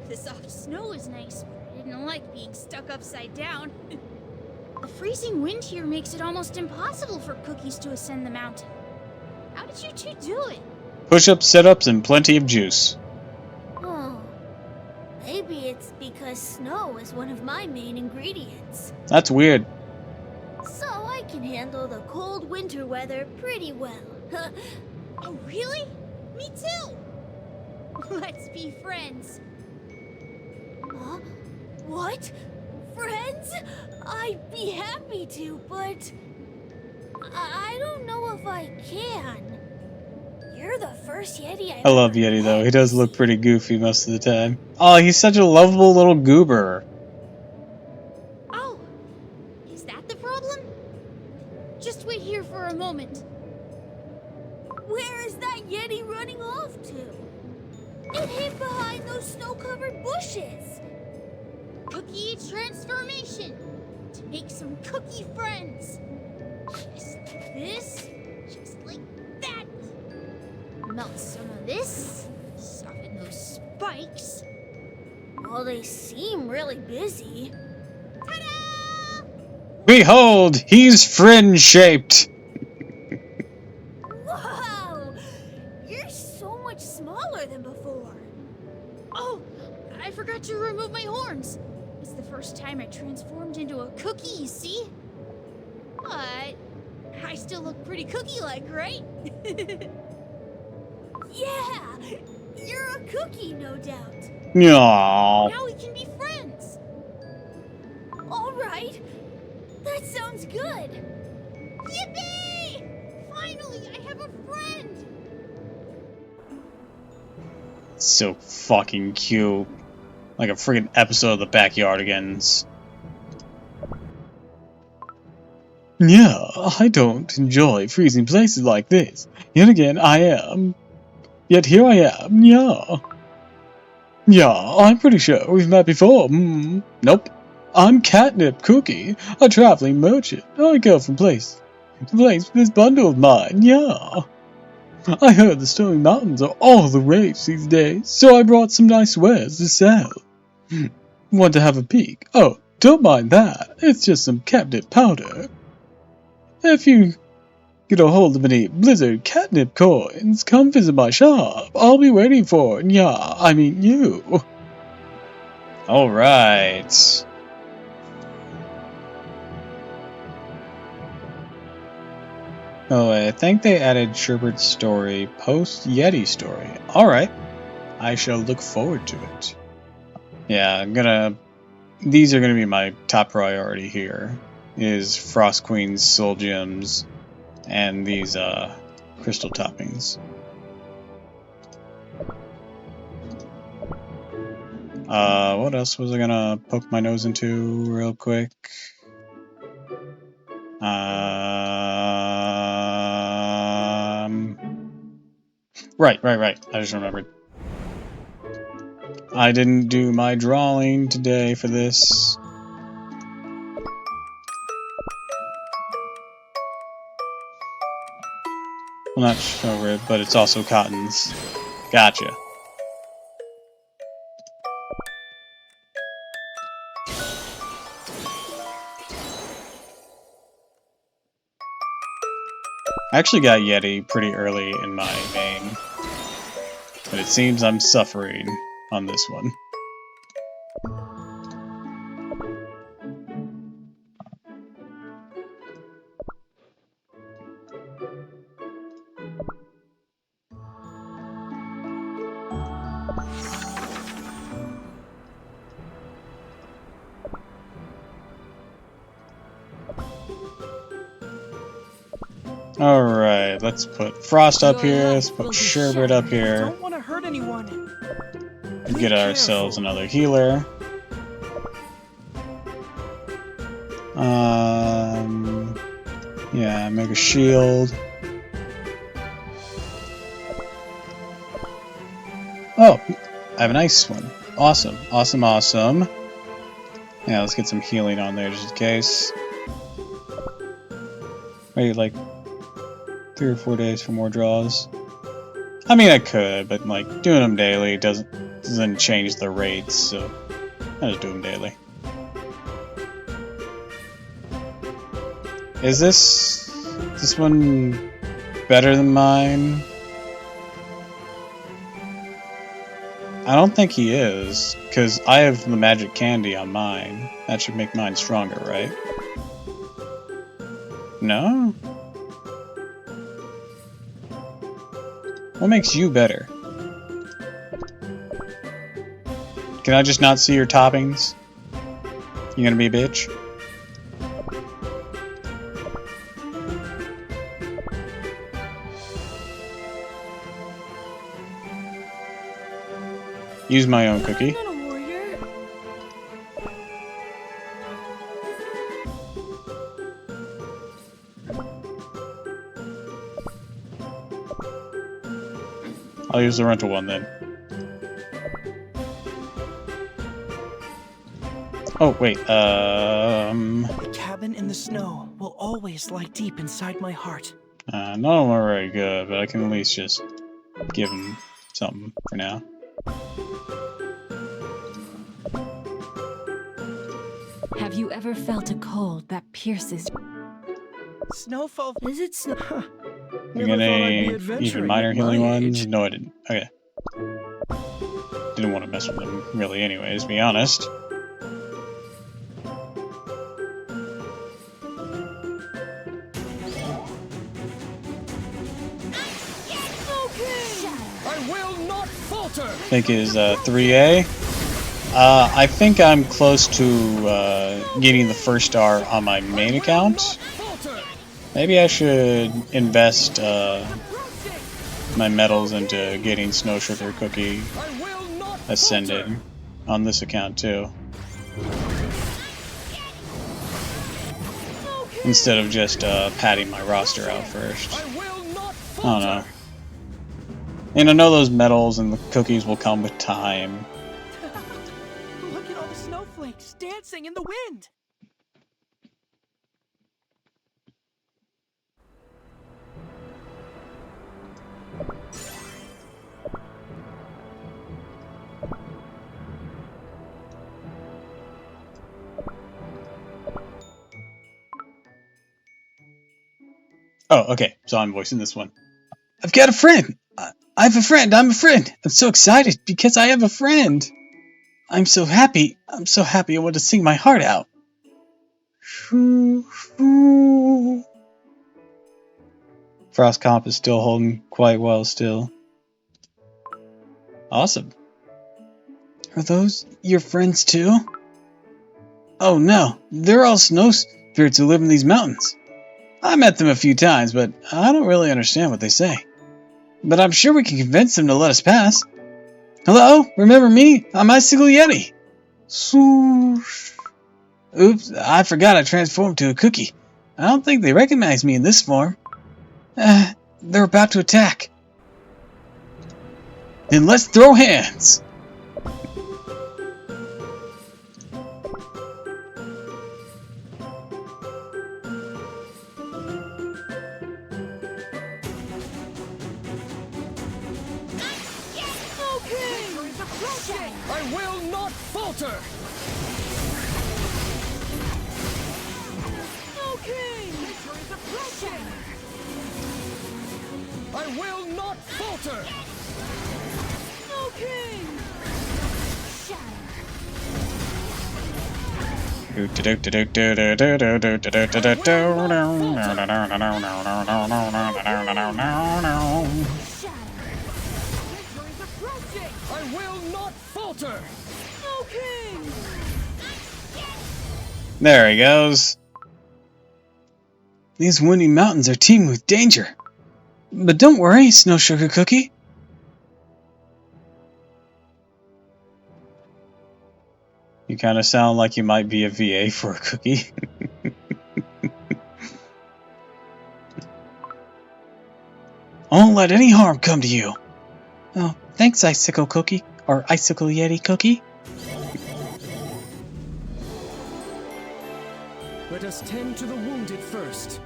The soft snow is nice, but I didn't like being stuck upside down. The freezing wind here makes it almost impossible for Cookies to ascend the mountain. How did you two do it? Push-ups, sit-ups, and plenty of juice. Oh, maybe it's because snow is one of my main ingredients. That's weird. So I can handle the cold winter weather pretty well. Oh, really? Me too. Let's be friends. Huh? What? Friends? I'd be happy to, but I don't know if I can. You're the first Yeti I love Yeti though. He does look pretty goofy most of the time. Oh, he's such a lovable little goober. Oh, is that the problem? Just wait here for a moment. Where is that Yeti running off to? It hid behind those snow-covered bushes. Cookie transformation to make some cookie friends. Just like this, just like that. Melt some of this, soften those spikes. Well, they seem really busy. Ta-da! Behold, he's friend-shaped. Wow! You're so much smaller than before. Oh, I forgot to remove my horns. It's the first time I transformed into a cookie, you see? But I still look pretty cookie-like, right? Yeah! You're a cookie, no doubt. Aww. Now we can be friends. All right. That sounds good. Yippee! Finally, I have a friend. So fucking cute. Like a friggin' episode of the Backyardigans. Yeah, I don't enjoy freezing places like this. Yet again, I am. Yet here I am, yeah. Yeah, I'm pretty sure we've met before. Nope. I'm Catnip Cookie, a traveling merchant. I go from place to place with this bundle of mine, yeah. I heard the Stony Mountains are all the rage these days, so I brought some nice wares to sell. Want to have a peek? Oh, don't mind that. It's just some catnip powder. If you get a hold of any Blizzard catnip coins, come visit my shop. I'll be waiting for you. Alright. Oh, I think they added Sherbert's story post Yeti story. Alright. I shall look forward to it. Yeah, these are gonna be my top priority here. Is Frost Queen's soul gems and these crystal toppings. What else was I gonna poke my nose into real quick? Right. I just remembered. I didn't do my drawing today for this. Well, not Sherwood, but it's also Cotton's. Gotcha. I actually got Yeti pretty early in my main, but it seems I'm suffering on this one. Alright, let's put Frost up here, let's put Sherbert up here. Don't want to hurt anyone. Get ourselves another healer. Yeah, make a shield. Oh, I have an ice one. Awesome. Yeah, let's get some healing on there just in case. Wait, like 3 or 4 days for more draws. I mean, I could, but like doing them daily doesn't change the rates, so I just do them daily. Is this one better than mine? I don't think he is, because I have the magic candy on mine. That should make mine stronger, right? No? What makes you better? Can I just not see your toppings? You gonna be a bitch? Use my own cookie. I'll use the rental one then. Oh, wait, The cabin in the snow will always lie deep inside my heart. none of them are very good, but I can at least just give him something for now. Have you ever felt a cold that pierces? Snowfall. Is it snow? You get any even minor healing ones? No, I didn't. Okay. Didn't want to mess with them, really, anyways, to be honest. I will not falter. I think is 3A. I think I'm close to getting the first star on my main account. Maybe I should invest my medals into getting Snow Sugar Cookie ascended on this account too. instead of just padding my roster out first. I don't know. And I know those medals and the cookies will come with time. Look at all the snowflakes dancing in the wind. Oh, okay. So I'm voicing this one. I've got a friend! I have a friend! I'm a friend! I'm so excited because I have a friend! I'm so happy! I'm so happy I want to sing my heart out! Frost Comp is still holding quite well still. Awesome. Are those your friends too? Oh no, they're all snow spirits who live in these mountains. I met them a few times, but I don't really understand what they say. But I'm sure we can convince them to let us pass. Hello? Remember me? I'm Icicle Yeti. Swoosh. Oops, I forgot I transformed to a cookie. I don't think they recognize me in this form. They're about to attack. Then let's throw hands! I will not falter! Okay! I will not falter! Okay! I will not falter! Okay! There he goes. These windy mountains are teeming with danger. But don't worry, Snow Sugar Cookie. You kind of sound like you might be a VA for a cookie. I won't let any harm come to you. Oh, thanks, Icicle Cookie. Or Icicle Yeti Cookie. Let us tend to the wounded first.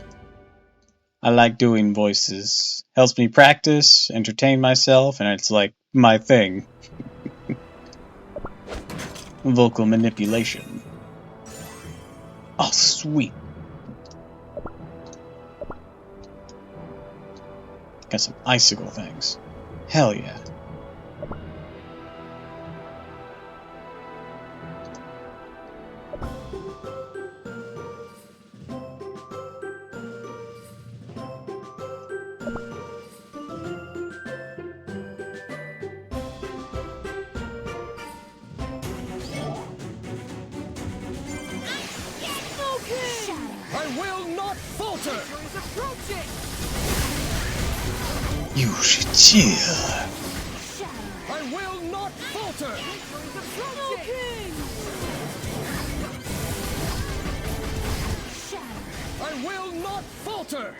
I like doing voices. Helps me practice, entertain myself, and it's like my thing. Vocal manipulation. Oh, sweet. Got some icicle things. Hell yeah. I will not falter! You should chill. I will not falter! I will not falter!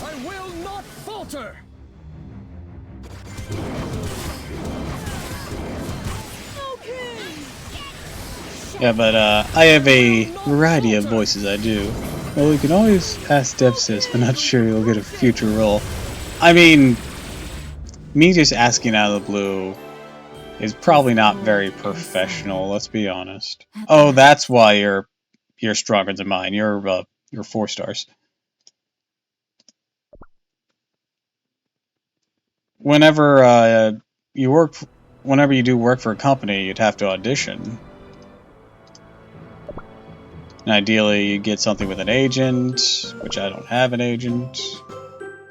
I will not falter! Yeah, but I have a variety of voices I do. Well, you can always ask Devsis, but not sure you'll get a future role. I mean, me just asking out of the blue is probably not very professional, let's be honest. Oh, that's why you're stronger than mine. You're 4 stars. Whenever whenever you do work for a company, you'd have to audition. And ideally, you get something with an agent, which I don't have an agent,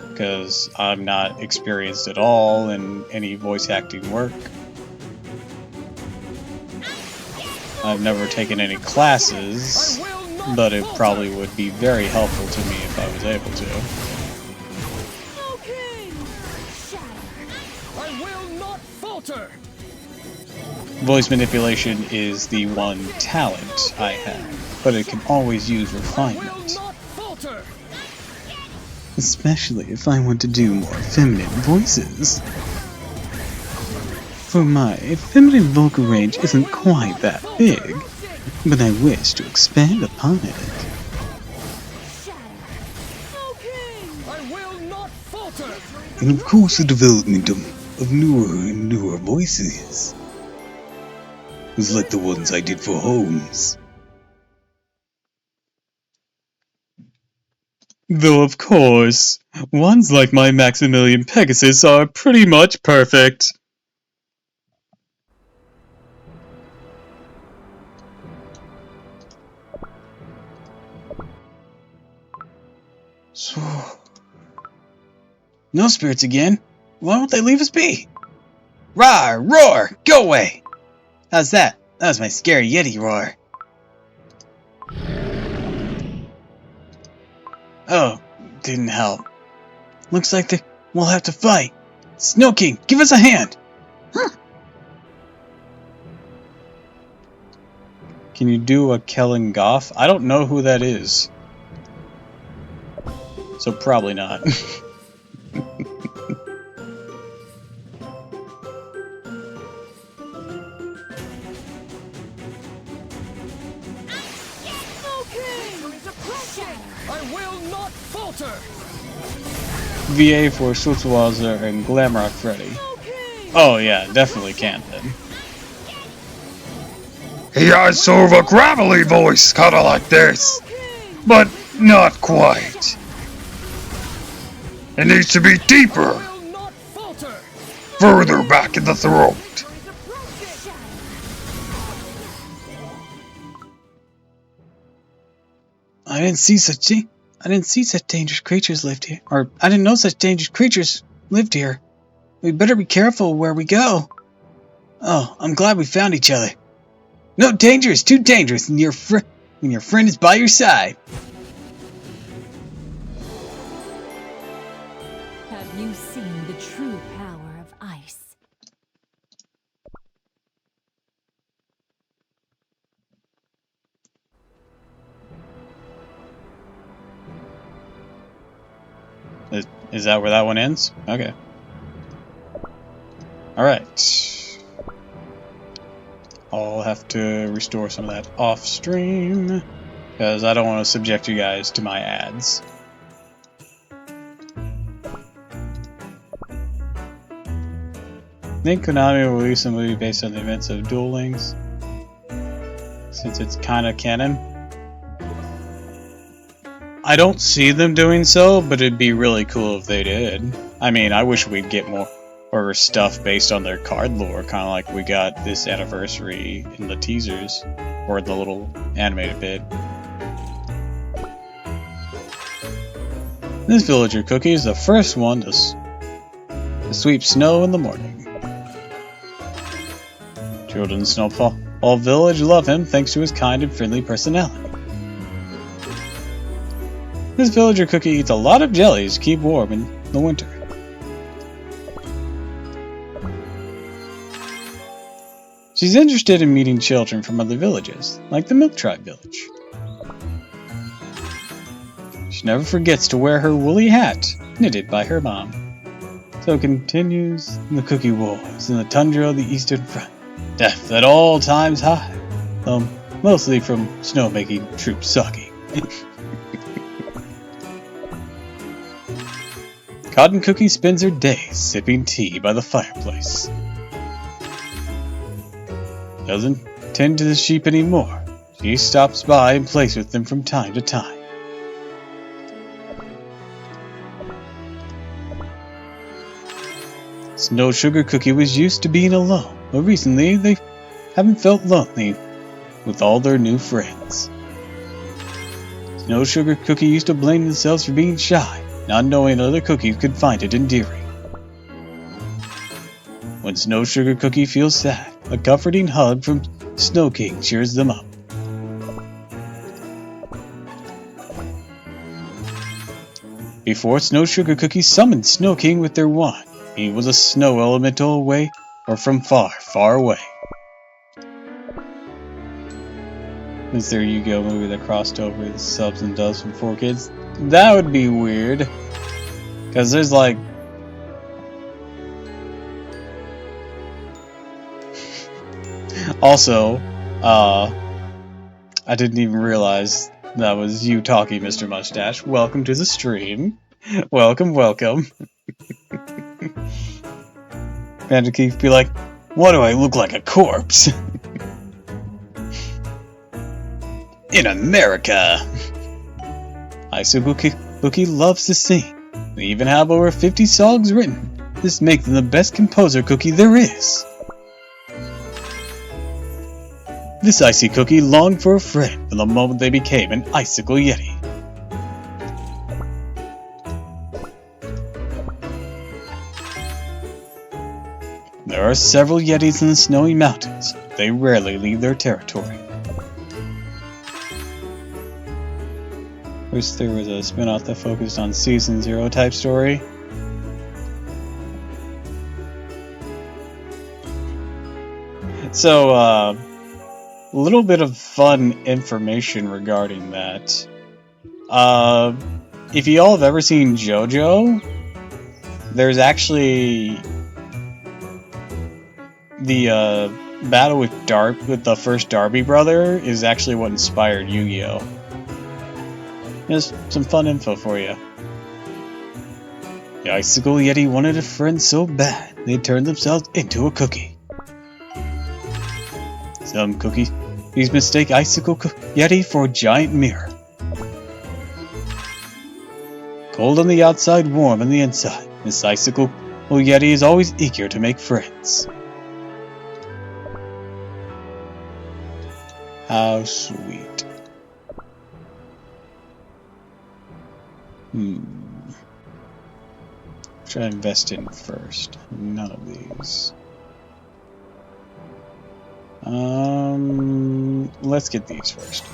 because I'm not experienced at all in any voice acting work. I've never taken any classes, but it probably would be very helpful to me if I was able to. I will not falter! Voice manipulation is the one talent I have, but it can always use refinement. Especially if I want to do more feminine voices. For my feminine vocal range isn't quite that big, but I wish to expand upon it. And of course the development of newer and newer voices was like the ones I did for Holmes. Though of course, ones like my Maximilian Pegasus are pretty much perfect. So... No spirits again? Why won't they leave us be? Rawr! Roar! Go away! How's that? That was my scary Yeti roar. Oh, didn't help. Looks like we'll have to fight. Snow King, give us a hand! Can you do a Kellen Goff? I don't know who that is. So probably not. VA for Schultzwasser and Glamrock Freddy. Oh yeah, definitely can then. He has sort of a gravelly voice, kinda like this. But not quite. It needs to be deeper. Further back in the throat. I didn't see such dangerous creatures lived here. Or, I didn't know such dangerous creatures lived here. We better be careful where we go. Oh, I'm glad we found each other. No danger is too dangerous when your friend is by your side. Have you seen the true power of ice? Is that where that one ends? Okay. Alright. I'll have to restore some of that off stream, because I don't want to subject you guys to my ads. I think Konami will release a movie based on the events of Duel Links, since it's kind of canon. I don't see them doing so, but it'd be really cool if they did. I mean, I wish we'd get more stuff based on their card lore, kind of like we got this anniversary in the teasers, or the little animated bit. This villager cookie is the first one to sweep snow in the morning. Children in Snowfall Village love him thanks to his kind and friendly personality. This villager cookie eats a lot of jellies to keep warm in the winter. She's interested in meeting children from other villages, like the Milk Tribe village. She never forgets to wear her woolly hat, knitted by her mom. So continues the cookie wars in the tundra of the Eastern Front. Death at all times high, mostly from snowmaking troop sucking. Cotton Cookie spends her days sipping tea by the fireplace. Doesn't tend to the sheep anymore. She stops by and plays with them from time to time. Snow Sugar Cookie was used to being alone, but recently they haven't felt lonely with all their new friends. Snow Sugar Cookie used to blame themselves for being shy, not knowing other cookies could find it endearing. When Snow Sugar Cookie feels sad, a comforting hug from Snow King cheers them up. Before Snow Sugar Cookie summoned Snow King with their wand, he was a snow elemental away or from far, far away. Is there a Yu-Gi-Oh movie that crossed over the subs and dubs from 4Kids? That would be weird. Because there's like... Also, I didn't even realize that was you talking, Mr. Mustache. Welcome to the stream. Welcome, welcome. Panda Keith be like, why do I look like a corpse? In America! Icicle Cookie loves to sing. They even have over 50 songs written. This makes them the best composer cookie there is. This icy cookie longed for a friend from the moment they became an icicle yeti. There are several yetis in the snowy mountains. They rarely leave their territory. Wish there was a spin-off that focused on Season 0 type story. So, a little bit of fun information regarding that. If you all have ever seen JoJo, there's actually the battle with the first Darby brother is actually what inspired Yu-Gi-Oh! Just some fun info for you. The Icicle Yeti wanted a friend so bad, they turned themselves into a cookie. Some cookies mistake Icicle Yeti for a giant mirror. Cold on the outside, warm on the inside, this Icicle Yeti is always eager to make friends. How sweet. Should I invest in first? None of these. Let's get these first.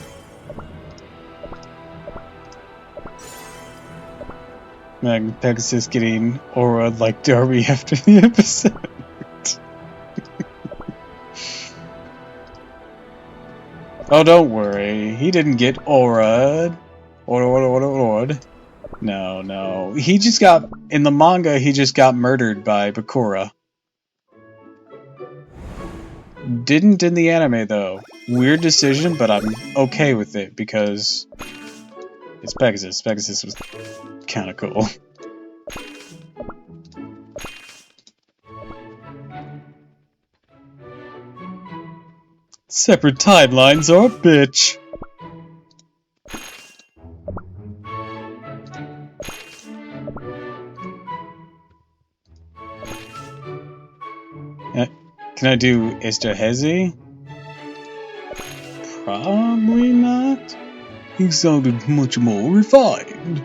Pegasus getting aura like Darby after the episode. Oh, don't worry. He didn't get aura. No. He just got... In the manga, he just got murdered by Bakura. Didn't in the anime, though. Weird decision, but I'm okay with it, because... It's Pegasus. Pegasus was kinda cool. Separate timelines are a bitch. Can I do Esterhazy? Probably not. He sounded much more refined.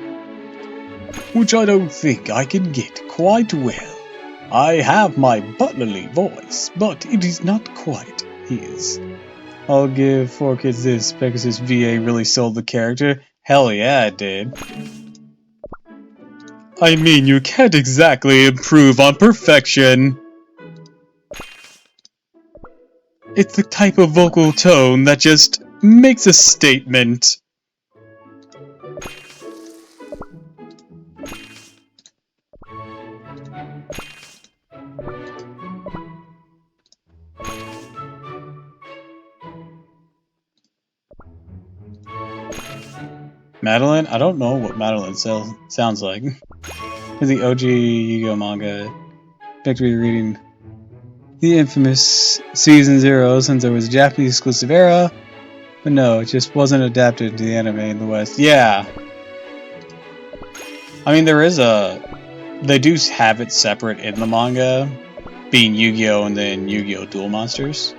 Which I don't think I can get quite well. I have my butlerly voice, but it is not quite his. I'll give 4Kids this. Pegasus VA really sold the character. Hell yeah, it did. I mean, you can't exactly improve on perfection. It's the type of vocal tone that just makes a statement. Madeline? I don't know what Madeline sounds like. For the OG Yu-Gi-Oh manga, Victory reading the infamous Season 0 since there was a Japanese exclusive era, but no, it just wasn't adapted to the anime in the West. Yeah. I mean, they do have it separate in the manga, being Yu-Gi-Oh! And then Yu-Gi-Oh! Duel Monsters.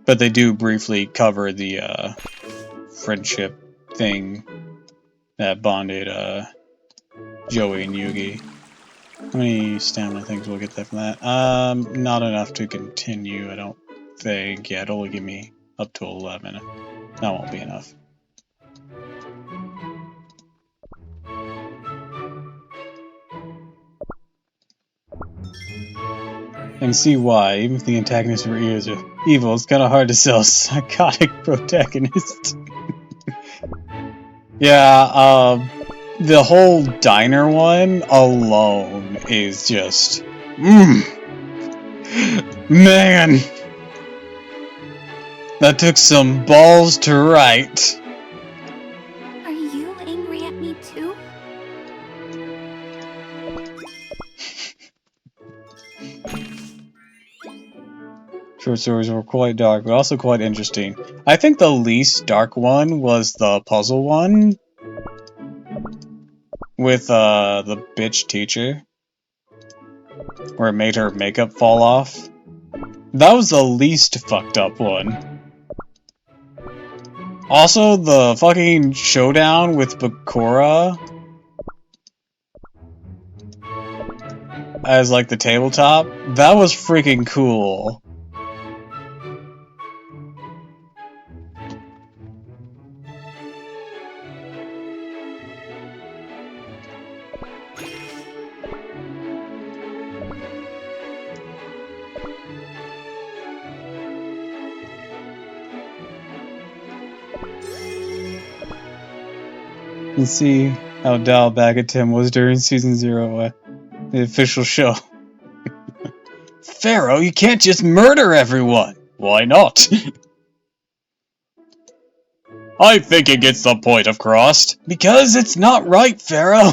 But they do briefly cover the friendship thing that bonded Joey and Yugi. How many stamina things will get that from that? Not enough to continue, I don't think. Yeah, it'll only give me up to 11. That won't be enough. can see why, even if the antagonists were evil, it's kind of hard to sell a psychotic protagonist. Yeah, the whole diner one alone is just... Man! That took some balls to write. Are you angry at me too? Short stories were quite dark, but also quite interesting. I think the least dark one was the puzzle one with the bitch teacher, where it made her makeup fall off. That was the least fucked up one. Also, the fucking showdown with Bakura as like the tabletop, that was freaking cool. And see how dialed back at Tim was during Season 0, the official show. Pharaoh, you can't just murder everyone! Why not? I think it gets the point across. Because it's not right, Pharaoh!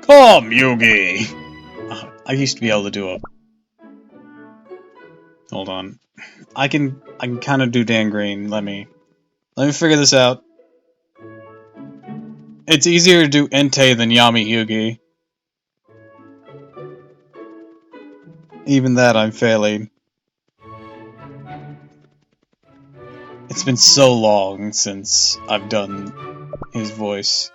Come, Yugi! I used to be able to do a... Hold on. I can kind of do Dan Green. Let me figure this out. It's easier to do Entei than Yami Yugi. Even that I'm failing. It's been so long since I've done his voice.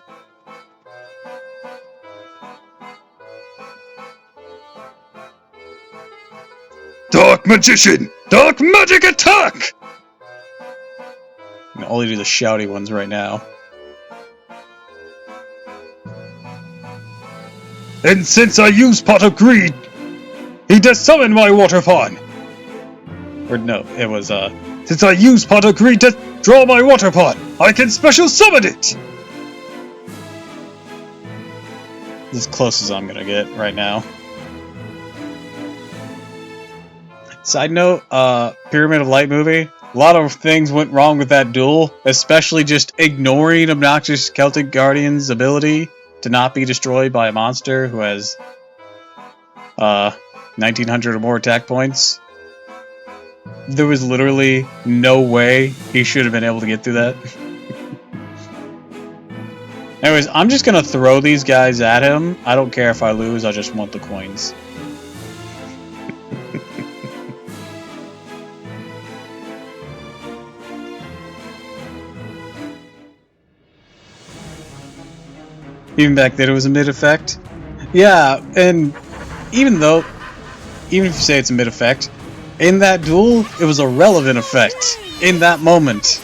Dark Magician! Dark Magic Attack! I can only do the shouty ones right now. And since I use Pot of Greed, he does summon my water pawn! Or no, it was, Since I use Pot of Greed to draw my water pawn, I can special summon it! as close as I'm gonna get right now. Side note, Pyramid of Light movie. A lot of things went wrong with that duel, especially just ignoring obnoxious Celtic Guardian's ability to not be destroyed by a monster who has 1900 or more attack points. There was literally no way he should have been able to get through that. Anyways, I'm just gonna throw these guys at him. I don't care if I lose, I just want the coins. Even back then it was a mid-effect. Yeah, and even if you say it's a mid-effect, in that duel, it was a relevant effect. In that moment.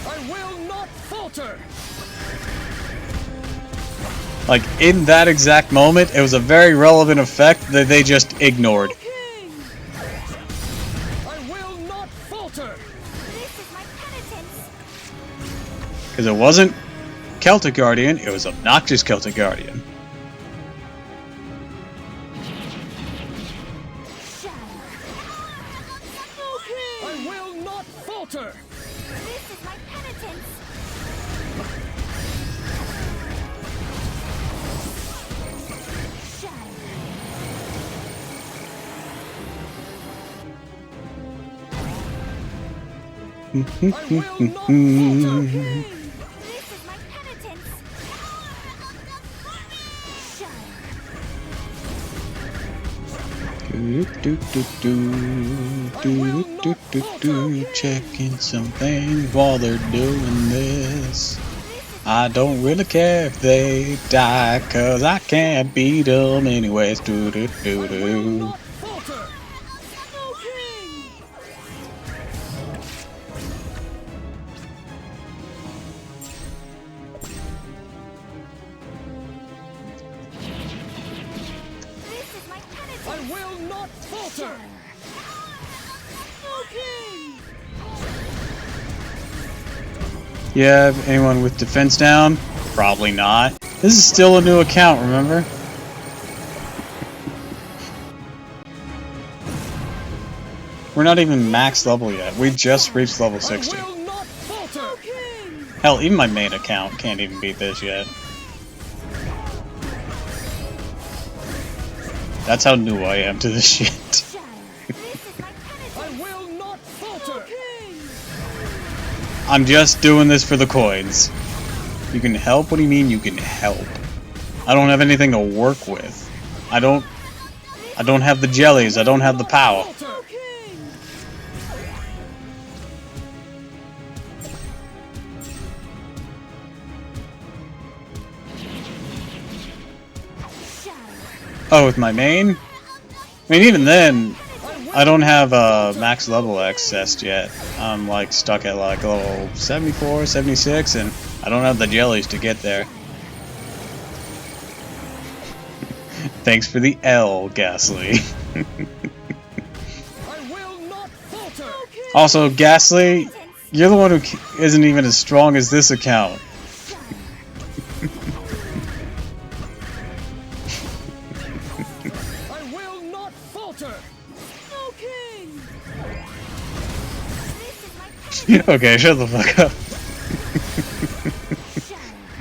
I will not falter. Like, in that exact moment, it was a very relevant effect that they just ignored. I will not falter. This is my penitence. Because it wasn't Celtic Guardian, it was obnoxious Celtic Guardian. I will not falter. This is my penitence. Checking something while they're doing this. I don't really care if they die, cause I can't beat them anyways. Do do do do. falter! Yeah, anyone with defense down? Probably not. This is still a new account, remember? We're not even max level yet. We just reached level 60. Hell, even my main account can't even beat this yet. That's how new I am to this shit. I'm just doing this for the coins. You can help? What do you mean you can help? I don't have anything to work with. I don't have the jellies. I don't have the power. Oh, with my main? I mean, even then, I don't have max level access yet. I'm like stuck at like level 74, 76, and I don't have the jellies to get there. Thanks for the L, Ghastly. Also, Ghastly, you're the one who isn't even as strong as this account. Okay, shut the fuck up.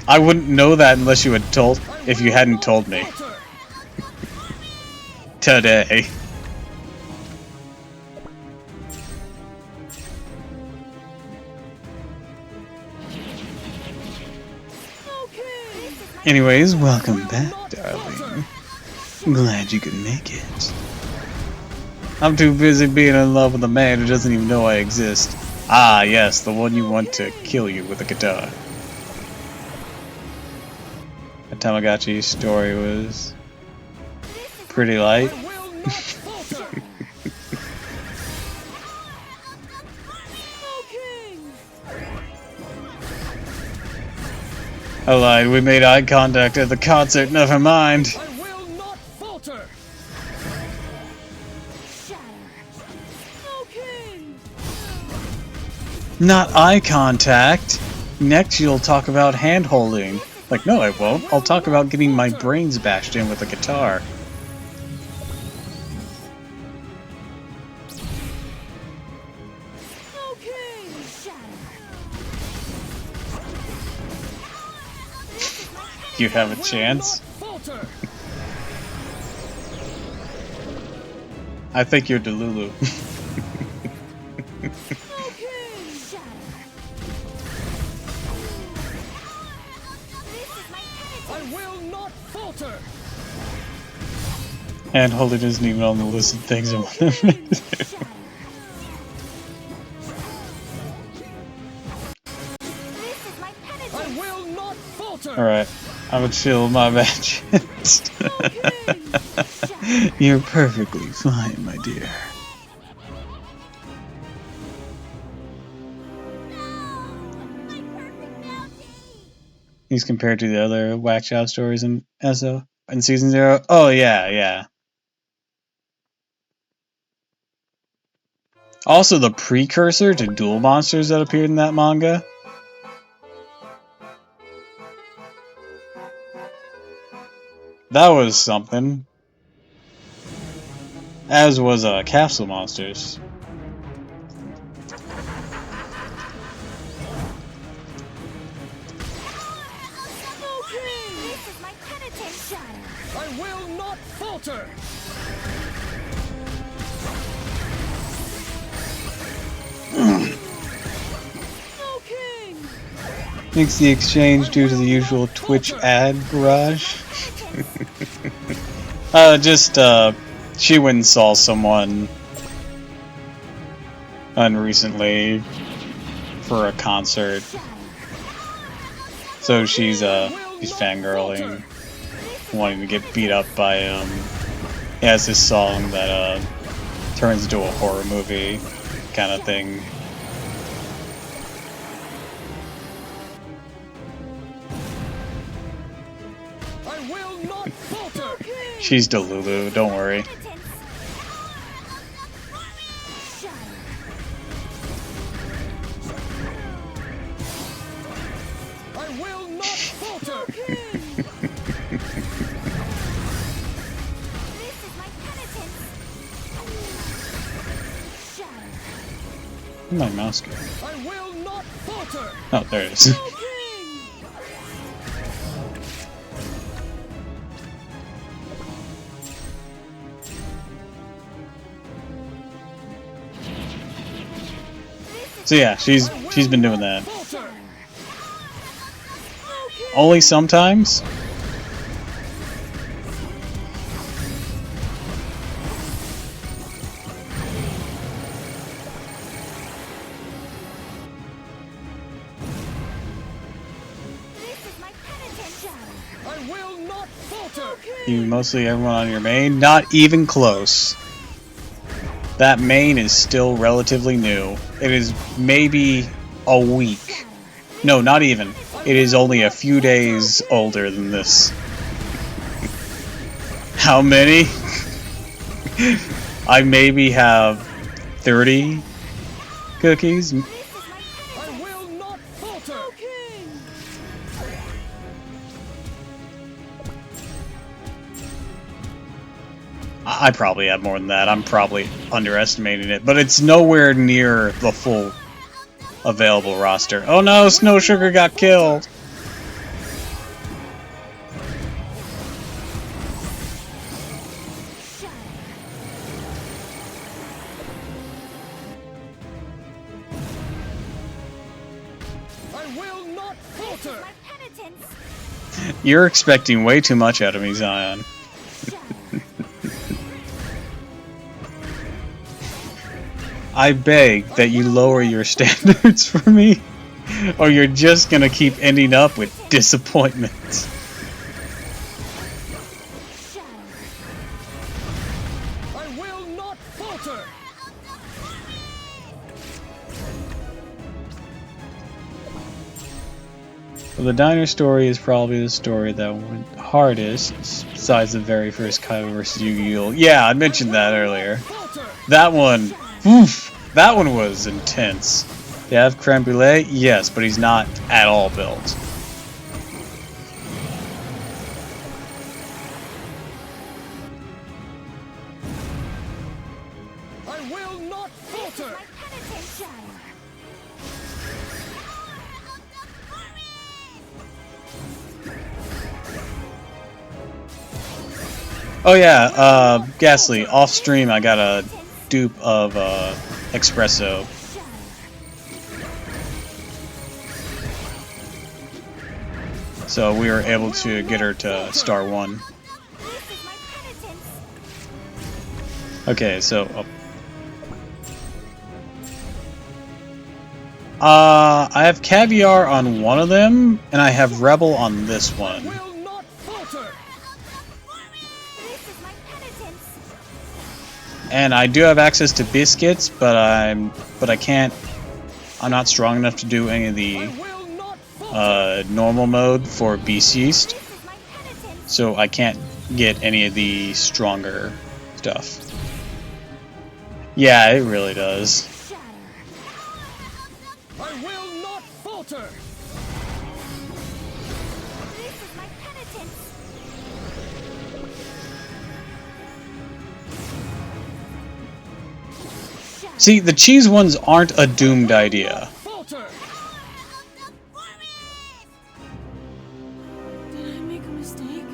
I wouldn't know that unless you had told, if you hadn't told me. Today. Anyways, welcome back, darling. Glad you could make it. I'm too busy being in love with a man who doesn't even know I exist. Ah, yes, the one you want to kill you with a guitar. That Tamagotchi story was pretty light. I lied, we made eye contact at the concert, never mind. Not eye contact. Next you'll talk about hand-holding. Like, no I won't. I'll talk about getting my brains bashed in with a guitar. You have a chance? I think you're Delulu. And holding isn't even on the list of things I want to do. Alright, I'm gonna chill my bad chest. You're perfectly fine, my dear. He's compared to the other Wax Out stories in ESO in Season 0. Oh, yeah, yeah. Also, the precursor to duel monsters that appeared in that manga. That was something. As was Capsule Monsters. I will not falter! Makes the exchange due to the usual Twitch ad barrage. She went and saw someone recently for a concert. So she's fangirling, wanting to get beat up by him. He has this song that turns into a horror movie kind of thing. She's Delulu, don't worry. Where'd my mouse go? I will not falter. Oh, there it is. So yeah, she's been doing that. Only sometimes. You mostly everyone on your main? Not even close. That main is still relatively new. It is maybe a week. No, not even. It is only a few days older than this. How many? I maybe have 30 cookies. I probably have more than that. I'm probably underestimating it, but it's nowhere near the full available roster. Oh no, Snow Sugar got killed! I will not falter. You're expecting way too much out of me, Zion. I beg that you lower your standards for me, or you're just gonna keep ending up with disappointments. I will not falter. Well, the diner story is probably the story that went hardest, besides the very first Kaiba vs. Yu-Gi-Oh! Yeah, I mentioned that earlier. That one, oof, that one was intense. They have creme brulee? Yes, but he's not at all built. I will not falter. Oh yeah, Ghastly, off stream I got a dupe of Espresso. So we were able to get her to star 1. Okay, so I have Caviar on one of them, and I have Rebel on this one. And I do have access to biscuits, but I'm not strong enough to do any of the normal mode for Beast Yeast, so I can't get any of the stronger stuff. Yeah, it really does. I will not falter. See, the cheese ones aren't a doomed idea. Did I make a mistake?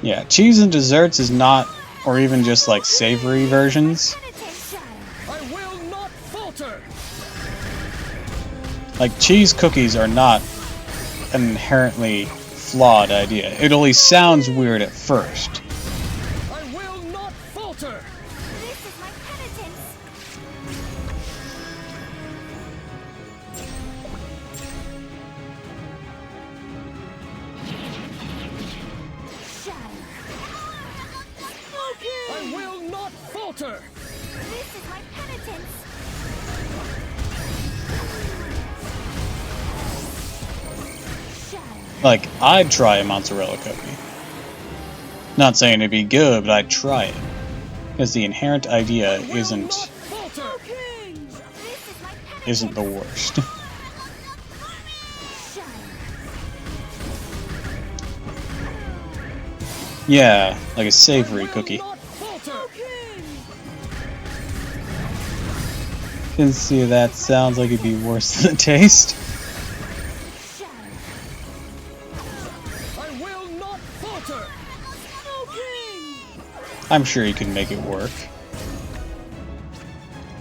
Yeah, cheese and desserts is not, or even just like savory versions. I will not falter. Like, cheese cookies are not an inherently flawed idea. It only sounds weird at first. I will not falter. I will not falter! This is my penitence. Like, I'd try a mozzarella cookie. Not saying it'd be good, but I'd try it. Because the inherent idea isn't the worst. Yeah, like a savory cookie. Can see that sounds like it'd be worse than the taste. I'm sure you can make it work.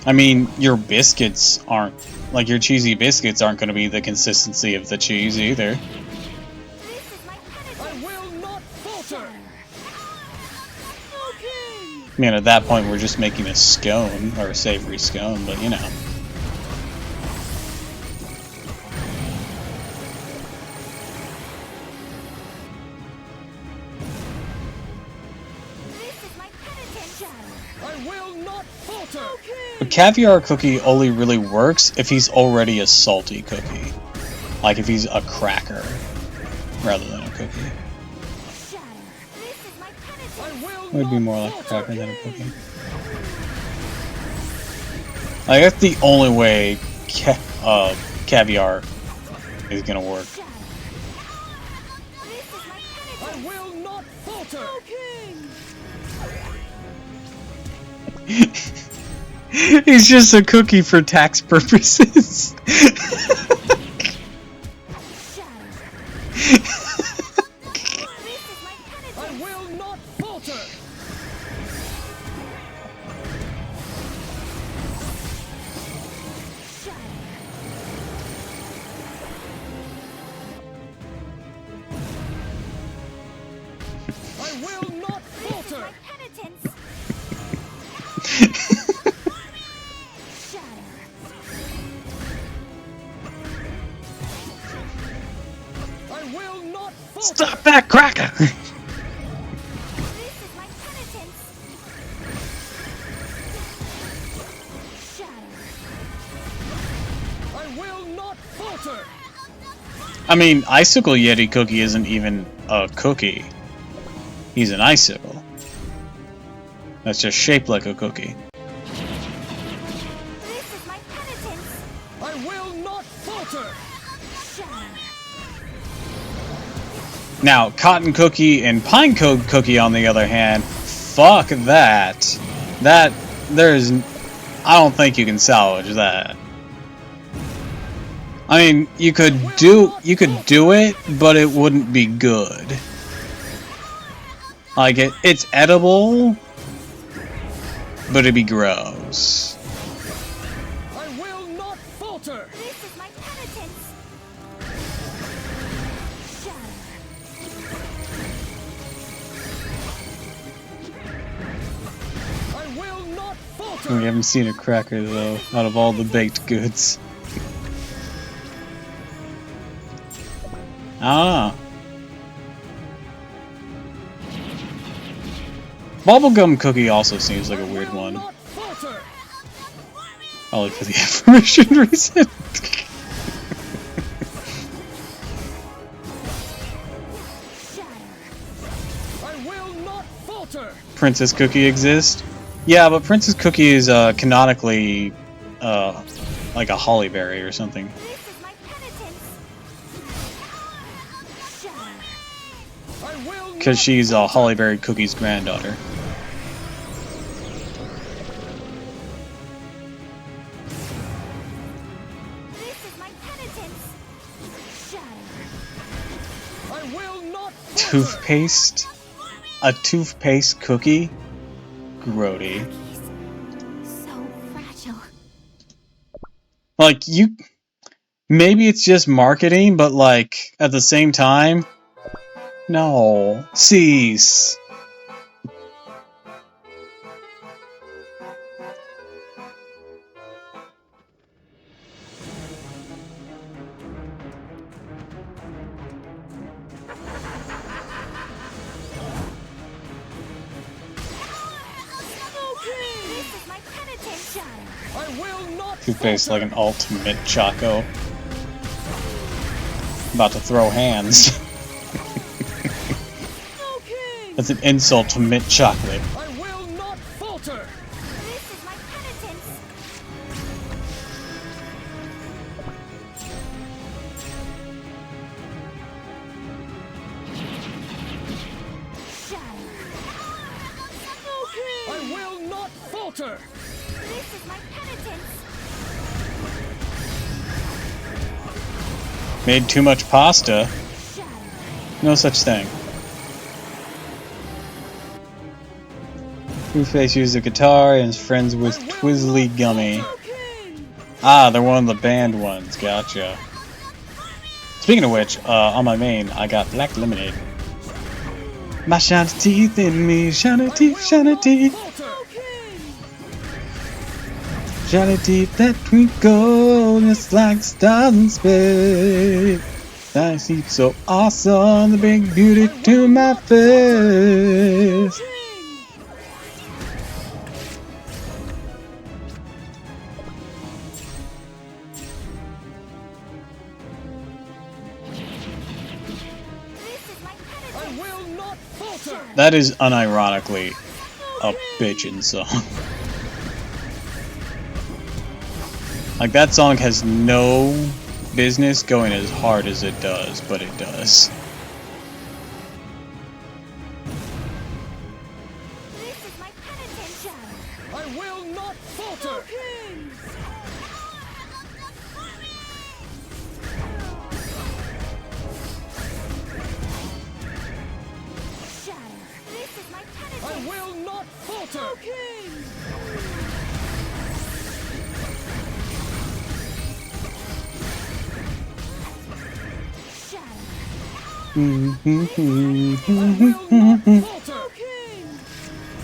I mean, your biscuits aren't, like your cheesy biscuits aren't going to be the consistency of the cheese either. I mean, at that point we're just making a scone, or a savory scone, but you know. A caviar cookie only really works if he's already a salty cookie. Like if he's a cracker, rather than a cookie. It would be more like a cracker than a cookie. Like, that's the only way caviar is gonna work. He's just a cookie for tax purposes. Stop that cracker! I mean, Icicle Yeti Cookie isn't even a cookie. He's an icicle. That's just shaped like a cookie. I will not falter! Now, Cotton Cookie and Pine Cookie, on the other hand, fuck that. I don't think you can salvage that. I mean, you could do it, but it wouldn't be good. Like, it's edible, but it'd be gross. I will not falter! This is my penitence. I will not falter! We haven't seen a cracker, though, out of all the baked goods. Ah. Bubblegum Cookie also seems like a weird one. Probably for the information reason. I will not falter! Princess Cookie exists? Yeah, but Princess Cookie is canonically like a hollyberry or something. Because she's a hollyberry cookie's granddaughter. Toothpaste? A toothpaste cookie? Grody. So fragile. Like, maybe it's just marketing, but like, at the same time, no. Cease. Toothpaste like an ultimate Choco. About to throw hands. That's an insult to mint chocolate. I will not falter. This is my penitence. I will not falter. This is my penitence. Made too much pasta? No such thing. Two-Face used the guitar and is friends with Twizzly Gummy. Ah, they're one of the band ones. Gotcha. Speaking of which, on my main, I got black lemonade. My shiny teeth in me, shiny teeth, shiny teeth. Shiny teeth that twinkle just like stars in space. Shiny teeth so awesome, they bring beauty to my face. That is unironically a bitchin' song. Like, that song has no business going as hard as it does, but it does. This is my penitence. I will not falter. This is my penitence. I will not falter.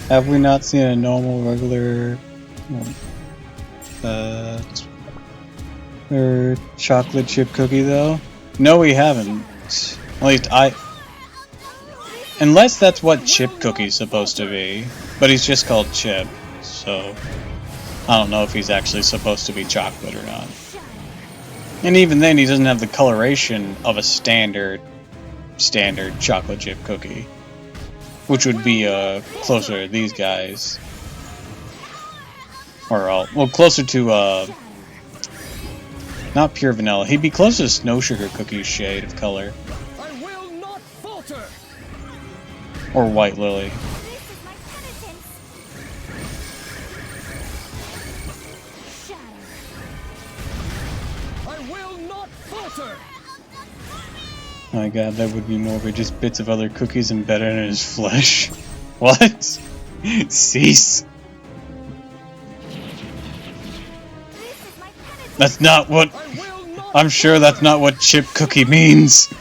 Have we not seen a normal, regular, or chocolate chip cookie though? No, we haven't. At least unless that's what Chip Cookie's supposed to be, but he's just called Chip, so I don't know if he's actually supposed to be chocolate or not. And even then, he doesn't have the coloration of a standard chocolate chip cookie, which would be closer to these guys, or well, closer to not pure vanilla. He'd be closer to Snow Sugar Cookie's shade of color, I will not falter. or White Lily. This is my penitence. I will not falter. My god, that would be more of just bits of other cookies embedded in his flesh. What? Cease. That's not what... I'm sure that's not what chip cookie means.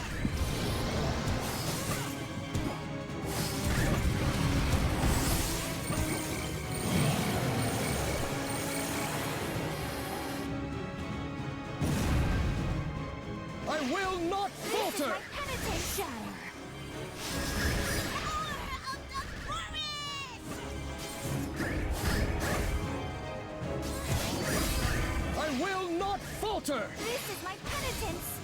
I will not falter. I will not falter. This is my penitence.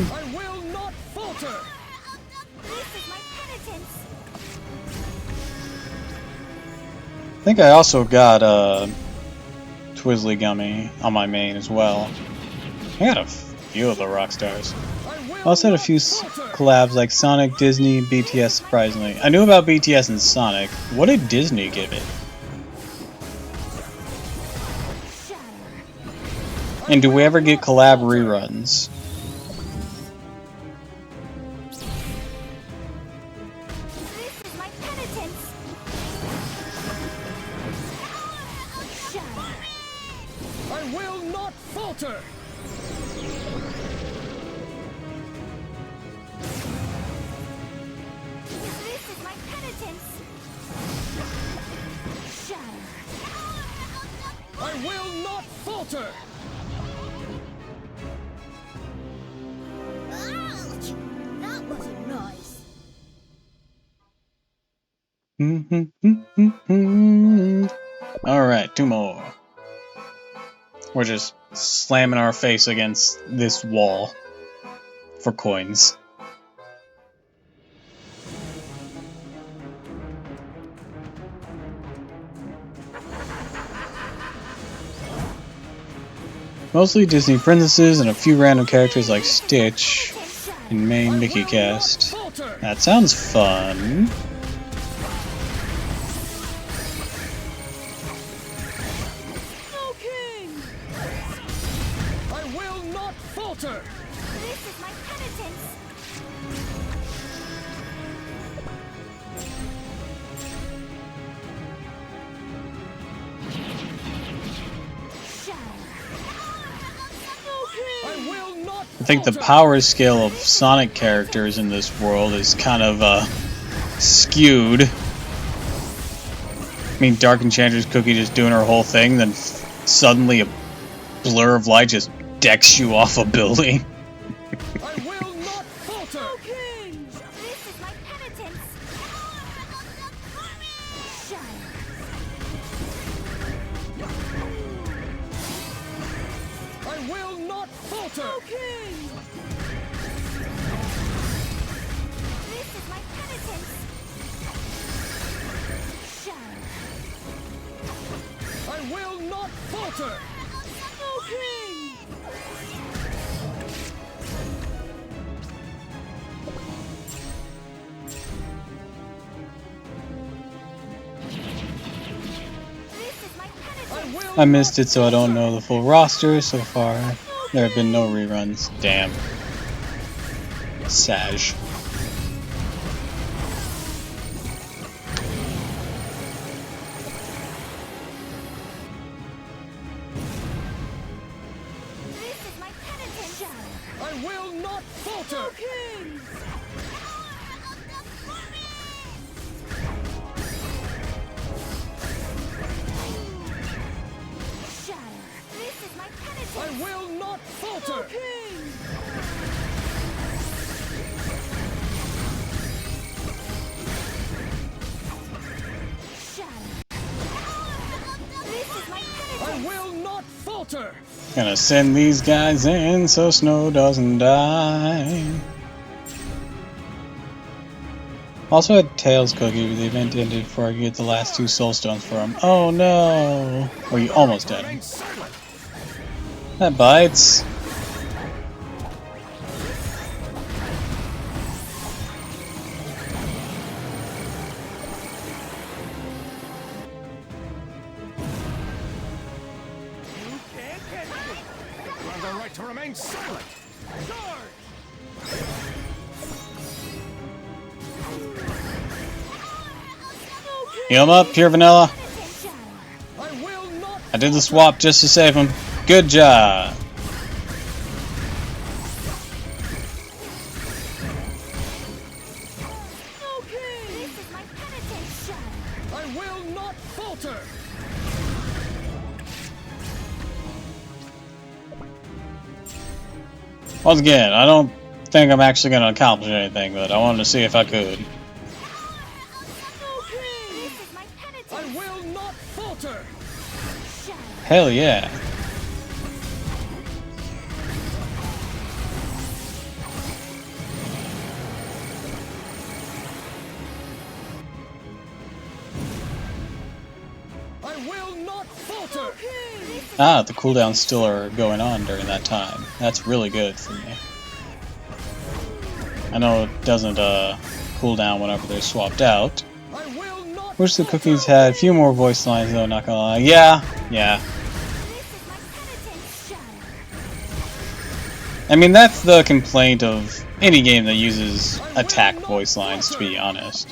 I will not falter. This is my penitence. I think I also got Twizzly Gummy on my main as well. I got a few of the rock stars. I also had a few collabs like Sonic, Disney, BTS, surprisingly. I knew about BTS and Sonic. What did Disney give it? And do we ever get collab reruns? This is my penitence. I will not falter. This is my penitence. I will not falter. Ouch! That wasn't nice. Alright, 2 more. We're just slamming our face against this wall for coins. Mostly Disney princesses and a few random characters like Stitch in main Mickey cast. That sounds fun. I will not falter! This is my penitence. I will not I think the power scale of Sonic characters in this world is kind of skewed. I mean, Dark Enchantress Cookie just doing her whole thing, then suddenly a blur of light just decks you off a building. I will not falter! This is my penitence. I will not falter! This is my penitence. I will not falter! I missed it, so I don't know the full roster so far. There have been no reruns. Damn. Sag. This is my penitence. I will not falter! This is my penitence. I will not falter! This is my penitence. I will not falter! Gonna send these guys in so Snow doesn't die. Also had Tails Cookie, but the event ended before I could get the last 2 soul stones for him. Oh no! Or you almost had him. That bites. You can't get me! You have the right to remain silent! Charge! Heal him up, pure vanilla. I will not I did the swap just to save him. Good job. This is my penitence. I will not falter! Once again, I don't think I'm actually going to accomplish anything, but I wanted to see if I could. This is my penitence. I will not falter! Hell yeah. I will not falter! Ah, the cooldowns still are going on during that time. That's really good for me. I know it doesn't cool down whenever they're swapped out. I will not Wish the cookies had a few more voice lines though, not gonna lie. Yeah. I mean, that's the complaint of any game that uses attack voice lines, to be honest.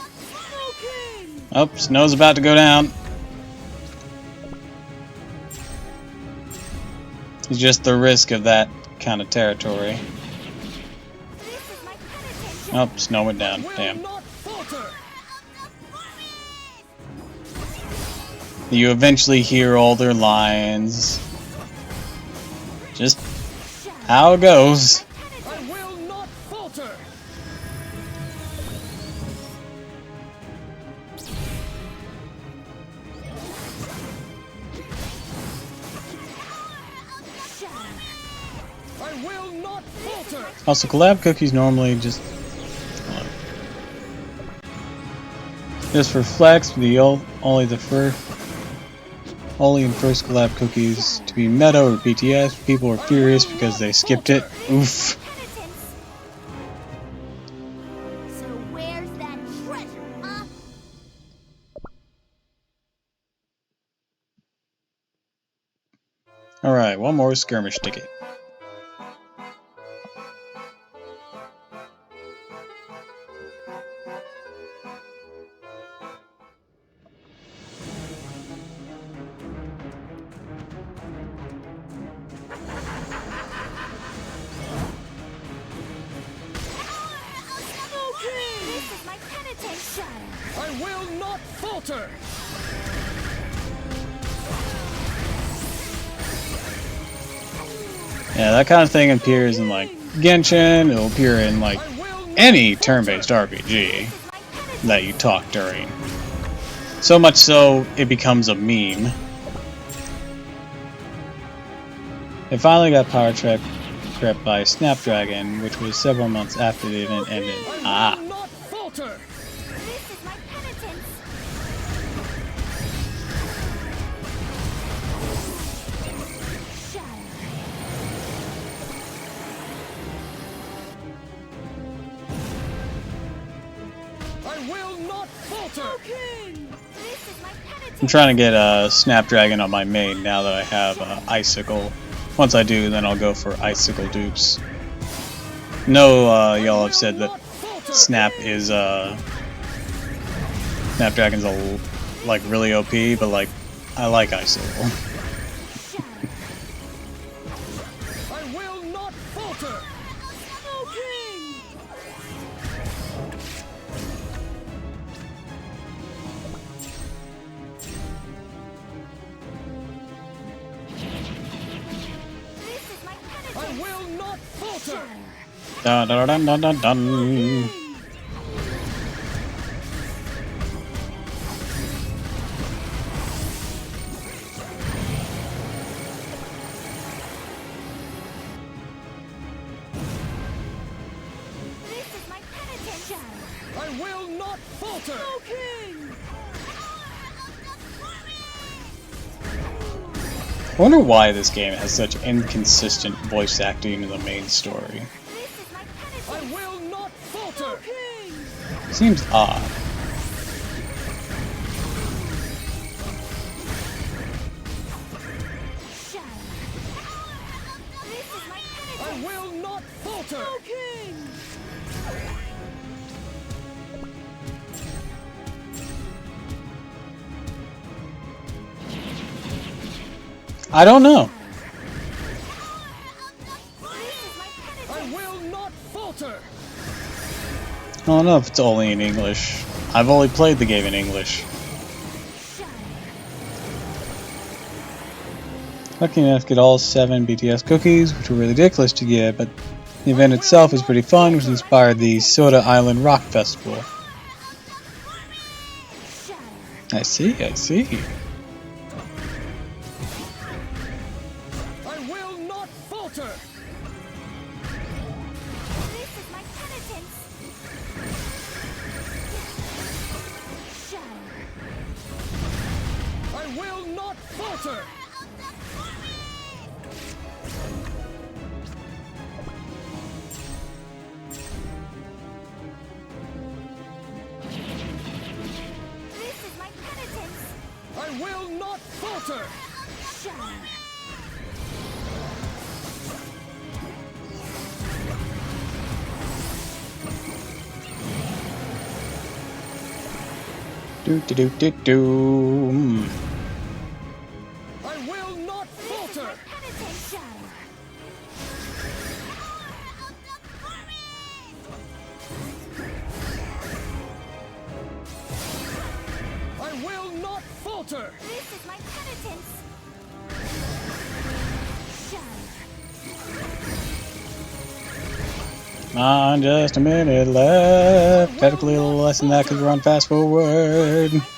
Oh, Snow's about to go down. It's just the risk of that kind of territory. Oh, Snow went down. Damn. You eventually hear all their lines. Just how it goes. I will not falter! Also, collab cookies normally just for flex, only and first collab cookies to be meta or BTS. People were furious because they skipped it. Oof. So where's that treasure, huh? Alright, one more skirmish ticket. This is my penitent shadow. I will not falter! Yeah, that kind of thing appears in like Genshin, it'll appear in like any turn-based RPG that you talk during. So much so, it becomes a meme. They finally got power trip crept by Snapdragon, which was several months after the event ended. Ah. This is my penitence. Shadow. I will not falter! This is my penitence. I'm trying to get Snapdragon on my main now that I have Icicle. Once I do, then I'll go for Icicle dupes. No, y'all have said that Snapdragon's like really OP, but like I like Icicle. I will not falter! This is my penitence. I will not falter! Dun dun dun dun dun dun. This is my penitence. Shadow. I will not falter! I wonder why this game has such inconsistent voice acting in the main story. This is my penitence. I will not falter! Seems odd. Shadow. This is my penitence. I will not falter! I don't know. This is my penitence. I will not falter! I don't know if it's only in English. I've only played the game in English. Lucky enough to get all 7 BTS cookies, which were ridiculous to get, but the event itself was pretty fun, which inspired the Soda Island Rock Festival. I see, I see. I will not falter! This is my penitence. Shadow. I will not falter! This is my penitence. I will not falter! Shadow. Do do do do do. I will not falter! Penitence. Shadow. I will not falter! This is my penitence. Shadow. Just a minute left. Technically a little less than that because we're on fast forward. Penitence.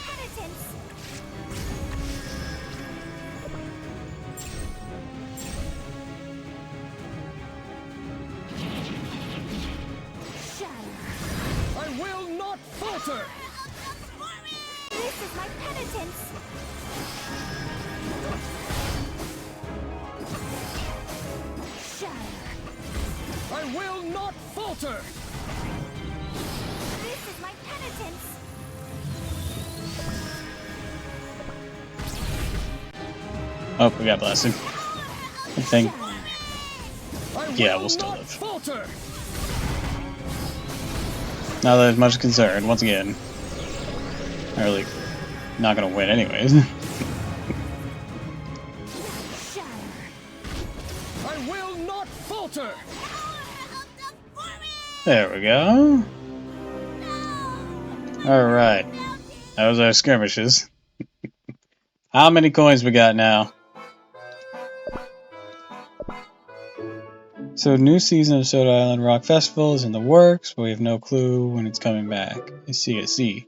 not falter! This is my penitence. Oh, we got blasted. Good thing. Yeah, we'll still live. Falter! Not that much concern, once again. I'm really not gonna win anyways. I will not falter! There we go. Alright. That was our skirmishes. How many coins we got now? So, new season of Soda Island Rock Festival is in the works, but we have no clue when it's coming back. I see.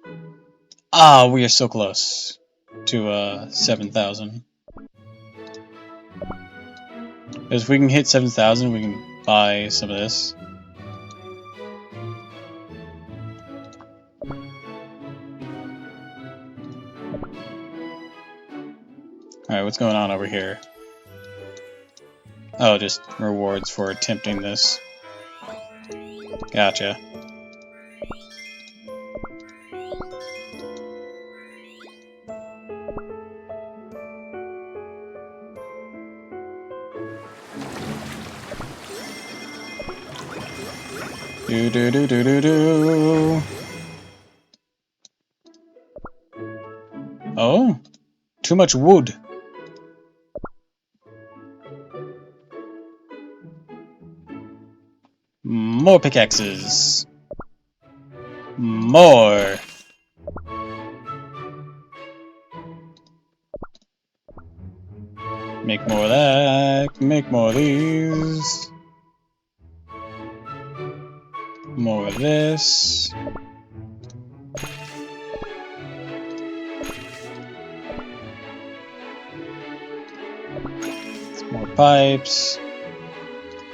Ah, we are so close to 7,000. If we can hit 7,000, we can buy some of this. Alright, what's going on over here? Oh, just rewards for attempting this. Gotcha. Do. Oh, too much wood. More pickaxes. More. Make more of that. Make more of these. More of this. Some more pipes.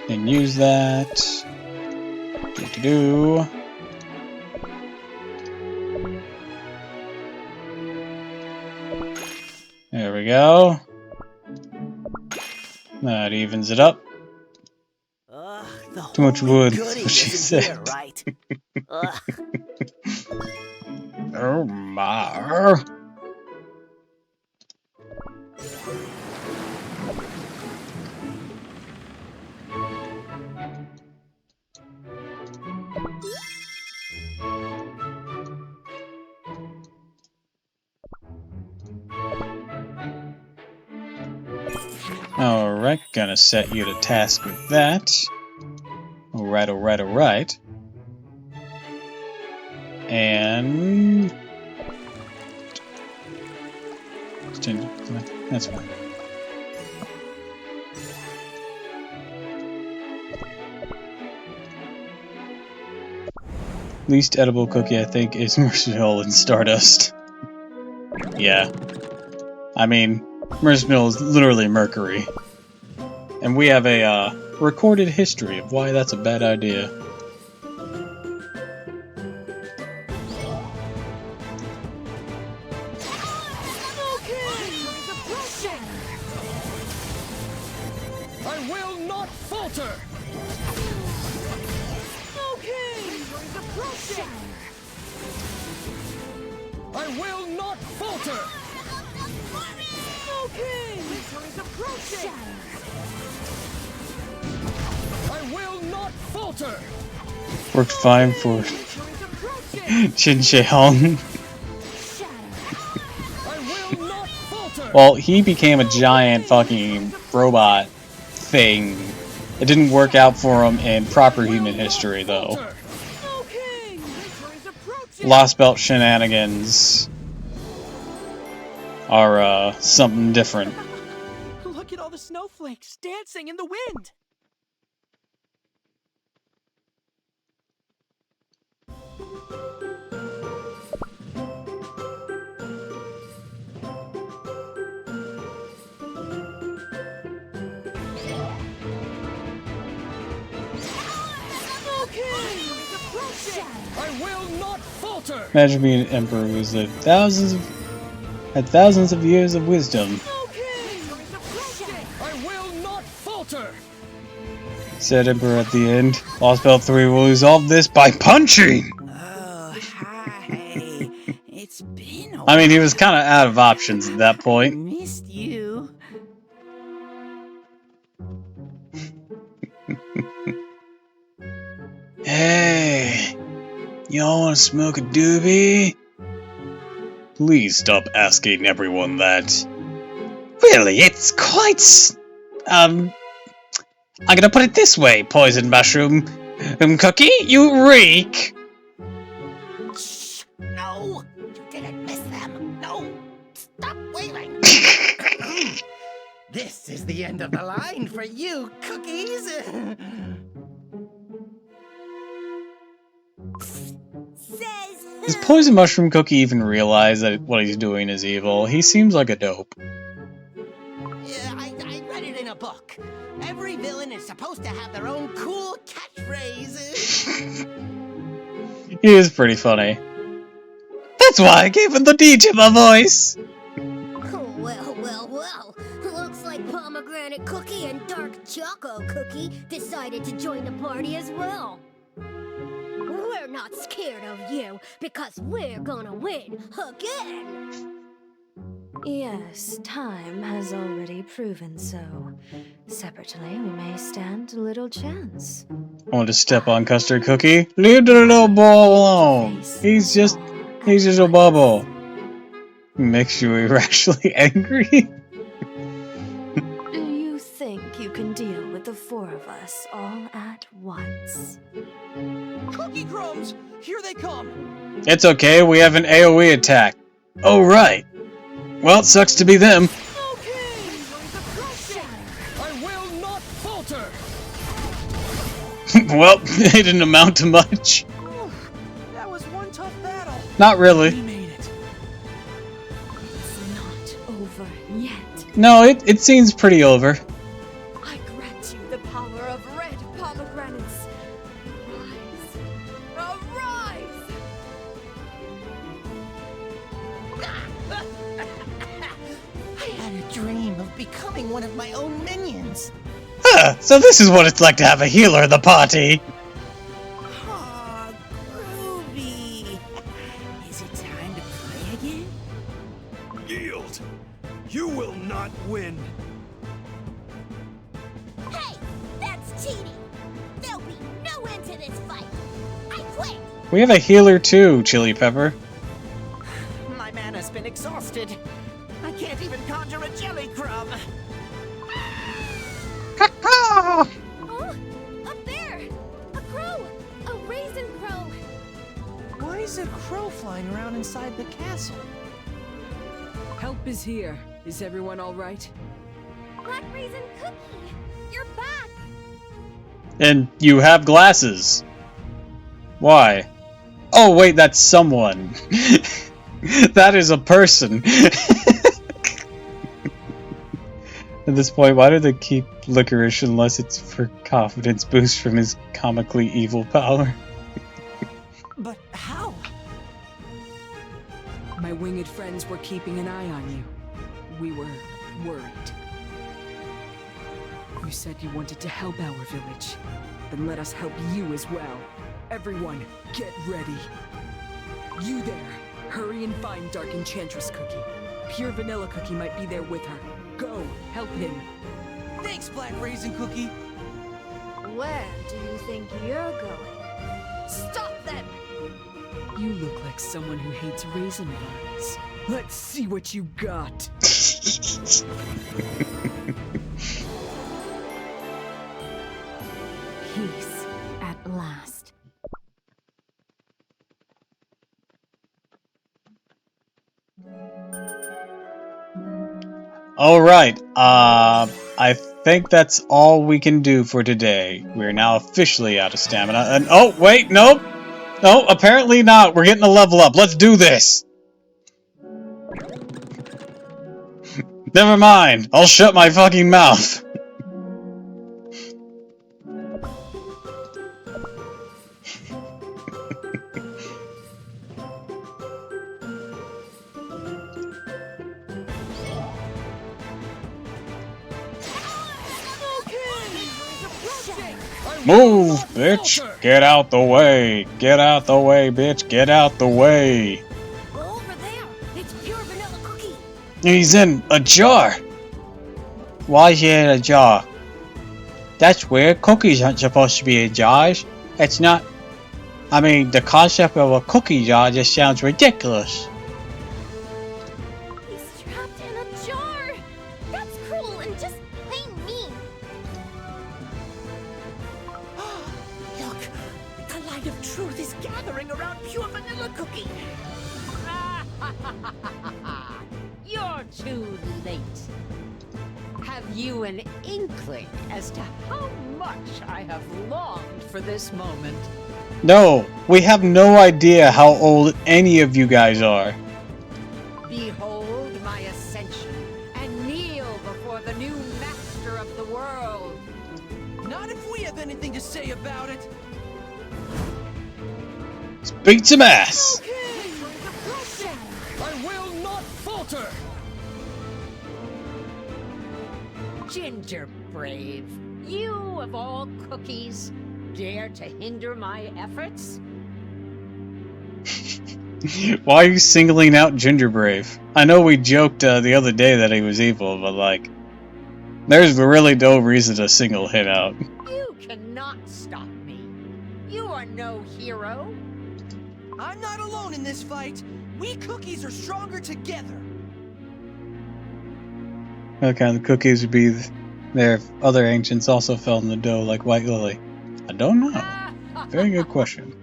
And use that. Do. There we go. That evens it up. Too much wood, that's what she said. Right? Oh my. Alright, gonna set you to task with that. Alright. And... That's fine. Least edible cookie, I think, is marshmallow and stardust. Yeah. I mean, marshmallow is literally mercury. And we have a recorded history of why that's a bad idea. I will not falter! I will not falter! I will not falter! Worked fine for Chin Hong. Well, he became a giant fucking robot thing. It didn't work out for him in proper human history, though. Lost Belt shenanigans are something different. Look at all the snowflakes dancing in the wind. I will not falter! Imagine being an emperor who's had thousands of years of wisdom. I will not falter! said Emperor at the end. Lost Belt 3 will resolve this by punching! Oh, hi. It's been a I mean, he was while. kind of out of options at that point. Missed you. Hey, y'all wanna smoke a doobie? Please stop asking everyone that. Really, it's quite... I'm gonna put it this way, Poison Mushroom. Cookie, you reek! Shh! No! You didn't miss them! No! Stop waving! This is the end of the line for you, Cookies. Says Does who? Poison Mushroom Cookie even realize that what he's doing is evil? He seems like a dope. Yeah, I read it in a book. Every villain is supposed to have their own cool catchphrase. He is pretty funny. That's why I gave him the D-Timber voice! Oh, well. Looks like Pomegranate Cookie and Dark Choco Cookie decided to join the party as well. We're not scared of you because we're gonna win again. Yes, time has already proven so. Separately, we may stand little chance. I want to step on Custard Cookie. Leave the little ball alone. He's just a bubble. Makes you irrationally angry. Do you think you can deal with the four of us all at once? Cookie Crumbs! Here they come! It's okay, we have an AoE attack. Oh, right. Well, it sucks to be them. I will not falter! Well, it didn't amount to much. That was one tough battle. Not really. We made it. It's not over yet. No, it seems pretty over. I grant you the power of red pomegranates. Rise. Arise! I had a dream of becoming one of my own minions. Huh, so this is what it's like to have a healer in the party. Aw, groovy. Is it time to play again? Yield! You will not win! Hey, that's cheating. There'll be no end to this fight. I quit. We have a healer too, Chili Pepper. My mana's been exhausted. I can't even conjure a jelly crumb. Oh, a bear! A crow! A raisin crow! Why is a crow flying around inside the castle? Help is here. Is everyone all right? Black Raisin Cookie! You're back! And you have glasses. Why? Oh wait, that's someone. That is a person. At this point, why do they keep Licorice unless it's for confidence boost from his comically evil power? But how? My winged friends were keeping an eye on you. We were worried. You said you wanted to help our village. Then let us help you as well. Everyone, get ready. You there, hurry and find Dark Enchantress Cookie. Pure Vanilla Cookie might be there with her. Go, help him. Thanks, Black Raisin Cookie. Where do you think you're going? Stop them! You look like someone who hates raisin buns. Let's see what you got. Peace at last. Alright, I think that's all we can do for today. We're now officially out of stamina, and oh, wait, nope! No, apparently not. We're getting a level up. Let's do this! Never mind. I'll shut my fucking mouth. Move, bitch! Get out the way! Get out the way, bitch! Get out the way! Over there, it's pure vanilla cookie. He's in a jar! Why is he in a jar? That's weird. Cookies aren't supposed to be in jars. It's not... I mean, the concept of a cookie jar just sounds ridiculous. He's trapped in a jar. That's cruel and just plain mean. Look, the light of truth is gathering around pure vanilla cookie. You're too late. Have you an inkling as to how much I have longed for this moment? No, we have no idea how old any of you guys are. Behold my ascension, and kneel before the new master of the world. Not if we have anything to say about it. Beat some ass! I will not falter! Ginger Brave, you of all cookies, dare to hinder my efforts? Why are you singling out Ginger Brave? I know we joked the other day that he was evil, but like, there's really no reason to single him out. You cannot stop me. You are no hero. I'm not alone in this fight. We cookies are stronger together. What kind of cookies would be there if other ancients also fell in the dough like White Lily? I don't know. Very good question.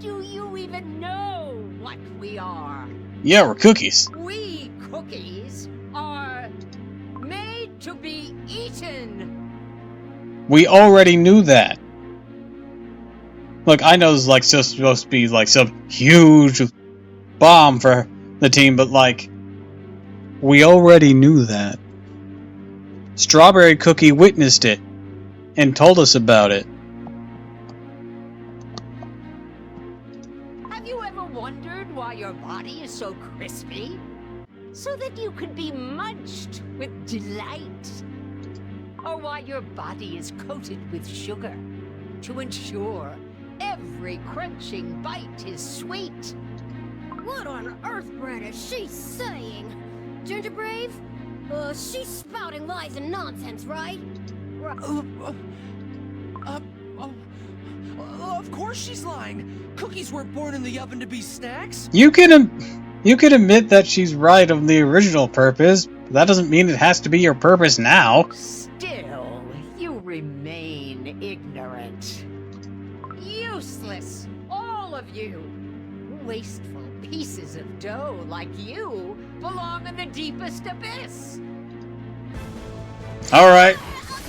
Do you even know what we are? Yeah, we're cookies. We cookies are made to be eaten. We already knew that. Look, I know it's like supposed to be like some huge bomb for the team, but like, we already knew that. Strawberry Cookie witnessed it and told us about it. Have you ever wondered why your body is so crispy? So that you could be munched with delight. Or why your body is coated with sugar to ensure every crunching bite is sweet. What on earth, Brad, is she saying? Ginger Brave? She's spouting lies and nonsense, right? Of course she's lying. Cookies weren't born in the oven to be snacks. You can admit that she's right on the original purpose, but that doesn't mean it has to be your purpose now. Still, you remain ignorant. Useless, all of you. Wasteful pieces of dough like you belong in the deepest abyss. Alright,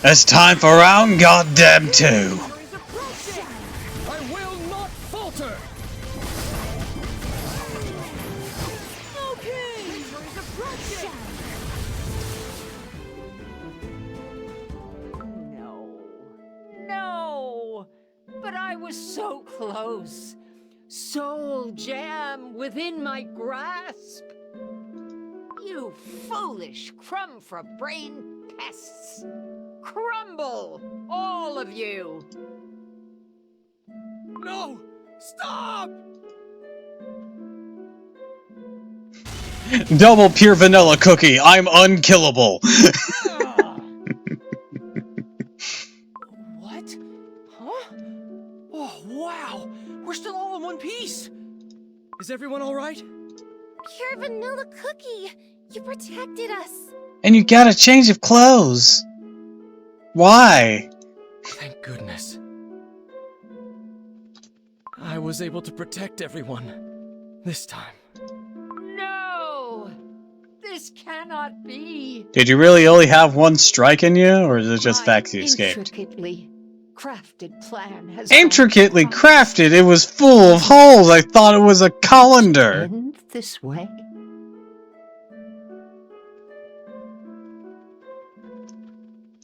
it's time for round goddamn 2. I will not falter. No, but I was so close. Soul jam within my grasp. You foolish crumb-for-brain pests. Crumble, all of you. No! Stop! Double pure vanilla cookie, I'm unkillable. What? Huh? Oh, wow! We're still all in one piece! Is everyone alright? Pure vanilla cookie! You protected us! And you got a change of clothes. Why? Thank goodness. I was able to protect everyone. This time. No! This cannot be. Did you really only have one strike in you, or is it just facts you escaped? Intricately crafted plan has Intricately crafted? It was full of holes. I thought it was a colander. end this way.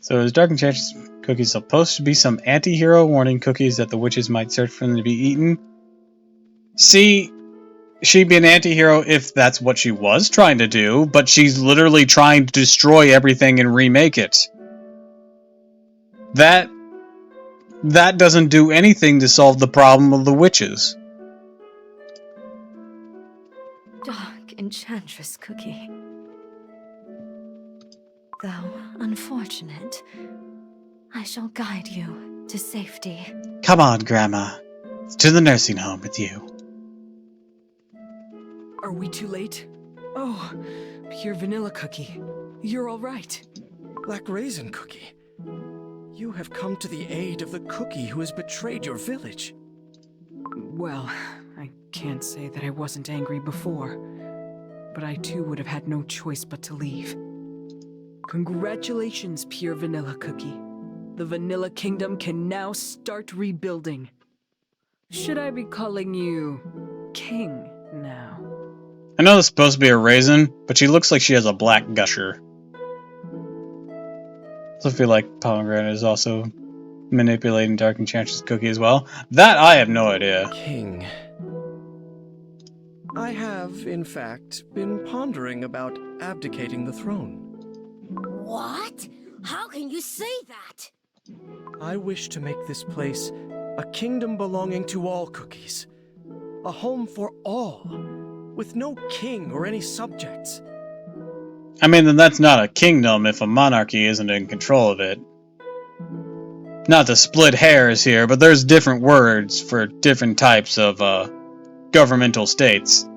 So is Dark Enchantress cookies supposed to be some anti-hero warning cookies that the witches might search for them to be eaten? See, she'd be an anti-hero if that's what she was trying to do, but she's literally trying to destroy everything and remake it. That that doesn't do anything to solve the problem of the witches. Dark Enchantress Cookie. Though unfortunate, I shall guide you to safety. Come on, Grandma. To the nursing home with you. Are we too late? Oh, pure vanilla cookie. You're all right. Black Raisin Cookie. You have come to the aid of the cookie who has betrayed your village. Well, I can't say that I wasn't angry before, but I too would have had no choice but to leave. Congratulations, Pure Vanilla Cookie. The Vanilla Kingdom can now start rebuilding. Should I be calling you King now? I know it's supposed to be a raisin, but she looks like she has a black gusher. I also feel like Pomegranate is also manipulating Dark Enchantress Cookie as well. That I have no idea. King. I have, in fact, been pondering about abdicating the throne. What? How can you say that? I wish to make this place a kingdom belonging to all cookies. A home for all, with no king or any subjects. I mean, then that's not a kingdom if a monarchy isn't in control of it. Not to split hairs here, but there's different words for different types of governmental states.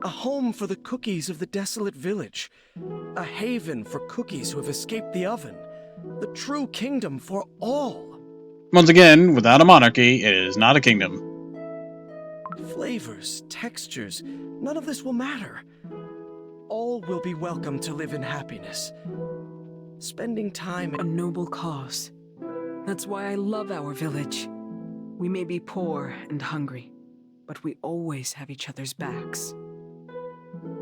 A home for the cookies of the desolate village. A haven for cookies who have escaped the oven. The true kingdom for all. Once again, without a monarchy, it is not a kingdom. Flavors, textures, none of this will matter. All will be welcome to live in happiness. Spending time A noble cause. That's why I love our village. We may be poor and hungry, but we always have each other's backs.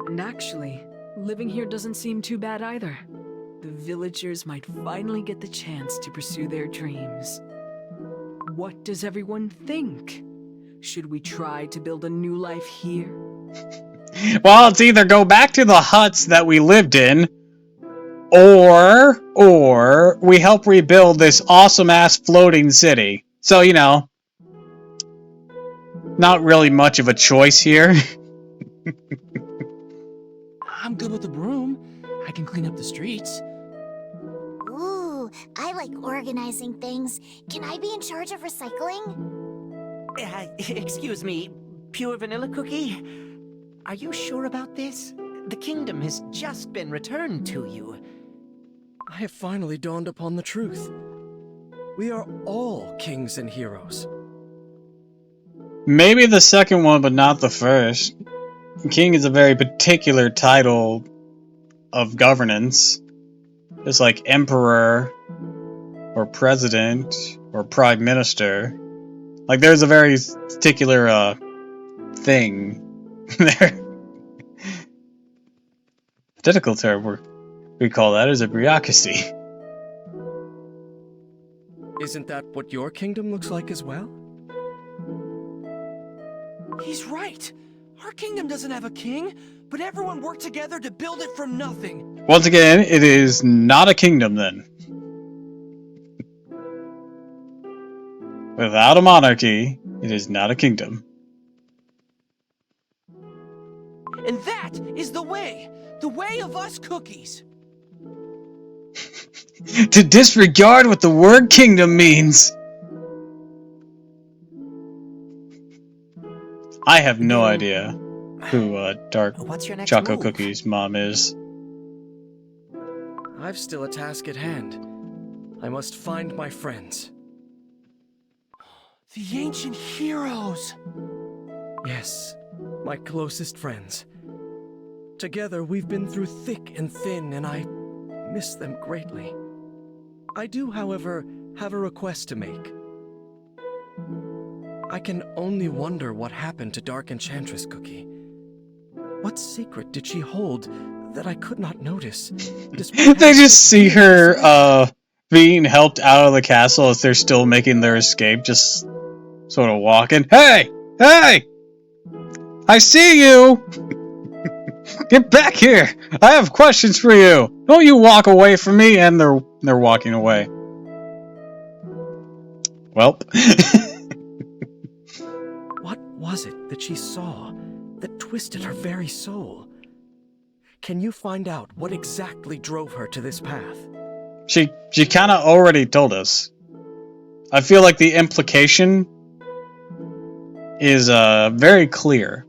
And actually, living here doesn't seem too bad either. The villagers might finally get the chance to pursue their dreams. What does everyone think? Should we try to build a new life here? Well, it's either go back to the huts that we lived in, or we help rebuild this awesome-ass floating city. So, you know, not really much of a choice here. I'm good with the broom. I can clean up the streets. Ooh, I like organizing things. Can I be in charge of recycling? Excuse me, Pure Vanilla Cookie? Are you sure about this? The kingdom has just been returned to you. I have finally dawned upon the truth. We are all kings and heroes. Maybe the second one, but not the first. King is a very particular title of governance. Just like emperor, or president, or prime minister. Like, there's a very particular, thing there. Political term we call that is a bureaucracy. Isn't that what your kingdom looks like as well? He's right. Our kingdom doesn't have a king, but everyone worked together to build it from nothing. Once again, it is not a kingdom then. Without a monarchy, it is not a kingdom. And that is the way of us cookies. To disregard what the word kingdom means. I have no idea who Dark What's your next Choco move? Cookie's mom is. I've still a task at hand. I must find my friends. The ancient heroes. Yes, my closest friends. Together we've been through thick and thin, and I miss them greatly. I do, however, have a request to make. I can only wonder what happened to Dark Enchantress Cookie. What secret did she hold that I could not notice? They just see her being helped out of the castle as they're still making their escape, just sort of walking. Hey! Hey! I see you! Get back here! I have questions for you! Don't you walk away from me! And they're walking away. Welp. What was it that she saw that twisted her very soul? Can you find out what exactly drove her to this path? She kind of already told us. I feel like the implication is very clear.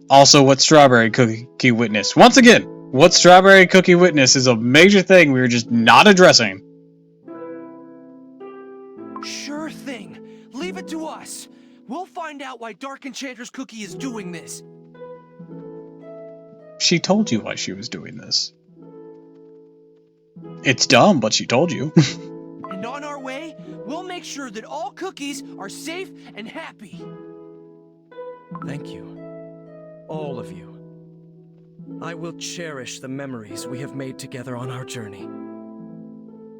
Also, what Strawberry Cookie witnessed. Once again, what Strawberry Cookie witnessed is a major thing we were just not addressing. Sure thing. Leave it to us. We'll find out why Dark Enchantress Cookie is doing this. She told you why she was doing this. It's dumb, but she told you. And on our way, we'll make sure that all cookies are safe and happy. Thank you. All of you. I will cherish the memories we have made together on our journey.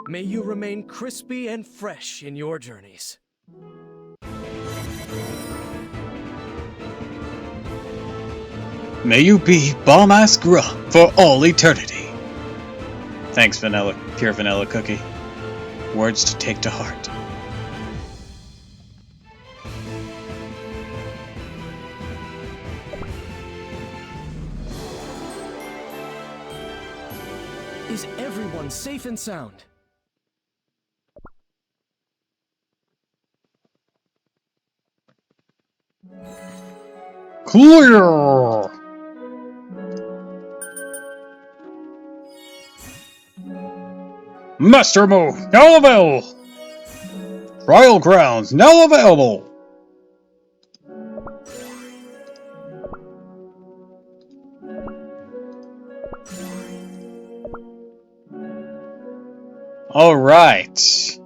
May you remain crispy and fresh in your journeys. May you be bomb-ass gruff for all eternity. Thanks, Pure Vanilla Cookie. Words to take to heart. Is everyone safe and sound? Clear! Master Move, now available! Trial Grounds, now available! Alright.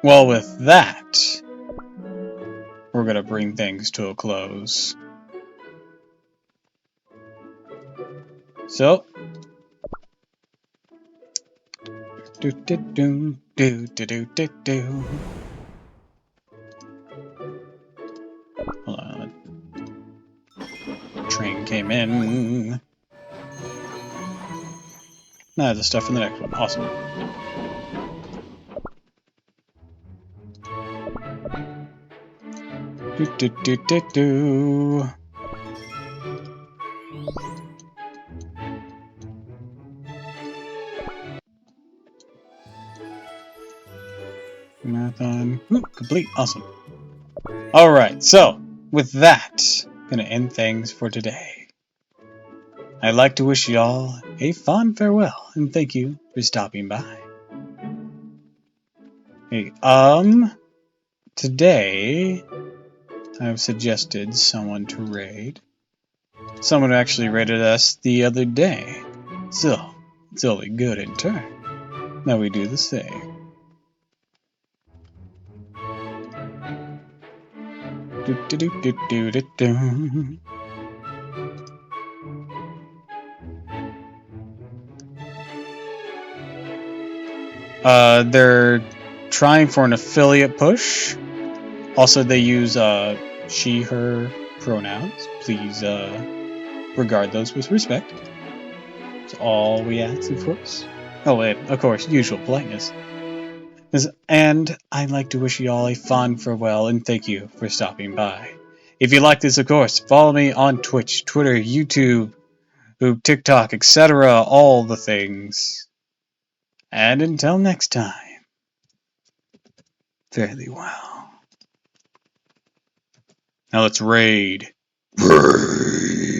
Well, with that, we're gonna bring things to a close. So, do. Hold on. Train came in. Nah, the stuff from the next one. Awesome. Do. Marathon. Ooh, complete. Awesome. Alright, so, with that, gonna end things for today. I'd like to wish y'all a fond farewell, and thank you for stopping by. Hey, today, I've suggested someone to raid. Someone actually raided us the other day. So, it's only good in turn. Now we do the same. Do. They're trying for an affiliate push. Also, they use she, her pronouns. Please regard those with respect. That's all we ask, of course. Oh, and of course, usual politeness. And I'd like to wish you all a fond farewell and thank you for stopping by. If you like this, of course, follow me on Twitch, Twitter, YouTube, TikTok, etc. All the things. And until next time, fare thee well. Now let's raid. Raid!